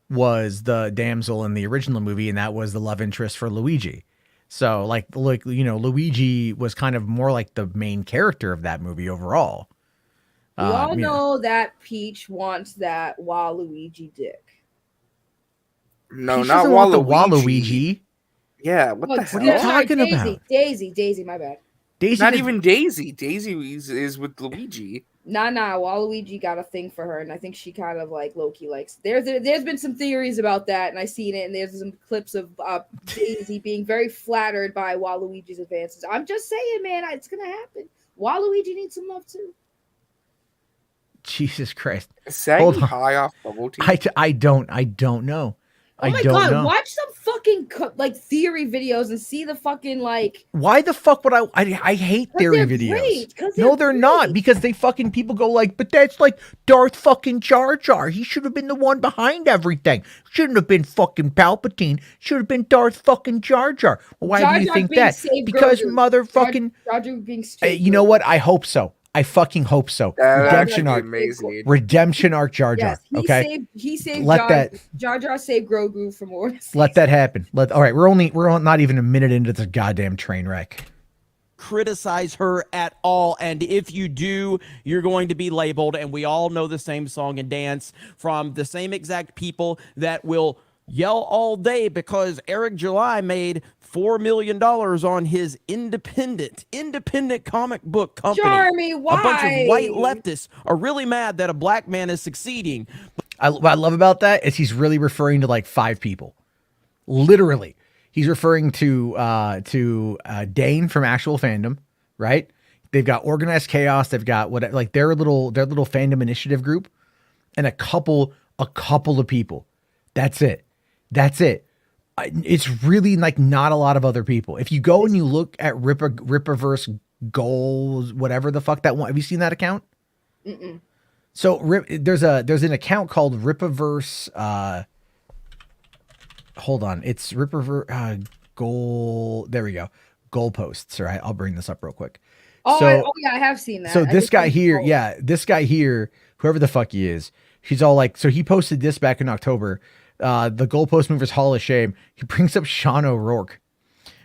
was the damsel in the original movie, and that was the love interest for Luigi. So, like Luigi was kind of more like the main character of that movie overall. We all know that Peach wants that Waluigi dick. No, Peach not doesn't want the Waluigi. Yeah, what the hell? What are you talking about? Daisy, my bad. Daisy Not even Daisy. Daisy is with Luigi. Nah, Waluigi got a thing for her, and I think she kind of like low-key likes. There's been some theories about that, and I've seen it, and there's some clips of Daisy being very flattered by Waluigi's advances. I'm just saying, man, it's gonna happen. Waluigi needs some love too. Jesus Christ! Is Saggy high off bubble tea? I don't know. Oh my God! Watch some fucking theory videos and see the fucking like. Why the fuck would I hate theory videos? No, they're not, because they fucking people go like, but that's like Darth fucking Jar Jar. He should have been the one behind everything. Shouldn't have been fucking Palpatine. Should have been Darth fucking Jar Jar. Well, why do you think that? Because motherfucking. Jar Jar being stupid. You know what? I hope so. I fucking hope so. Redemption arc. Redemption arc Jar Jar. Yes, Okay. He saved Jar Jar saved Grogu from Orcs. Let that happen. All right. We're not even a minute into this goddamn train wreck. Criticize her at all, and if you do, you're going to be labeled. And we all know the same song and dance from the same exact people that will yell all day because Eric July made $4 million on his independent comic book company. Jeremy, why? A bunch of white leftists are really mad that a black man is succeeding. What I love about that is he's really referring to like 5 people. Literally. He's referring to Dane from Actual Fandom, right? They've got Organized Chaos. They've got their little fandom initiative group, and a couple of people. That's it. It's really like not a lot of other people. If you go and you look at Rippaverse goals, whatever the fuck that one, have you seen that account? Mm-mm. So there's an account called Rippaverse. Hold on, it's Rippaverse goal. There we go. Goalposts. All right, I'll bring this up real quick. Oh yeah, I have seen that. So this guy here, whoever the fuck he is, he's all like, so he posted this back in October. The Goalpost Movers Hall of Shame. He brings up Sean O'Rourke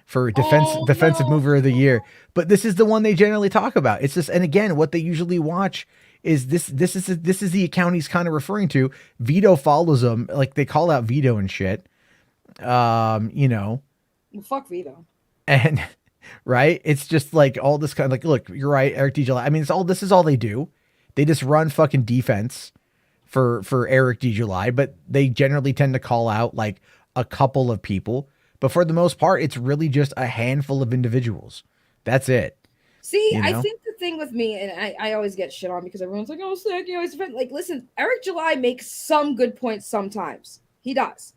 for defensive mover of the year. But this is the one they generally talk about. It's just, and again, what they usually watch is this is the account he's kind of referring to. Vito follows him, like they call out Vito and shit. You know, Well, fuck Vito. and right, it's just like all this kind of like, look, you're right, Eric D. July. I mean, this is all they do. They just run fucking defense for Eric D. July, but they generally tend to call out like a couple of people. But for the most part, it's really just a handful of individuals. That's it. See, You I know? think the thing with me, and I always get shit on because everyone's like, oh, sick, you always defend. Like, listen, Eric July makes some good points sometimes. He does.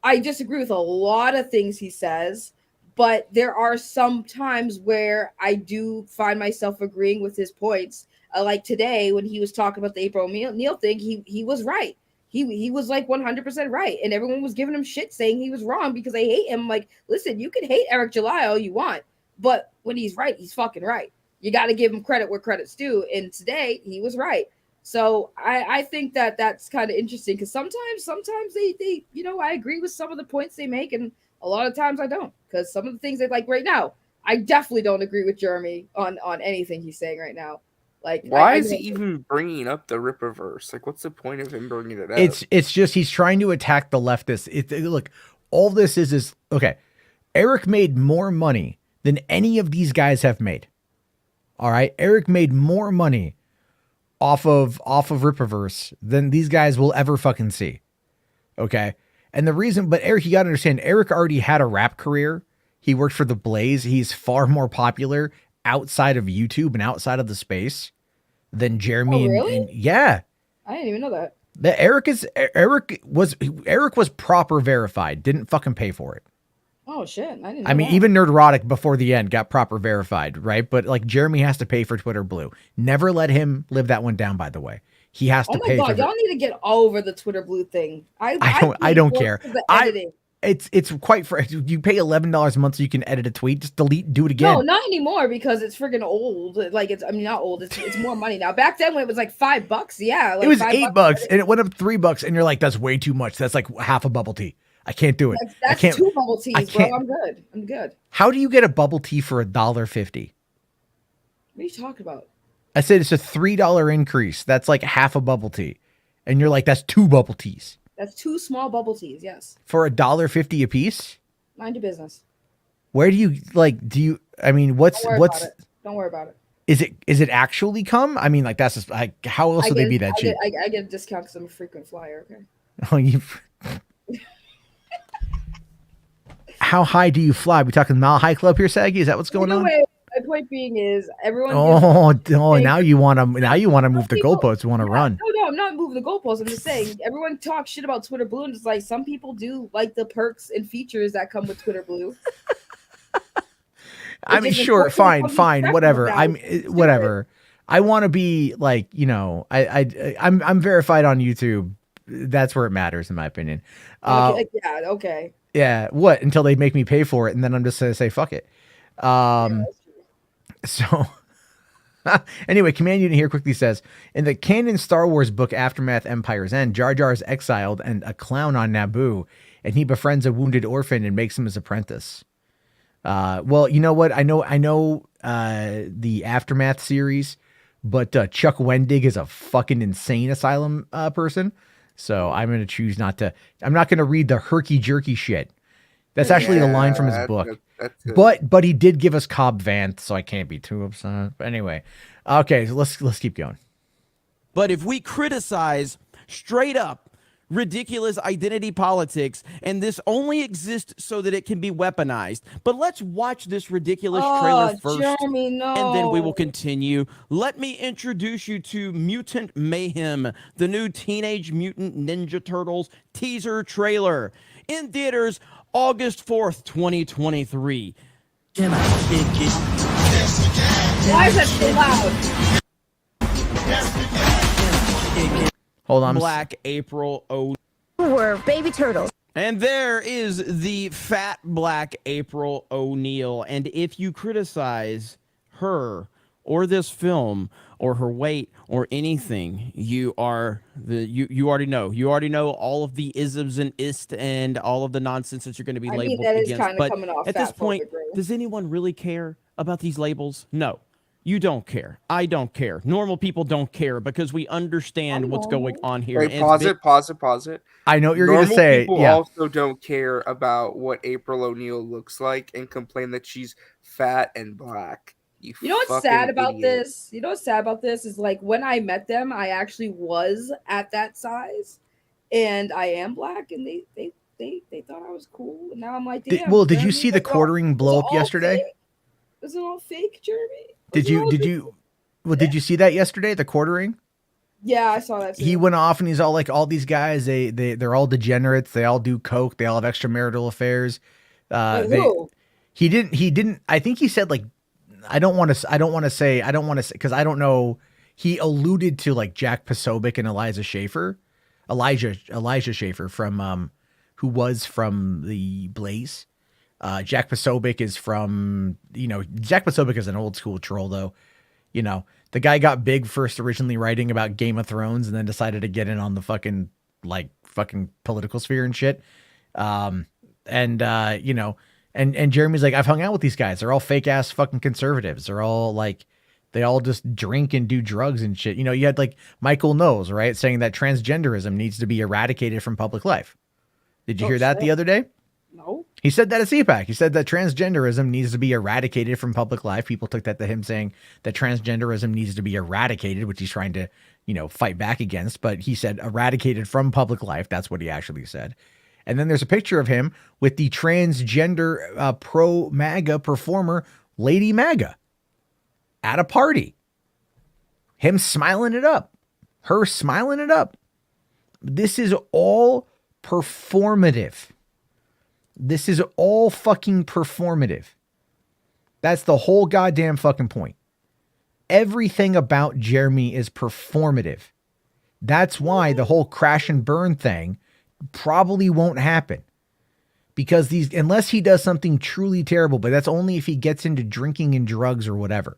I disagree with a lot of things he says, but there are some times where I do find myself agreeing with his points. Like today, when he was talking about the April Neal thing, he was right. He was like 100% right, and everyone was giving him shit saying he was wrong because they hate him. Like, listen, you can hate Eric July all you want, but when he's right, he's fucking right. You got to give him credit where credit's due, and today he was right. So I think that's kind of interesting because sometimes they you know, I agree with some of the points they make, and a lot of times I don't, because some of the things they like right now, I definitely don't agree with Jeremy on anything he's saying right now. Like, Why I is he even bringing up the Rippaverse? Like, what's the point of him bringing it up? It's just he's trying to attack the leftists. Look, all this is okay. Eric made more money than any of these guys have made. All right, Eric made more money off of Rippaverse than these guys will ever fucking see. Okay, and the reason, but Eric, you gotta understand, Eric already had a rap career. He worked for the Blaze. He's far more popular outside of YouTube and outside of the space than Jeremy. Oh, really? And yeah. I didn't even know that. Eric was proper verified, didn't fucking pay for it. Oh shit! I didn't. I mean, even Nerdrotic before the end got proper verified, right? But like Jeremy has to pay for Twitter Blue. Never let him live that one down, by the way. He has to Oh my pay god, for y'all need to get all over the Twitter Blue thing. I don't care. Editing. It's quite you pay $11 a month so you can edit a tweet, just delete, do it again. No, not anymore because it's freaking old. Like I mean, not old. It's more money now. Back then when it was like $5, yeah, like it was $5 $8 and it went up $3, and you're like, that's way too much. That's like half a bubble tea. I can't do it. That's I can't. 2 bubble I teas, bro. can't. I'm good. How do you get a bubble tea for $1.50? What are you talking about? I said it's a $3 increase. That's like half a bubble tea, and you're like, that's 2 bubble teas. That's 2 small bubble teas. Yes. For $1.50 a piece. Mind your business. Where do you like? Do you? I mean, what's? Don't worry about it. Is it actually come? I mean, like that's just like how else would they be that cheap? I get a discount because I'm a frequent flyer. Okay. Oh, you. How high do you fly? We talking Mile High Club here, Saggy? Is that what's going on? Anyway, my point being is everyone. Now you want to move the goalposts. You want to run? No, I'm not moving the goalposts. I'm just saying everyone talks shit about Twitter Blue, and it's like some people do like the perks and features that come with Twitter Blue. I mean, sure, fine, whatever. Whatever. I want to be like, you know, I'm verified on YouTube. That's where it matters, in my opinion. Okay. Yeah. What? Until they make me pay for it, and then I'm just gonna say fuck it. So. Anyway, Command Unit here quickly says, in the canon Star Wars book Aftermath Empire's End, Jar Jar is exiled and a clown on Naboo, and he befriends a wounded orphan and makes him his apprentice. Well, you know what? I know the Aftermath series, but Chuck Wendig is a fucking insane asylum person. So I'm going to choose not to. I'm not going to read the herky-jerky shit. That's actually the line from his book. But he did give us Cobb Vanth, so I can't be too upset. But anyway, okay, so let's keep going. But if we criticize straight up ridiculous identity politics, and this only exists so that it can be weaponized, but let's watch this ridiculous trailer first, Jeremy, no. and then we will continue. Let me introduce you to Mutant Mayhem, the new Teenage Mutant Ninja Turtles teaser trailer, in theaters August 4th, 2023. Can I kick it? Why is that so loud? Hold on. Black April O. We're baby turtles. And there is the fat Black April O'Neil. And if you criticize her or this film or her weight or anything, you are you already know. You already know all of the isms and ist and all of the nonsense that you're going to be labeled that is against. kind of but coming off at this point, phobic, really. does anyone really care about these labels? No. You don't care. I don't care. Normal people don't care because we understand what's going on here. Wait, and pause it. I know what you're Normal gonna say. people Yeah. also don't care about what April O'Neil looks like and complain that she's fat and black. You know what's fucking sad about idiot. this? You know what's sad about this is like when I met them, I actually was at that size, and I am black, and they thought I was cool, and now I'm like, damn. Did you see the quartering blow up yesterday? Was it all fake, Jeremy? Did you see that yesterday? The quartering? Yeah, I saw that too. He went off and he's all like, all these guys, they're all degenerates. They all do coke. They all have extramarital affairs. He didn't. I think he said like, I don't want to say because I don't know. He alluded to like Jack Posobiec and Elijah Schaefer from who was from the Blaze. Jack Posobiec is from, Jack Posobiec is an old school troll though. The guy got big first originally writing about Game of Thrones and then decided to get in on the fucking political sphere and shit. And Jeremy's like, I've hung out with these guys. They're all fake ass fucking conservatives. They're all like, they all just drink and do drugs and shit. You had like Michael Knowles, right? Saying that transgenderism needs to be eradicated from public life. Did you hear that the other day? No. He said that at CPAC. He said that transgenderism needs to be eradicated from public life. People took that to him saying that transgenderism needs to be eradicated, which he's trying to, fight back against. But he said eradicated from public life. That's what he actually said. And then there's a picture of him with the transgender pro-MAGA performer, Lady MAGA, at a party. Him smiling it up. Her smiling it up. This is all performative. This is all fucking performative. That's the whole goddamn fucking point. Everything about Jeremy is performative. That's why the whole crash and burn thing probably won't happen. Because unless he does something truly terrible, but that's only if he gets into drinking and drugs or whatever.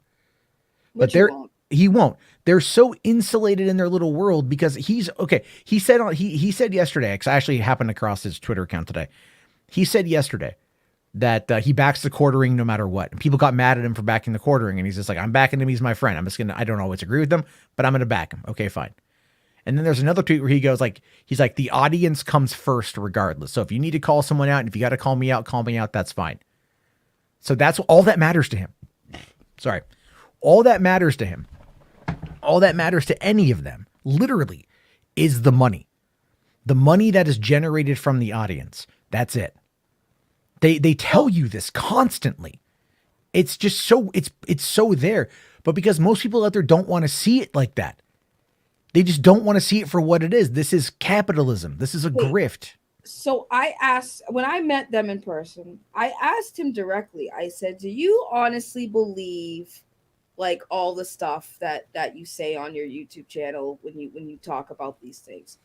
He won't. They're so insulated in their little world because he said yesterday, because I actually happened across his Twitter account today. He said yesterday that he backs the quartering no matter what. And people got mad at him for backing the quartering. And he's just like, I'm backing him. He's my friend. I don't always agree with them, but I'm going to back him. Okay, fine. And then there's another tweet where he goes like, he's like, the audience comes first regardless. So if you need to call someone out and if you got to call me out, that's fine. So that's all that matters to him. Sorry. All that matters to him. All that matters to any of them, literally, is the money. The money that is generated from the audience. That's it. They tell you this constantly. It's just so it's so there. But because most people out there don't want to see it like that. They just don't want to see it for what it is. This is capitalism. This is a grift. So I asked, when I met them in person, I asked him directly. I said, do you honestly believe like all the stuff that you say on your YouTube channel when you talk about these things?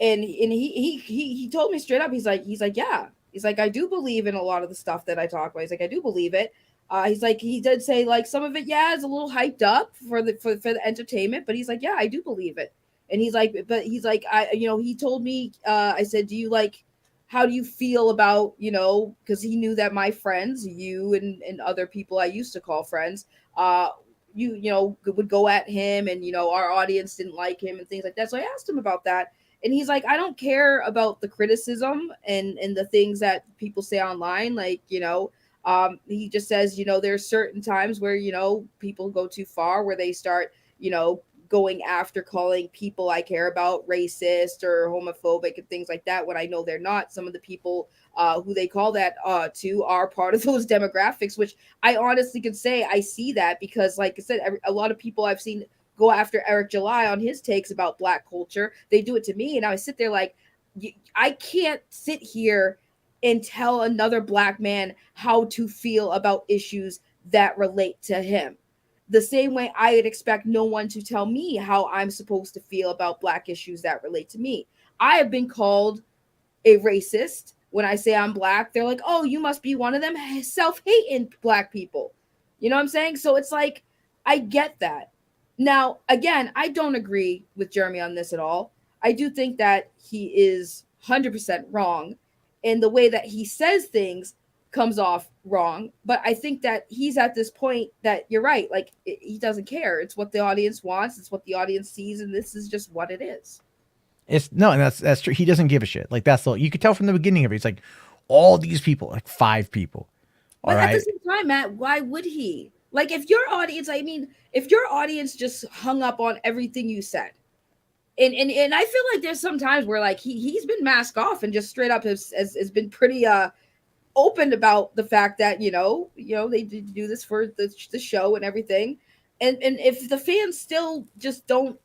And he told me straight up, he's like, yeah. He's like, I do believe in a lot of the stuff that I talk about. He's like, I do believe it. He's like, he did say like some of it, yeah, is a little hyped up for the entertainment, but he's like, yeah, I do believe it. And he's like, he told me, I said, how do you feel about, because he knew that my friends, you and other people I used to call friends, would go at him and, our audience didn't like him and things like that. So I asked him about that. And he's like, I don't care about the criticism and the things that people say online. Like, he just says, there's certain times where, people go too far, where they start, going after calling people I care about racist or homophobic and things like that, when I know they're not. Some of the people who they call that to are part of those demographics, which I honestly could say I see that because, like I said, a lot of people I've seen go after Eric July on his takes about Black culture. They do it to me. And I sit there like, I can't sit here and tell another Black man how to feel about issues that relate to him. The same way I would expect no one to tell me how I'm supposed to feel about Black issues that relate to me. I have been called a racist when I say I'm Black. They're like, oh, you must be one of them self-hating Black people. You know what I'm saying? So it's like, I get that. Now, again, I don't agree with Jeremy on this at all. I do think that he is 100% wrong in the way that he says things comes off wrong. But I think that he's at this point that you're right. Like he doesn't care. It's what the audience wants. It's what the audience sees, and this is just what it is. It's no, and that's true. He doesn't give a shit. Like that's the you could tell from the beginning of it. He's like, all these people, like 5 people. But at the same time, Matt, why would he? Like, if your audience, I mean, if your audience just hung up on everything you said, and I feel like there's some times where like he's been masked off and just straight up has been pretty open about the fact that you know they did do this for the show and everything, and if the fans still just don't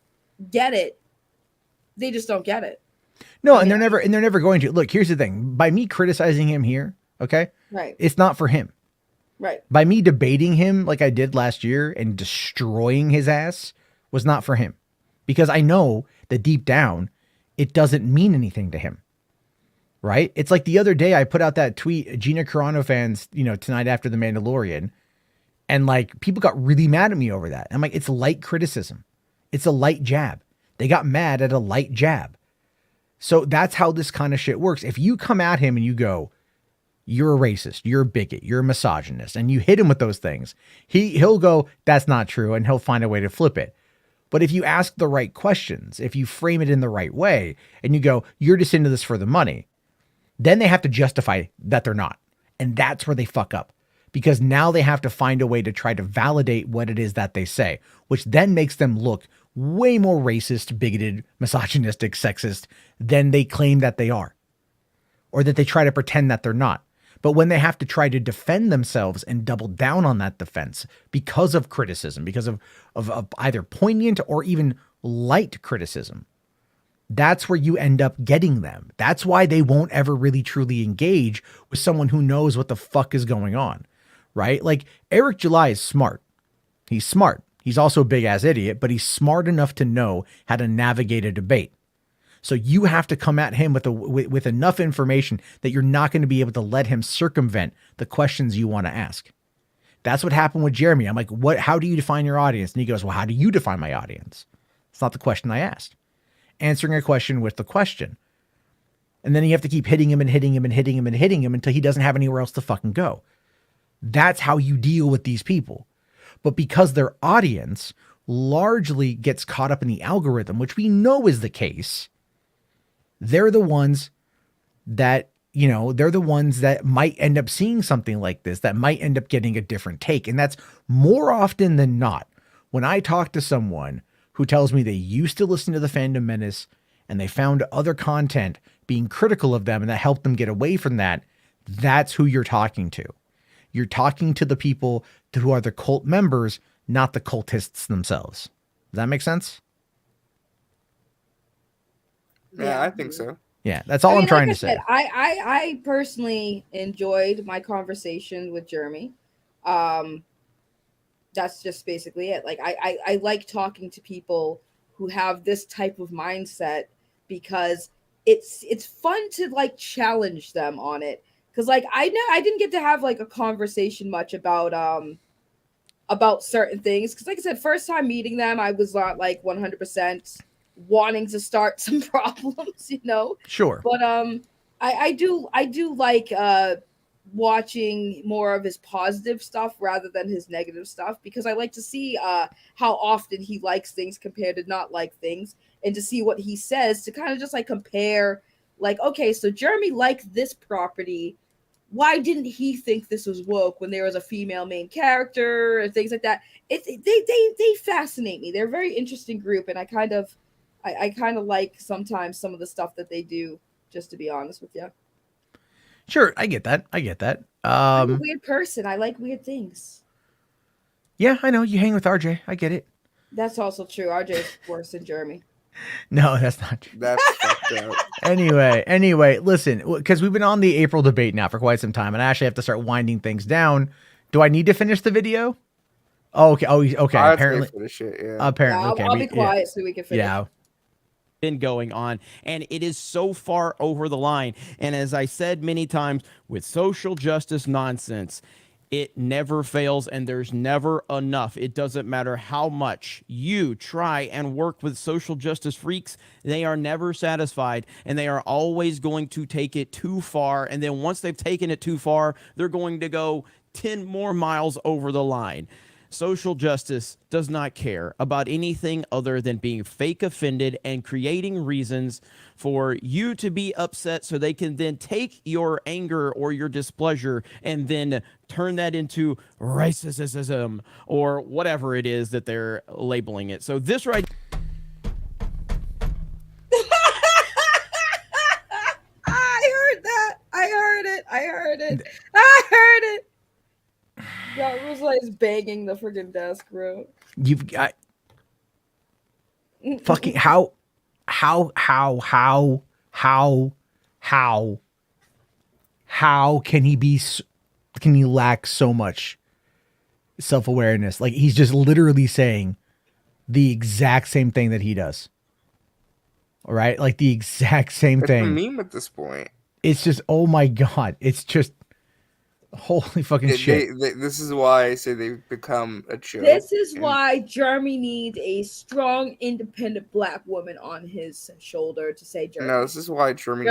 get it, they just don't get it. No, and they're never going to. Look, here's the thing. By me criticizing him here, okay? Right. It's not for him. Right. By me debating him like I did last year and destroying his ass was not for him. Because I know that deep down, it doesn't mean anything to him. Right? It's like the other day I put out that tweet, Gina Carano fans, tonight after The Mandalorian. And like people got really mad at me over that. I'm like, it's light criticism. It's a light jab. They got mad at a light jab. So that's how this kind of shit works. If you come at him and you go, you're a racist, you're a bigot, you're a misogynist, and you hit him with those things, he'll go, that's not true, and he'll find a way to flip it. But if you ask the right questions, if you frame it in the right way, and you go, you're just into this for the money, then they have to justify that they're not. And that's where they fuck up. Because now they have to find a way to try to validate what it is that they say, which then makes them look way more racist, bigoted, misogynistic, sexist than they claim that they are, or that they try to pretend that they're not. But when they have to try to defend themselves and double down on that defense because of criticism, because of either poignant or even light criticism, that's where you end up getting them. That's why they won't ever really truly engage with someone who knows what the fuck is going on, right? Like Eric July is smart. He's smart. He's also a big ass idiot, but he's smart enough to know how to navigate a debate. So you have to come at him with enough information that you're not going to be able to let him circumvent the questions you want to ask. That's what happened with Jeremy. I'm like, how do you define your audience? And he goes, well, how do you define my audience? It's not the question I asked. Answering a question with the question. And then you have to keep hitting him and hitting him and hitting him and hitting him until he doesn't have anywhere else to fucking go. That's how you deal with these people. But because their audience largely gets caught up in the algorithm, which we know is the case, they're the ones that, might end up seeing something like this, that might end up getting a different take. And that's more often than not. When I talk to someone who tells me they used to listen to the Fandom Menace and they found other content being critical of them and that helped them get away from that, that's who you're talking to. You're talking to the people who are the cult members, not the cultists themselves. Does that make sense? Yeah, I think so. Yeah, that's all I'm trying to say. I personally enjoyed my conversation with Jeremy. That's just basically it. Like I like talking to people who have this type of mindset because it's fun to like challenge them on it. Because like I didn't get to have like a conversation much about certain things. Because like I said, first time meeting them, I was not like 100% wanting to start some problems, Sure. But I do like watching more of his positive stuff rather than his negative stuff, because I like to see how often he likes things compared to not like things, and to see what he says to kind of just like compare, like, okay, so Jeremy liked this property, why didn't he think this was woke when there was a female main character and things like that. They fascinate me. They're a very interesting group, and I kind of like sometimes some of the stuff that they do, just to be honest with you. Sure, I get that. I'm a weird person. I like weird things. Yeah, I know. You hang with RJ. I get it. That's also true. RJ is worse than Jeremy. No, that's not true. That's fucked up. Anyway, listen, because we've been on the April debate now for quite some time, and I actually have to start winding things down. Do I need to finish the video? Oh, okay. Oh, okay. Apparently, finish it, yeah. Apparently, okay. I'll be quiet so we can finish. Yeah. Been going on, and it is so far over the line. And as I said many times, with social justice nonsense, It never fails, and there's never enough. It doesn't matter how much you try and work with social justice freaks, they are never satisfied, and they are always going to take it too far. And then once they've taken it too far, they're going to go 10 more miles over the line. Social justice does not care about anything other than being fake offended and creating reasons for you to be upset so they can then take your anger or your displeasure and then turn that into racism or whatever it is that they're labeling it. So this right I heard that. I heard it. I heard it. I heard it. Yeah, it was like banging the freaking desk, bro. You've got fucking how can he be? Can he lack so much self-awareness? Like he's just literally saying the exact same thing that he does. All right, like the exact same thing. It's a meme at this point. It's just, oh my god, it's just holy fucking shit. This is why I say they've become a joke. This is why Jeremy needs a strong, independent black woman on his shoulder to say Jeremy. No, this is why Jeremy.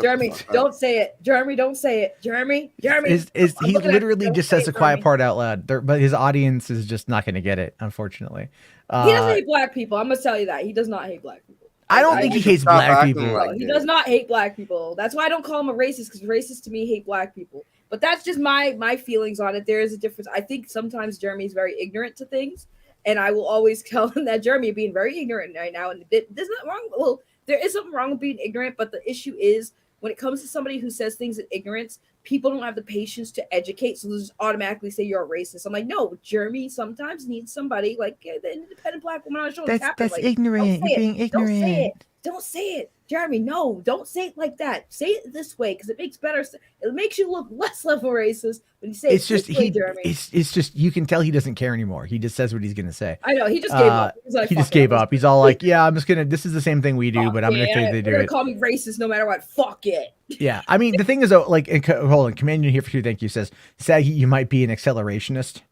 Jeremy, don't say it. Jeremy, don't say it. Jeremy. He literally just says the quiet part out loud, but his audience is just not going to get it, unfortunately. He doesn't hate black people. I'm gonna tell you that he does not hate black people. I don't think he hates black people. Like he does not hate black people. That's why I don't call him a racist, because racists to me hate black people. But that's just my feelings on it. There is a difference. I think sometimes Jeremy is very ignorant to things, and I will always tell him that Jeremy is being very ignorant right now. And there's nothing wrong. Well, there is something wrong with being ignorant, but the issue is when it comes to somebody who says things in ignorance, people don't have the patience to educate, so they'll just automatically say you're a racist. I'm like, no, Jeremy sometimes needs somebody like the independent black woman on the show. That's ignorant. You're being ignorant. Don't say it, Jeremy. No, don't say it like that. Say it this way because it makes it makes you look less of a racist when you say it's it just this way, Jeremy. It's just you can tell he doesn't care anymore. He just says what he's gonna say. I know he just gave up. He just gave up. He's all like, "Yeah, I'm just gonna. This is the same thing we do, but I'm gonna say they do it." Call me racist no matter what. Fuck it. Yeah, I mean the thing is though, like, hold on, Commander here for you. Thank you. Says, "Saggy, you might be an accelerationist."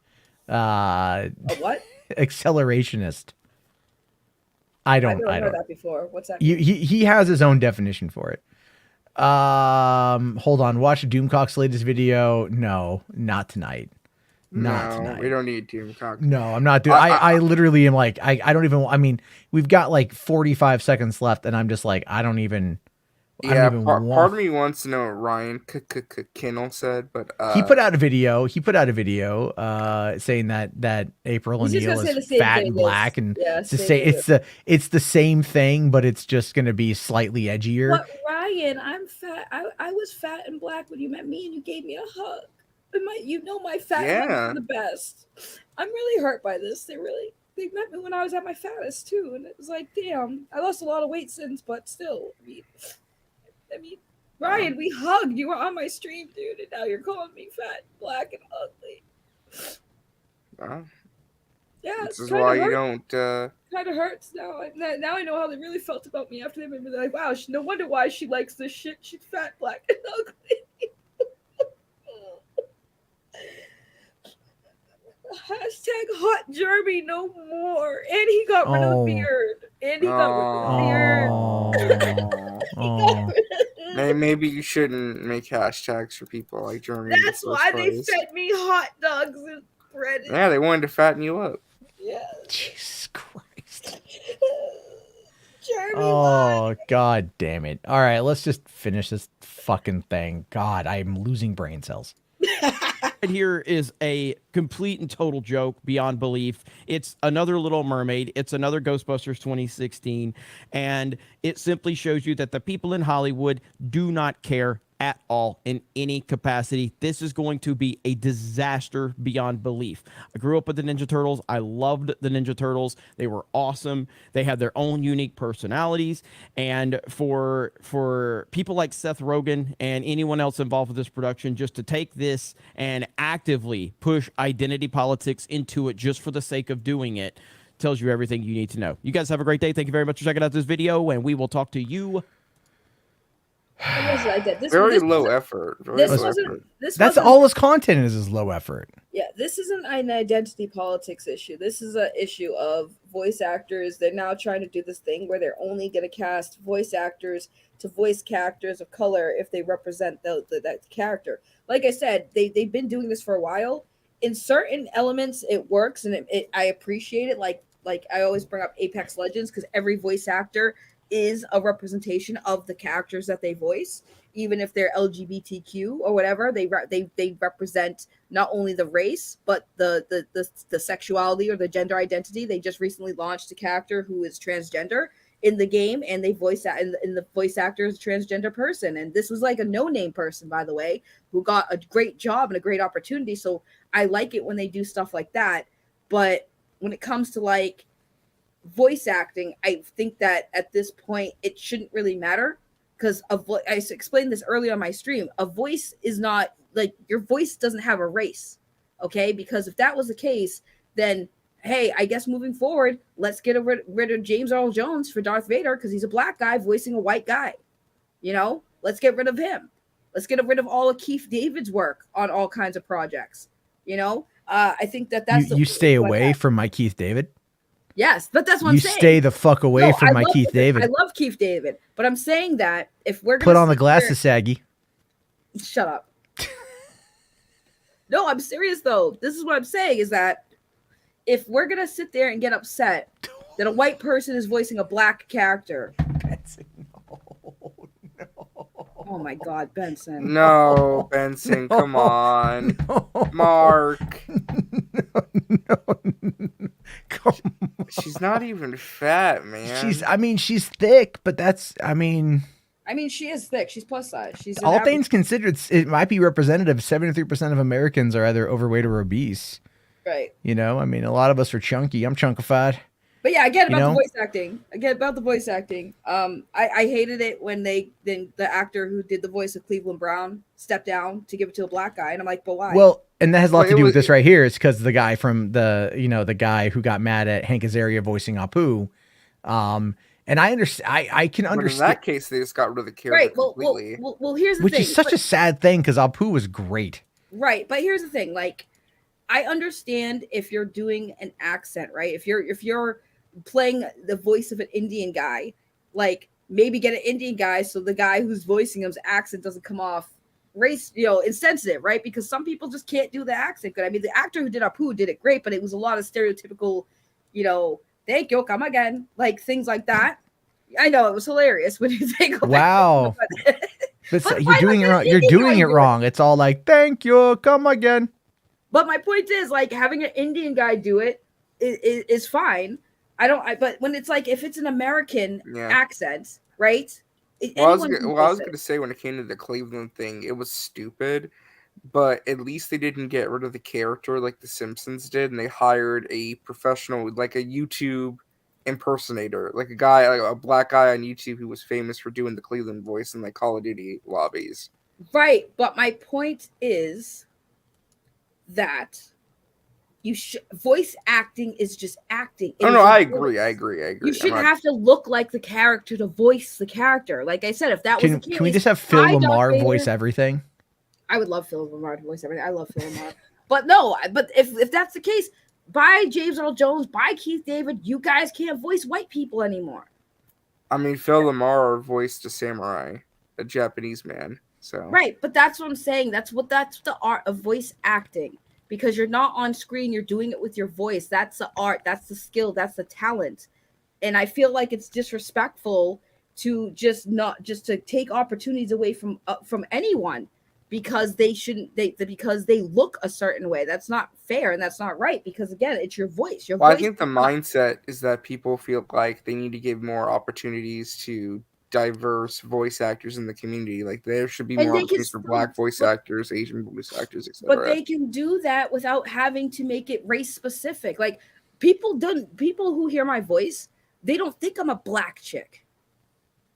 A what? Accelerationist. I don't heard that before. What's that? He has his own definition for it. Hold on. Watch Doomcock's latest video. No, not tonight. Not tonight. We don't need Doomcock. No, I'm not doing. I literally am like I don't even. I mean, we've got like 45 seconds left, and I'm just like I don't even. Yeah, part of me wants to know what Ryan Kinnell said, but he put out a video. Saying that April O'Neil is fat and black, and to say it's the same thing, but it's just going to be slightly edgier. But Ryan, I'm fat. I was fat and black when you met me, and you gave me a hug. My fat hugs are the best. I'm really hurt by this. They met me when I was at my fattest too, and it was like, damn, I lost a lot of weight since, but still, I mean, Ryan, we hugged. You were on my stream, dude, and now you're calling me fat, black, and ugly. Yeah, this is why you don't. Kind of hurts now. Now I know how they really felt about me after they made me like, wow, no wonder why she likes this shit. She's fat, black, and ugly. Hashtag hot Jeremy no more. And he got rid of the beard. Maybe you shouldn't make hashtags for people like Jeremy. That's why they fed me hot dogs and bread. Yeah, they wanted to fatten you up. Yeah. Jesus Christ. Jeremy won. God damn it. All right, let's just finish this fucking thing. God, I'm losing brain cells. Here is a complete and total joke beyond belief. It's another Little Mermaid. It's another Ghostbusters 2016. And it simply shows you that the people in Hollywood do not care at all in any capacity. This is going to be a disaster beyond belief. I grew up with the Ninja Turtles. I loved the Ninja Turtles. They were awesome. They had their own unique personalities. And for people like Seth Rogen and anyone else involved with this production just to take this and actively push identity politics into it just for the sake of doing it tells you everything you need to know. You guys have a great day. Thank you very much for checking out this video, and we will talk to you It wasn't ident- this, Very this low wasn't- effort. Very This low wasn't. effort. This That's wasn't, all his content is low effort. Yeah, this isn't an identity politics issue. This is an issue of voice actors. They're now trying to do this thing where they're only going to cast voice actors to voice characters of color if they represent that character. Like I said, they've been doing this for a while. In certain elements, it works, and I appreciate it. Like I always bring up Apex Legends because every voice actor is a representation of the characters that they voice. Even if they're LGBTQ or whatever, they represent not only the race but the sexuality or the gender identity. They just recently launched a character who is transgender in the game, and they voice that in the voice actor is a transgender person. And this was like a no-name person, by the way, who got a great job and a great opportunity. So I like it when they do stuff like that. But when it comes to like voice acting, I think that at this point it shouldn't really matter, because I explained this earlier on my stream. A voice is not like, your voice doesn't have a race, okay? Because if that was the case, then hey, I guess moving forward, let's get rid of James Earl Jones for Darth Vader because he's a black guy voicing a white guy. You know, let's get rid of him. Let's get rid of all of Keith David's work on all kinds of projects. You know, I think that's you stay away from my Keith David. Yes, but that's what I'm saying. You stay the fuck away from my Keith David. I love Keith David, but I'm saying that if we're gonna put on the glasses, Saggy. Shut up. No, I'm serious though. This is what I'm saying is that if we're gonna sit there and get upset that a white person is voicing a black character. Benson, no. Oh my God, Benson. No, Benson, come on. Mark. Come on. She's not even fat, man. She's thick, but she is thick. She's plus size. She's all things considered, it might be representative. 73% of Americans are either overweight or obese. Right. You know, I mean, a lot of us are chunky. I'm chunkified. But yeah, I get about the voice acting. I hated it when the actor who did the voice of Cleveland Brown stepped down to give it to a black guy, and I'm like, but why? Well, and that has a lot to do with this right here. It's because the guy from the guy who got mad at Hank Azaria voicing Apu. And I understand. I can understand. In that case, they just got rid of the character completely. Well, here's the thing. Which is such a sad thing because Apu was great. Right, but here's the thing. Like, I understand if you're doing an accent, right? If you're playing the voice of an Indian guy, like maybe get an Indian guy so the guy who's voicing him's accent doesn't come off race, insensitive, right? Because some people just can't do the accent good. I mean, the actor who did Apu did it great, but it was a lot of stereotypical, thank you, come again, like things like that. I know it was hilarious when you think. Wow, but you're doing it wrong. You're doing it wrong. It's all like, thank you, come again. But my point is, like, having an Indian guy do it is fine. But when it's like, if it's an American accent, right? I was going to say, when it came to the Cleveland thing, it was stupid, but at least they didn't get rid of the character like The Simpsons did, and they hired a professional, like a YouTube impersonator, like a black guy on YouTube who was famous for doing the Cleveland voice in like Call of Duty lobbies. Right, but my point is that voice acting is just acting. I agree. You shouldn't have to look like the character to voice the character. Like I said, if that was the case, can we just have Phil Lamar voice everything? I would love Phil Lamar to voice everything. I love Phil Lamar. But no, if that's the case, buy James Earl Jones, buy Keith David. You guys can't voice white people anymore. I mean, Phil Lamar voiced a samurai, a Japanese man. So right, but that's what I'm saying. That's the art of voice acting. Because you're not on screen, you're doing it with your voice. That's the art, that's the skill, that's the talent. And I feel like it's disrespectful to just to take opportunities away from anyone because because they look a certain way. That's not fair and that's not right, because again, it's your voice. I think the mindset is that people feel like they need to give more opportunities to diverse voice actors in the community. Like there should be more opportunities for black voice actors, Asian voice actors, etc. But they can do that without having to make it race specific. Like people who hear my voice, they don't think I'm a black chick.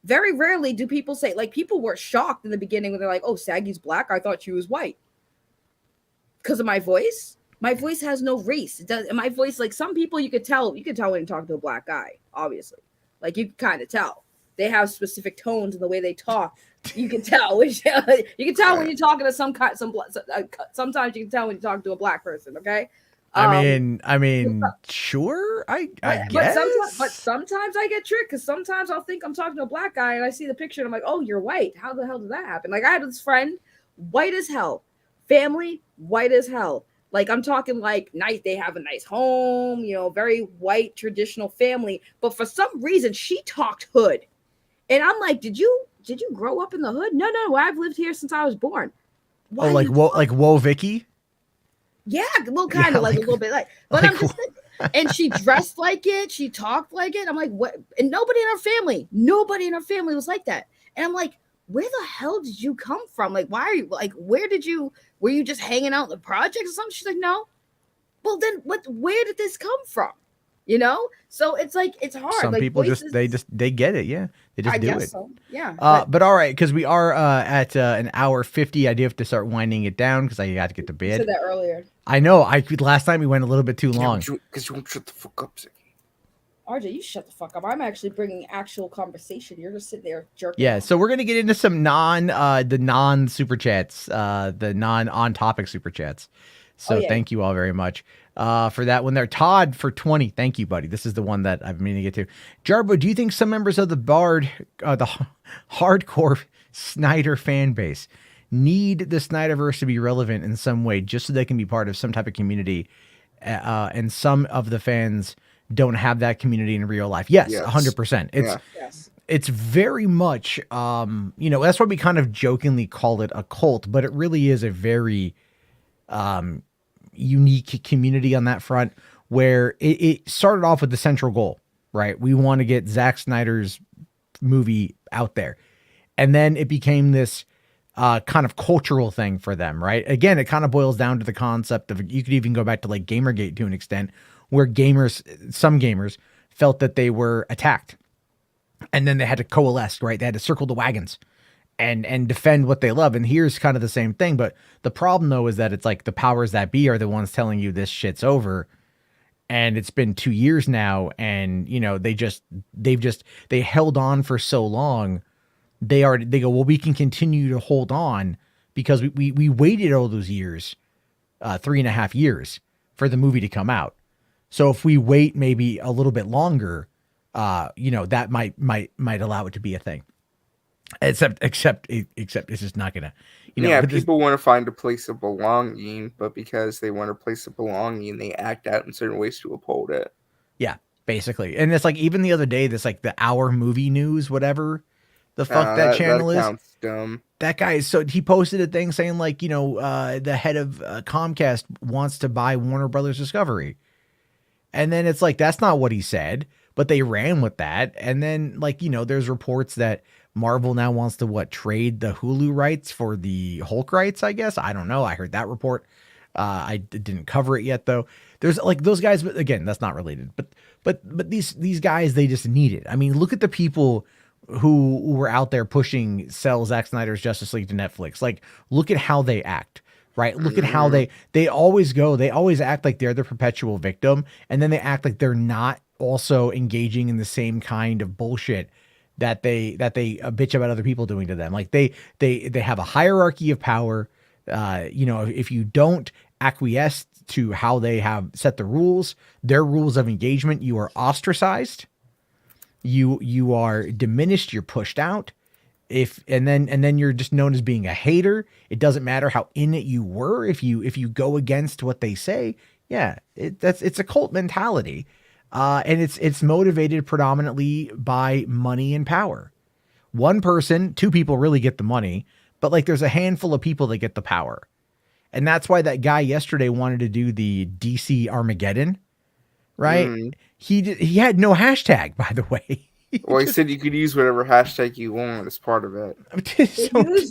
Very rarely do people say, like, people were shocked in the beginning when they're like, oh, Saggy's black, I thought she was white. Because of my voice. My voice has no race. It does. My voice, like some people, you could tell when you talk to a black guy, obviously. Like you can kind of tell. They have specific tones in the way they talk You can tell. You can tell when you're talking to sometimes you can tell when you're talking to a black person. Okay. I mean, sure. I guess. But sometimes I get tricked because sometimes I'll think I'm talking to a black guy and I see the picture and I'm like, oh, you're white. How the hell did that happen? Like I had this friend, white as hell, family, white as hell. Like I'm talking like nice. They have a nice home, very white traditional family. But for some reason, she talked hood, and I'm like, did you grow up in the hood? No. I've lived here since I was born. Why whoa, Vicky. Yeah, a little kind of like a little bit like, but like, I'm just and she dressed like it, she talked like it. I'm like, what? And nobody in her family was like that. And I'm like, where the hell did you come from? Like, why are you like, were you just hanging out in the projects or something? She's like, no. Well, then where did this come from? So it's like, it's hard. Some like people voices, they get it. Yeah. They just do it. So. Yeah. But all right. Cause we are, at, an hour 50. I do have to start winding it down cause I got to get to bed. You said that earlier. I know. Last time we went a little bit too long. Because you won't shut the fuck up, Ziggy. RJ, you shut the fuck up. I'm actually bringing actual conversation. You're just sitting there jerking. Yeah, so we're gonna get into some non super chats, the non on topic super chats. So thank you all very much for that one there. Todd for 20. Thank you, buddy. This is the one that I've been meaning to get to. Jarbo, do you think some members of the the hardcore Snyder fan base need the Snyderverse to be relevant in some way, just so they can be part of some type of community, and some of the fans don't have that community in real life? Yes. 100%. It's very much, that's why we kind of jokingly call it a cult, but it really is a very unique community on that front, where it started off with the central goal, right? We want to get Zack Snyder's movie out there. And then it became this kind of cultural thing for them, right? Again, it kind of boils down to the concept of, you could even go back to like Gamergate to an extent, where some gamers felt that they were attacked, and then they had to coalesce, right? They had to circle the wagons and defend what they love. And here's kind of the same thing. But the problem though, is that it's like the powers that be are the ones telling you this shit's over. And it's been 2 years now. And they held on for so long. They go, well, we can continue to hold on because we waited all those years, 3.5 years for the movie to come out. So if we wait maybe a little bit longer, that might allow it to be a thing. Except it's just not gonna, people want to find a place of belonging, but because they want a place of belonging, they act out in certain ways to uphold it. Yeah, basically. And it's like, even the other day, this like the Hour Movie News, whatever the fuck that channel is. Dumb. That guy he posted a thing saying like, the head of Comcast wants to buy Warner Brothers Discovery. And then it's like, that's not what he said, but they ran with that. And then like, there's reports that Marvel now wants to trade the Hulu rights for the Hulk rights, I guess. I don't know. I heard that report. I didn't cover it yet though. There's like those guys, but again, that's not related. But these guys, they just need it. I mean, look at the people who were out there pushing sell Zack Snyder's Justice League to Netflix. Like, look at how they act. Right. Look at how they always act like they're the perpetual victim. And then they act like they're not also engaging in the same kind of bullshit that they bitch about other people doing to them. Like they have a hierarchy of power. If you don't acquiesce to how they have set the rules, their rules of engagement, you are ostracized. You are diminished. You're pushed out. And then you're just known as being a hater. It doesn't matter how in it you were. If you go against what they say, it's a cult mentality. And it's motivated predominantly by money and power. One person, two people really get the money, but like there's a handful of people that get the power. And that's why that guy yesterday wanted to do the DC Armageddon, right? He had no hashtag, by the way. Well, he said you could use whatever hashtag you want as part of it.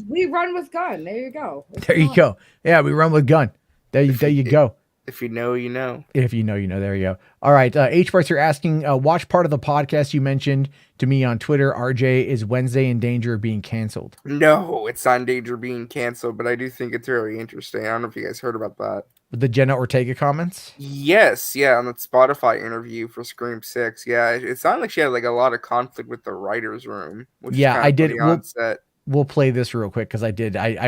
We run with gun. There you go. There you go. Yeah, we run with gun. There you go. If you know, you know. If you know, you know. There you go. All right. H-Barts are asking, watch part of the podcast you mentioned to me on Twitter. RJ, is Wednesday in danger of being canceled? No, it's not in danger of being canceled, but I do think it's really interesting. I don't know if you guys heard about that. With the Jenna Ortega comments? Yes, yeah, on the Spotify interview for Scream 6. Yeah, it sounded like she had like a lot of conflict with the writer's room. Which I did. we'll play this real quick because I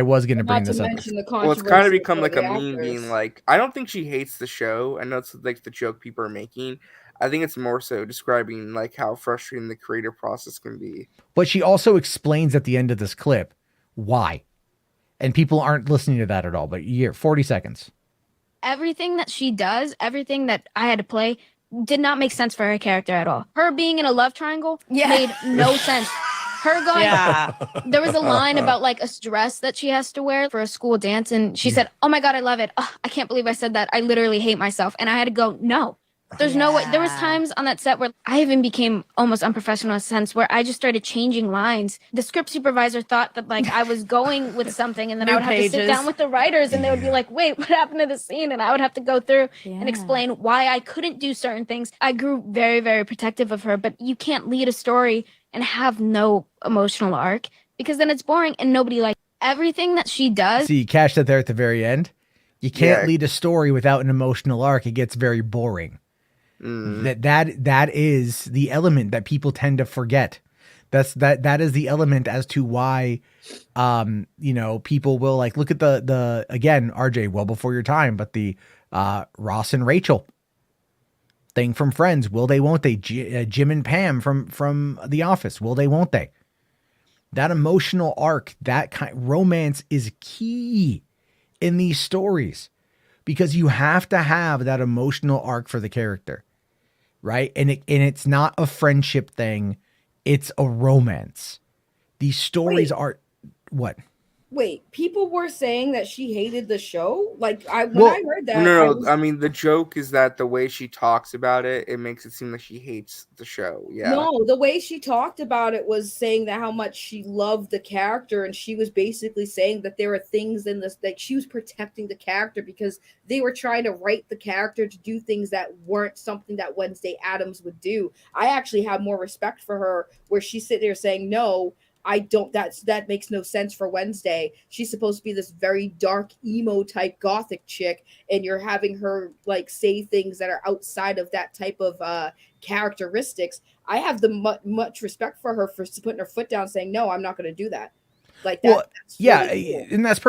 was going to bring Not to this up. mention the Well, it's controversy. kind of become for like the a meme, being actors. like, I don't think she hates the show. I know it's like the joke people are making. I think it's more so describing like how frustrating the creative process can be. But she also explains at the end of this clip why. And people aren't listening to that at all. But 40 seconds. Everything that she does, everything that I had to play, did not make sense for her character at all. Her being in a love triangle made no sense. Her going, there was a line about like a dress that she has to wear for a school dance, and she said, "Oh my god, I love it. Oh, I can't believe I said that. I literally hate myself." And I had to go, no. There's no way. There was times on that set where I even became almost unprofessional in a sense where I just started changing lines. The script supervisor thought that like I was going with something, and then I would have to sit down with the writers, and they would be like, "Wait, what happened to the scene?" And I would have to go through and explain why I couldn't do certain things. I grew very, very protective of her, but you can't lead a story and have no emotional arc because then it's boring and nobody likes everything that she does. See, you catch that there at the very end. You can't lead a story without an emotional arc. It gets very boring. That is the element that people tend to forget. That is the element as to why people will like look at the again, RJ, well before your time, but the Ross and Rachel thing from Friends. Will they, won't they? Jim and Pam from The Office. Will they, won't they? That emotional arc, that kind romance is key in these stories because you have to have that emotional arc for the character, right? And it's not a friendship thing. It's a romance. These stories are what? Wait, people were saying that she hated the show. Like I heard that. No. I mean, the joke is that the way she talks about it, it makes it seem like she hates the show. Yeah. No, the way she talked about it was saying that how much she loved the character, and she was basically saying that there were things in this, like she was protecting the character because they were trying to write the character to do things that weren't something that Wednesday Addams would do. I actually have more respect for her, where she's sitting there saying, "No, I don't, that makes no sense for Wednesday. She's supposed to be this very dark emo type gothic chick, and you're having her like say things that are outside of that type of characteristics." I have the much respect for her for putting her foot down, saying, "No, I'm not going to do that." Like that. Well, that's yeah, really cool. and that's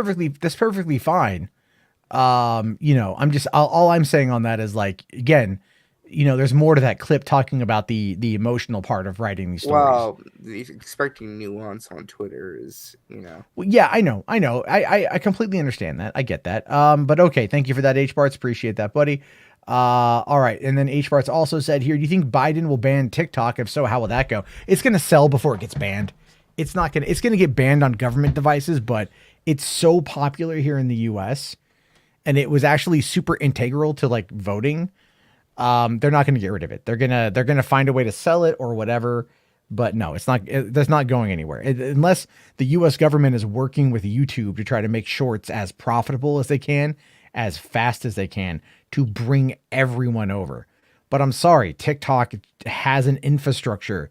perfectly fine. I'm just all I'm saying on that is like, again, there's more to that clip talking about the emotional part of writing these stories. Well, expecting nuance on Twitter is, Well, yeah, I know. I completely understand that. I get that. But okay, thank you for that, H Barts. Appreciate that, buddy. All right. And then H Barts also said here, do you think Biden will ban TikTok? If so, how will that go? It's gonna sell before it gets banned. It's gonna get banned on government devices, but it's so popular here in the US, and it was actually super integral to like voting. They're not going to get rid of it. They're going to find a way to sell it or whatever, but no, that's not going anywhere unless the US government is working with YouTube to try to make shorts as profitable as they can, as fast as they can to bring everyone over. But I'm sorry, TikTok has an infrastructure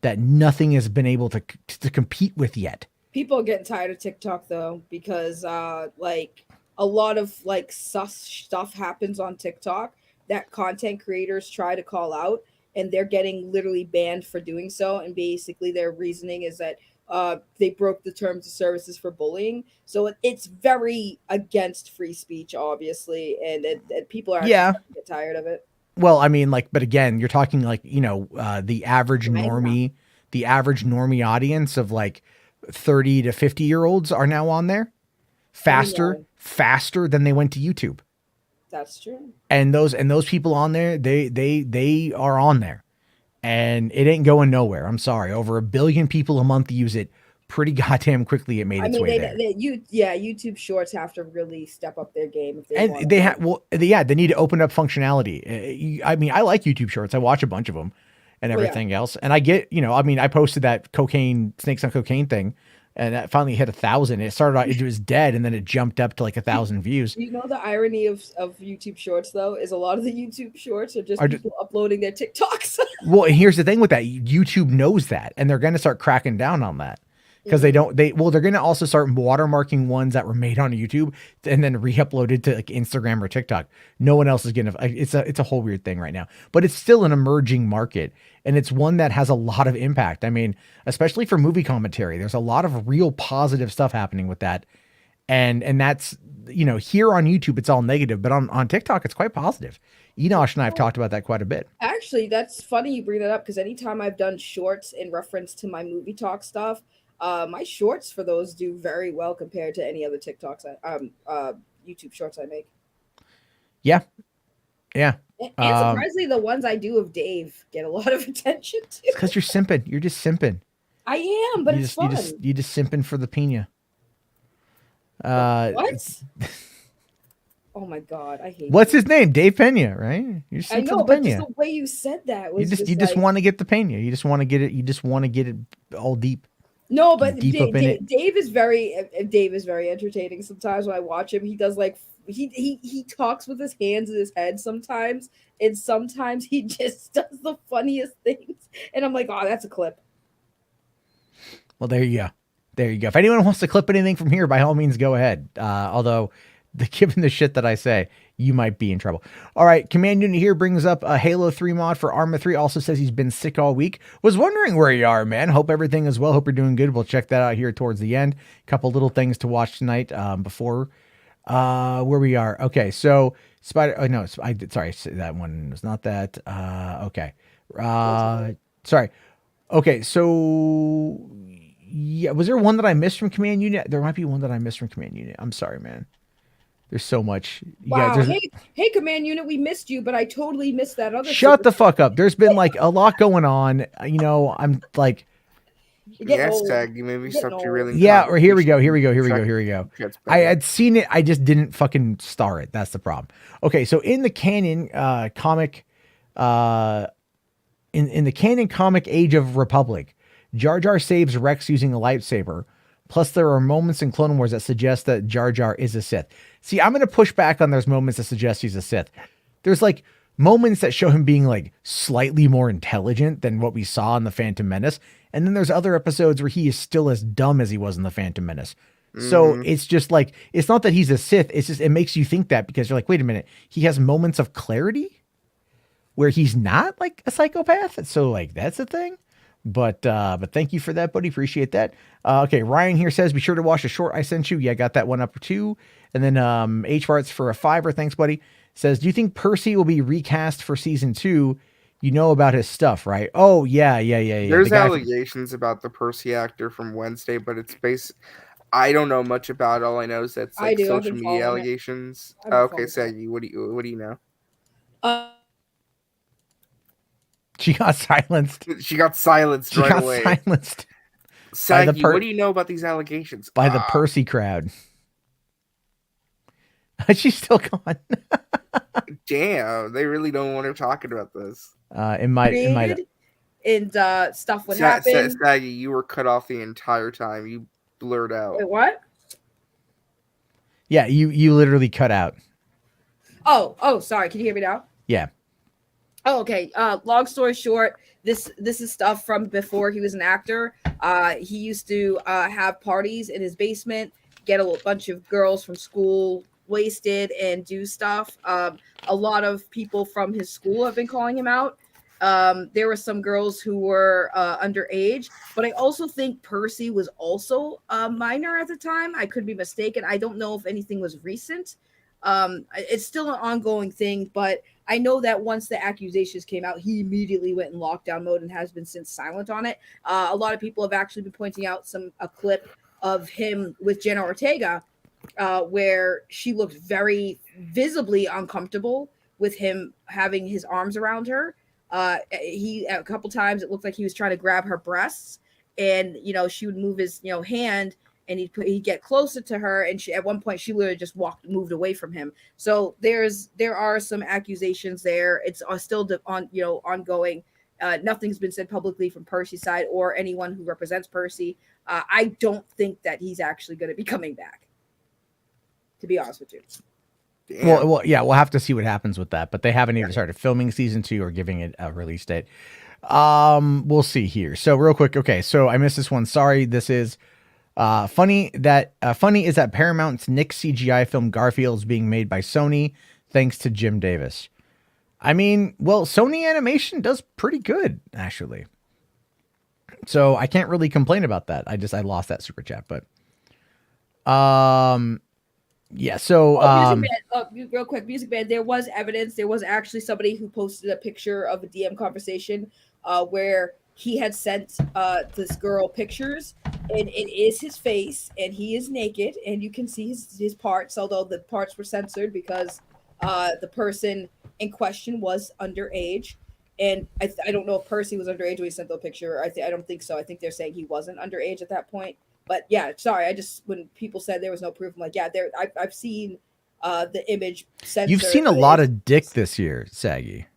that nothing has been able to compete with yet. People are getting tired of TikTok though, because like a lot of like sus stuff happens on TikTok that content creators try to call out, and they're getting literally banned for doing so. And basically their reasoning is that they broke the terms of services for bullying. So it's very against free speech, obviously, and people are actually get tired of it. Well, I mean, like, but again, you're talking like, the average normie audience of like 30 to 50-year-olds are now on there faster than they went to YouTube. That's true. And those people on there, they are on there, and it ain't going nowhere. I'm sorry. Over 1 billion people a month use it pretty goddamn quickly. It made its way there. YouTube Shorts have to really step up their game if they and want they have. Well, they need to open up functionality. I mean, I like YouTube Shorts. I watch a bunch of them and everything else. And I get, I posted that snakes on cocaine thing. And that finally hit 1,000. It started out, it was dead, and then it jumped up to like 1,000 views. You know, the irony of YouTube Shorts though is a lot of the YouTube Shorts are just people uploading their TikToks. Well, and here's the thing with that: YouTube knows that, and they're going to start cracking down on that because they're going to also start watermarking ones that were made on YouTube and then re-uploaded to like Instagram or TikTok. No one else is going to, it's a whole weird thing right now, but it's still an emerging market, and it's one that has a lot of impact. I mean, especially for movie commentary, there's a lot of real positive stuff happening with that. And that's, here on YouTube, it's all negative, but on TikTok, it's quite positive. Enosh and I have talked about that quite a bit. Actually, that's funny you bring that up, because anytime I've done shorts in reference to my movie talk stuff, my shorts for those do very well compared to any other TikToks, YouTube shorts I make. Yeah. And surprisingly, the ones I do of Dave get a lot of attention too. It's because you're simping. You're just simping. I am, but it's fun. You just simping for the pina. What? Oh my god, I hate. What's his name? Dave Pena, right? You're I know, but just the way you said that was you just want to get the Pena. You just want to get it. You just want to get it all deep. No, but deep up in it. Dave is very entertaining. Sometimes when I watch him, he does like he talks with his hands in his head sometimes, and sometimes he just does the funniest things, and I'm like, oh, that's a clip. Well, there you go. There you go. If anyone wants to clip anything from here, by all means, go ahead. Although, given the shit that I say, you might be in trouble. All right. Command Unit here brings up a Halo 3 mod for Arma 3. Also says he's been sick all week. Was wondering where you are, man. Hope everything is well. Hope you're doing good. We'll check that out here towards the end. Couple little things to watch tonight before where we are. Okay. So, Spider. Oh, no. Sorry. That one was not that. Okay. Sorry. Okay. So... yeah, was there one that I missed from Command Unit? There might be one that I missed from Command Unit. I'm sorry, man. There's so much. Wow. Hey, Command Unit, we missed you, but I totally missed that other. Shut the fuck up. There's been like a lot going on. I'm like. Yes, Tag. You made me stop derailing. Yeah, or here we go. I had seen it. I just didn't fucking star it. That's the problem. Okay, so in the canon comic, in the canon comic Age of Republic, Jar Jar saves Rex using a lightsaber. Plus, there are moments in Clone Wars that suggest that Jar Jar is a Sith. See, I'm going to push back on those moments that suggest he's a Sith. There's like moments that show him being like slightly more intelligent than what we saw in The Phantom Menace. And then there's other episodes where he is still as dumb as he was in The Phantom Menace. So it's just like, it's not that he's a Sith. It's just, it makes you think that because you're like, wait a minute, he has moments of clarity where he's not like a psychopath. So like, that's a thing. But thank you for that, buddy. Appreciate that. Okay. Ryan here says, be sure to watch the short I sent you. Yeah, got that one up for 2. And then HWAD for a 5. Thanks, buddy. Says, do you think Percy will be recast for season 2? You know about his stuff, right? Oh, yeah. There's allegations about the Percy actor from Wednesday, but it's I don't know much about it. All I know is that it's like social media allegations. Okay, Saggy, what do you know? She got silenced. She got silenced right away. She got silenced. Saggy, what do you know about these allegations? By the Percy crowd. She's still gone. Damn, they really don't want her talking about this. It might. And stuff would happen. Saggy, you were cut off the entire time. You blurred out. Wait, what? Yeah, you literally cut out. Oh, sorry. Can you hear me now? Yeah. Oh, okay. Long story short, this is stuff from before he was an actor. He used to have parties in his basement, get a bunch of girls from school wasted and do stuff. A lot of people from his school have been calling him out. There were some girls who were underage, but I also think Percy was also a minor at the time. I could be mistaken. I don't know if anything was recent. It's still an ongoing thing, but I know that once the accusations came out, he immediately went in lockdown mode and has been since silent on it. A lot of people have actually been pointing out a clip of him with Jenna Ortega, where she looked very visibly uncomfortable with him having his arms around her. He a couple times it looked like he was trying to grab her breasts, and she would move his hand, and he'd get closer to her, and at one point she literally just moved away from him. So there are some accusations there. It's still ongoing. Nothing's been said publicly from Percy's side or anyone who represents Percy. I don't think that he's actually going to be coming back, to be honest with you. Well, yeah, we'll have to see what happens with that, but they haven't even started filming season 2 or giving it a release date. We'll see here. So real quick. Okay. So I missed this one. Sorry. This is Funny is that Paramount's Nick CGI film Garfield is being made by Sony, thanks to Jim Davis. I mean, well, Sony Animation does pretty good, actually. So I can't really complain about that. I lost that super chat, but yeah. So real quick, Music Man. There was evidence. There was actually somebody who posted a picture of a DM conversation where he had sent this girl pictures, and it is his face, and he is naked, and you can see his parts, although the parts were censored because the person in question was underage. And I don't know if Percy was underage when he sent the picture. I don't think so. I think they're saying he wasn't underage at that point. But yeah, sorry. When people said there was no proof, I'm like, yeah, I've seen the image censored. You've seen a lot of dick this year, Saggy.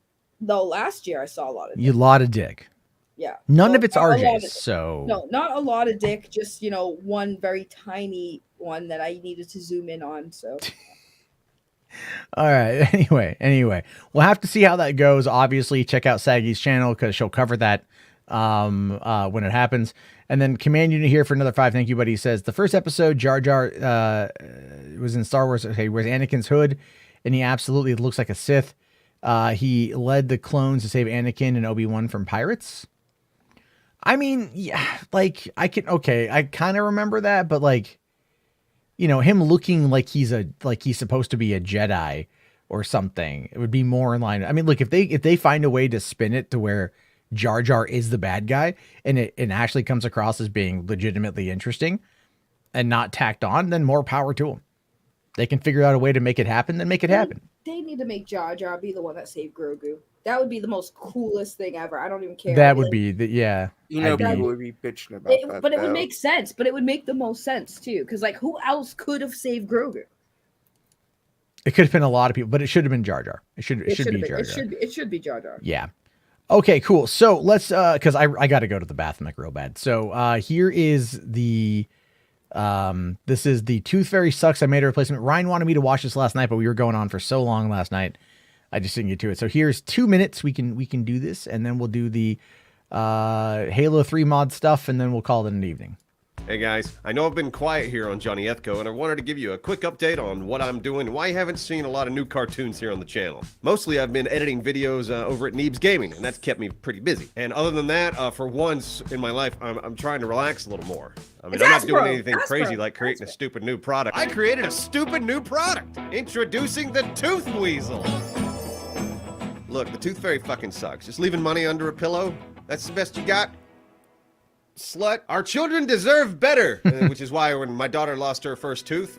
No, last year I saw a lot of dick. A lot of dick. Yeah. None of it's RJ's. So no, not a lot of dick. Just one very tiny one that I needed to zoom in on. So. All right. Anyway, we'll have to see how that goes. Obviously, check out Saggy's channel because she'll cover that when it happens. And then Command Unit here for another 5. Thank you, buddy. He says the first episode, Jar Jar was in Star Wars. Okay, wears Anakin's hood, and he absolutely looks like a Sith. He led the clones to save Anakin and Obi-Wan from pirates. I mean, yeah, like I kind of remember that, but like. Him looking like he's supposed to be a Jedi or something. It would be more in line. I mean, look, if they find a way to spin it to where Jar Jar is the bad guy and it actually comes across as being legitimately interesting and not tacked on, then more power to them. They can figure out a way to make it happen, then make it happen. They need to make Jar Jar be the one that saved Grogu. That would be the most coolest thing ever. I don't even care. That would be yeah. People would be bitching about that. But it would make sense. But it would make the most sense too, because like who else could have saved Grogu? It could have been a lot of people, but it should have been Jar Jar. It should be Jar Jar. It should be Jar Jar. Yeah. Okay, cool. So let's because I got to go to the bathroom like real bad. So here is the this is the Tooth Fairy Sucks. I made a replacement. Ryan wanted me to watch this last night, but we were going on for so long last night. I just didn't get to it. So here's 2 minutes. We can do this, and then we'll do the Halo 3 mod stuff, and then we'll call it an evening. Hey guys, I know I've been quiet here on Johnny Ethco, and I wanted to give you a quick update on what I'm doing and why you haven't seen a lot of new cartoons here on the channel. Mostly I've been editing videos over at Neebs Gaming, and that's kept me pretty busy. And other than that, for once in my life, I'm trying to relax a little more. I mean, I'm not doing anything crazy like creating a stupid new product. I created a stupid new product! Introducing the Tooth Weasel! Look, the Tooth Fairy fucking sucks. Just leaving money under a pillow? That's the best you got? Slut. Our children deserve better. Which is why when my daughter lost her first tooth,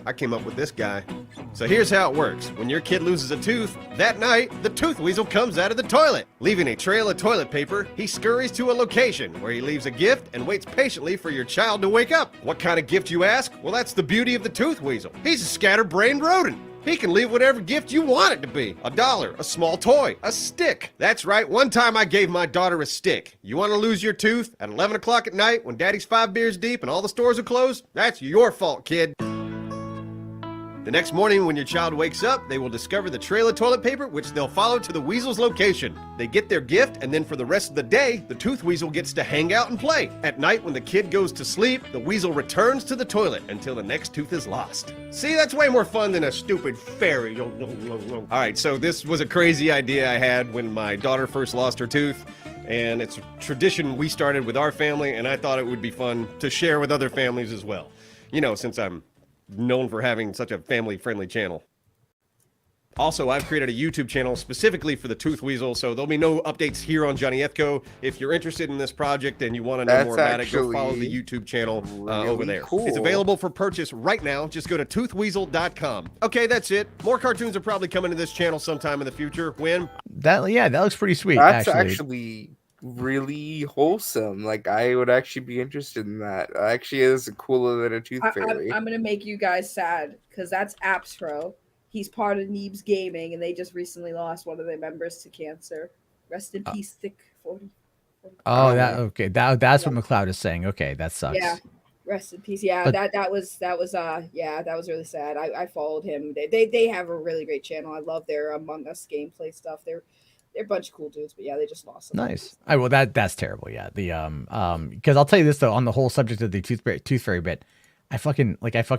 I came up with this guy. So here's how it works. When your kid loses a tooth, that night, the Tooth Weasel comes out of the toilet. Leaving a trail of toilet paper, he scurries to a location where he leaves a gift and waits patiently for your child to wake up. What kind of gift, you ask? Well, that's the beauty of the Tooth Weasel. He's a scatterbrained rodent. He can leave whatever gift you want it to be. $1, a small toy, a stick. That's right, one time I gave my daughter a stick. You want to lose your tooth at 11 o'clock at night when daddy's 5 beers deep and all the stores are closed? That's your fault, kid. The next morning when your child wakes up, they will discover the trail of toilet paper, which they'll follow to the Weasel's location. They get their gift, and then for the rest of the day, the Tooth Weasel gets to hang out and play. At night, when the kid goes to sleep, the Weasel returns to the toilet until the next tooth is lost. See, that's way more fun than a stupid fairy. All right, so this was a crazy idea I had when my daughter first lost her tooth, and it's a tradition we started with our family, and I thought it would be fun to share with other families as well. You know, since I'm known for having such a family-friendly channel. Also, I've created a YouTube channel specifically for the Tooth Weasel, so there'll be no updates here on Johnny Ethco. If you're interested in this project and you want to know more about it, go follow the YouTube channel over there. Cool. It's available for purchase right now. Just go to toothweasel.com. Okay, that's it. More cartoons are probably coming to this channel sometime in the future. When? That looks pretty sweet. That's actually really wholesome. Like, I would actually be interested in that. Actually, is cooler than a Tooth Fairy. I'm gonna make you guys sad because that's Appsro. He's part of Neebs Gaming, and they just recently lost one of their members to cancer. Rest in peace, Thick 40. Oh, that's what McLeod is saying. Okay, that sucks. Yeah, rest in peace. Yeah, but that was really sad. I followed him. They have a really great channel. I love their Among Us gameplay stuff. they're a bunch of cool dudes, but yeah, they just lost. Nice. Well, that's terrible. Yeah. The because I'll tell you this though, on the whole subject of the tooth fairy bit, I fucking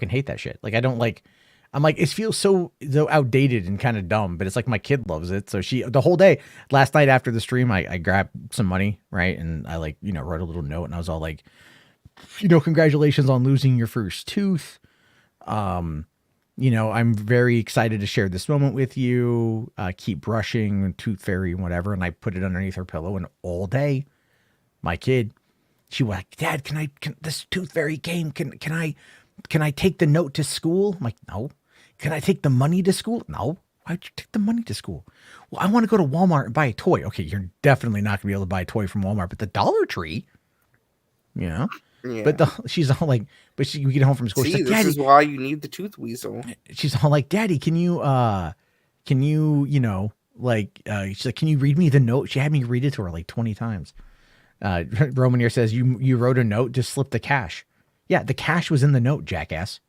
hate that shit. Like I don't like. I'm like, it feels so outdated and kind of dumb, but it's like my kid loves it. So the whole day, last night after the stream, I grabbed some money, right? And I like, wrote a little note and I was all like, congratulations on losing your first tooth. I'm very excited to share this moment with you. Keep brushing, tooth fairy and whatever. And I put it underneath her pillow, and all day, my kid, she was like, Dad, can this tooth fairy came? Can I take the note to school? I'm like, no. Can I take the money to school? No. Why'd you take the money to school? Well, I want to go to Walmart and buy a toy. Okay, you're definitely not going to be able to buy a toy from Walmart, but the Dollar Tree, Yeah. But she's all like, we get home from school. See, she's like, this Daddy, is why you need the tooth weasel. She's all like, Daddy, can you, she's like, can you read me the note? She had me read it to her like 20 times. Roman here says, you wrote a note, just slip the cash. Yeah, the cash was in the note, jackass.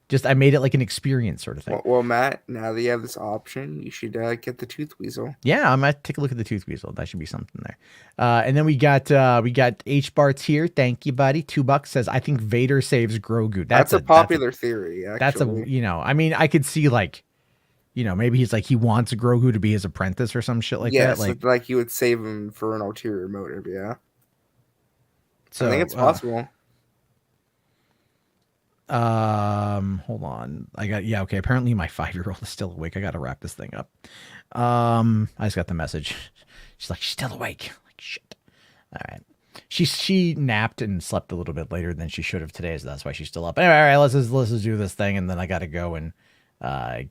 Just I made it like an experience sort of thing. Well, Matt, now that you have this option, you should get the tooth weasel. Yeah, I'm gonna take a look at the tooth weasel. That should be something there. And then we got H Bart's here. Thank you, buddy. $2 says, I think Vader saves Grogu. That's a popular theory. Actually, that's I mean, I could see like, maybe he's like he wants Grogu to be his apprentice or some shit like that. Like he would save him for an ulterior motive. Yeah. So I think it's possible. Hold on. Okay. Apparently my 5-year-old is still awake. I got to wrap this thing up. I just got the message. She's like, she's still awake. I'm like, shit. All right. She napped and slept a little bit later than she should have today, so that's why she's still up. Anyway, all right, let's just do this thing, and then I got to go and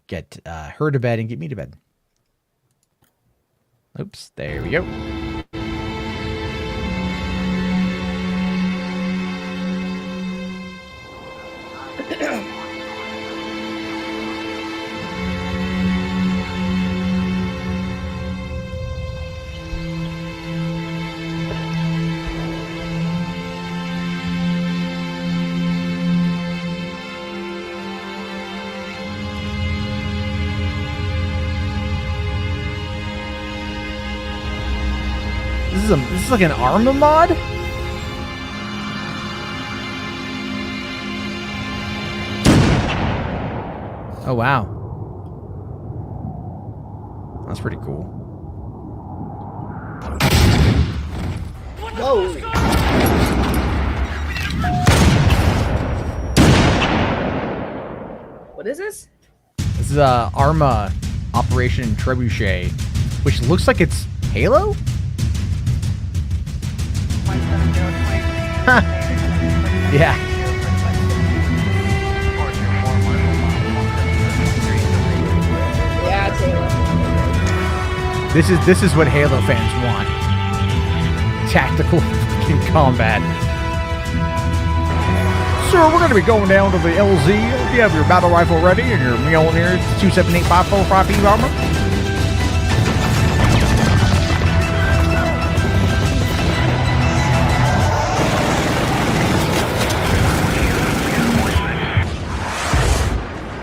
get her to bed and get me to bed. Oops. There we go. This is like an Arma mod? Oh, wow. That's pretty cool. Whoa. What is this? This is Arma Operation Trebuchet, which looks like it's Halo? Yeah. Yeah, it's Halo. This is what Halo fans want. Tactical fucking combat. Sir, we're going to be going down to the LZ. If you have your battle rifle ready and your Mjolnir 278-545 armor.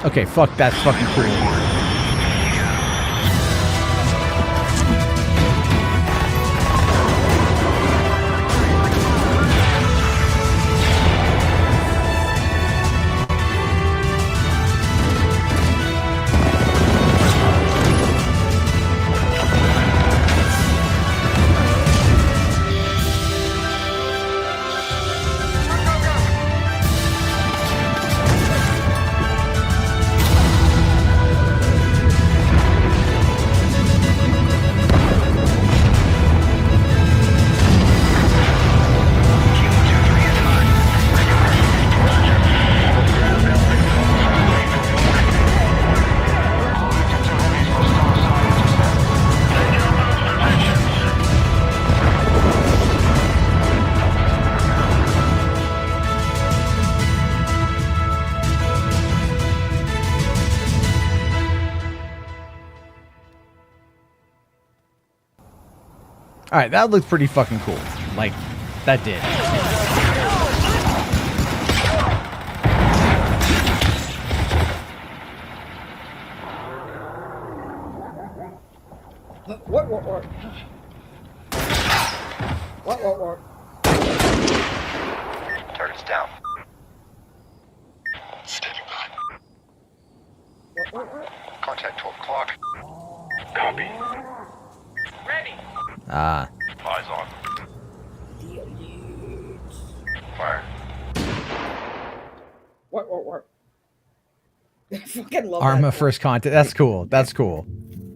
Okay, fuck, that's fucking cool. All right, that looks pretty fucking cool. Like, that did. What? Target's down. Contact 12 o'clock. Copy. Ready. Ah. Eyes on. Fire. What? I fucking love Arma that. first contact. That's cool. That's cool.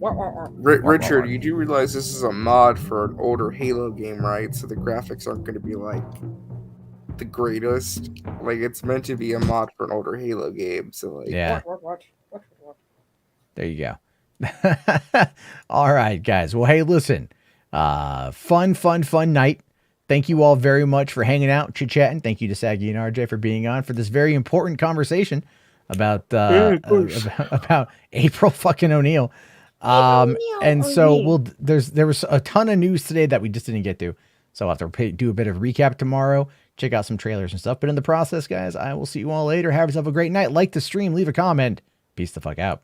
Richard, you do realize this is a mod for an older Halo game, right? So the graphics aren't going to be like the greatest. Like it's meant to be a mod for an older Halo game. So like, Yeah. What? There you go. All right, guys. Well, hey, listen. Fun night. Thank you all very much for hanging out, chit-chatting. Thank you to Saggy and RJ for being on for this very important conversation about about April fucking O'Neil. And so there was a ton of news today that we just didn't get to. So I'll have to do a bit of recap tomorrow, check out some trailers and stuff. But in the process, guys, I will see you all later. Have yourself a great night. Like the stream, leave a comment. Peace the fuck out.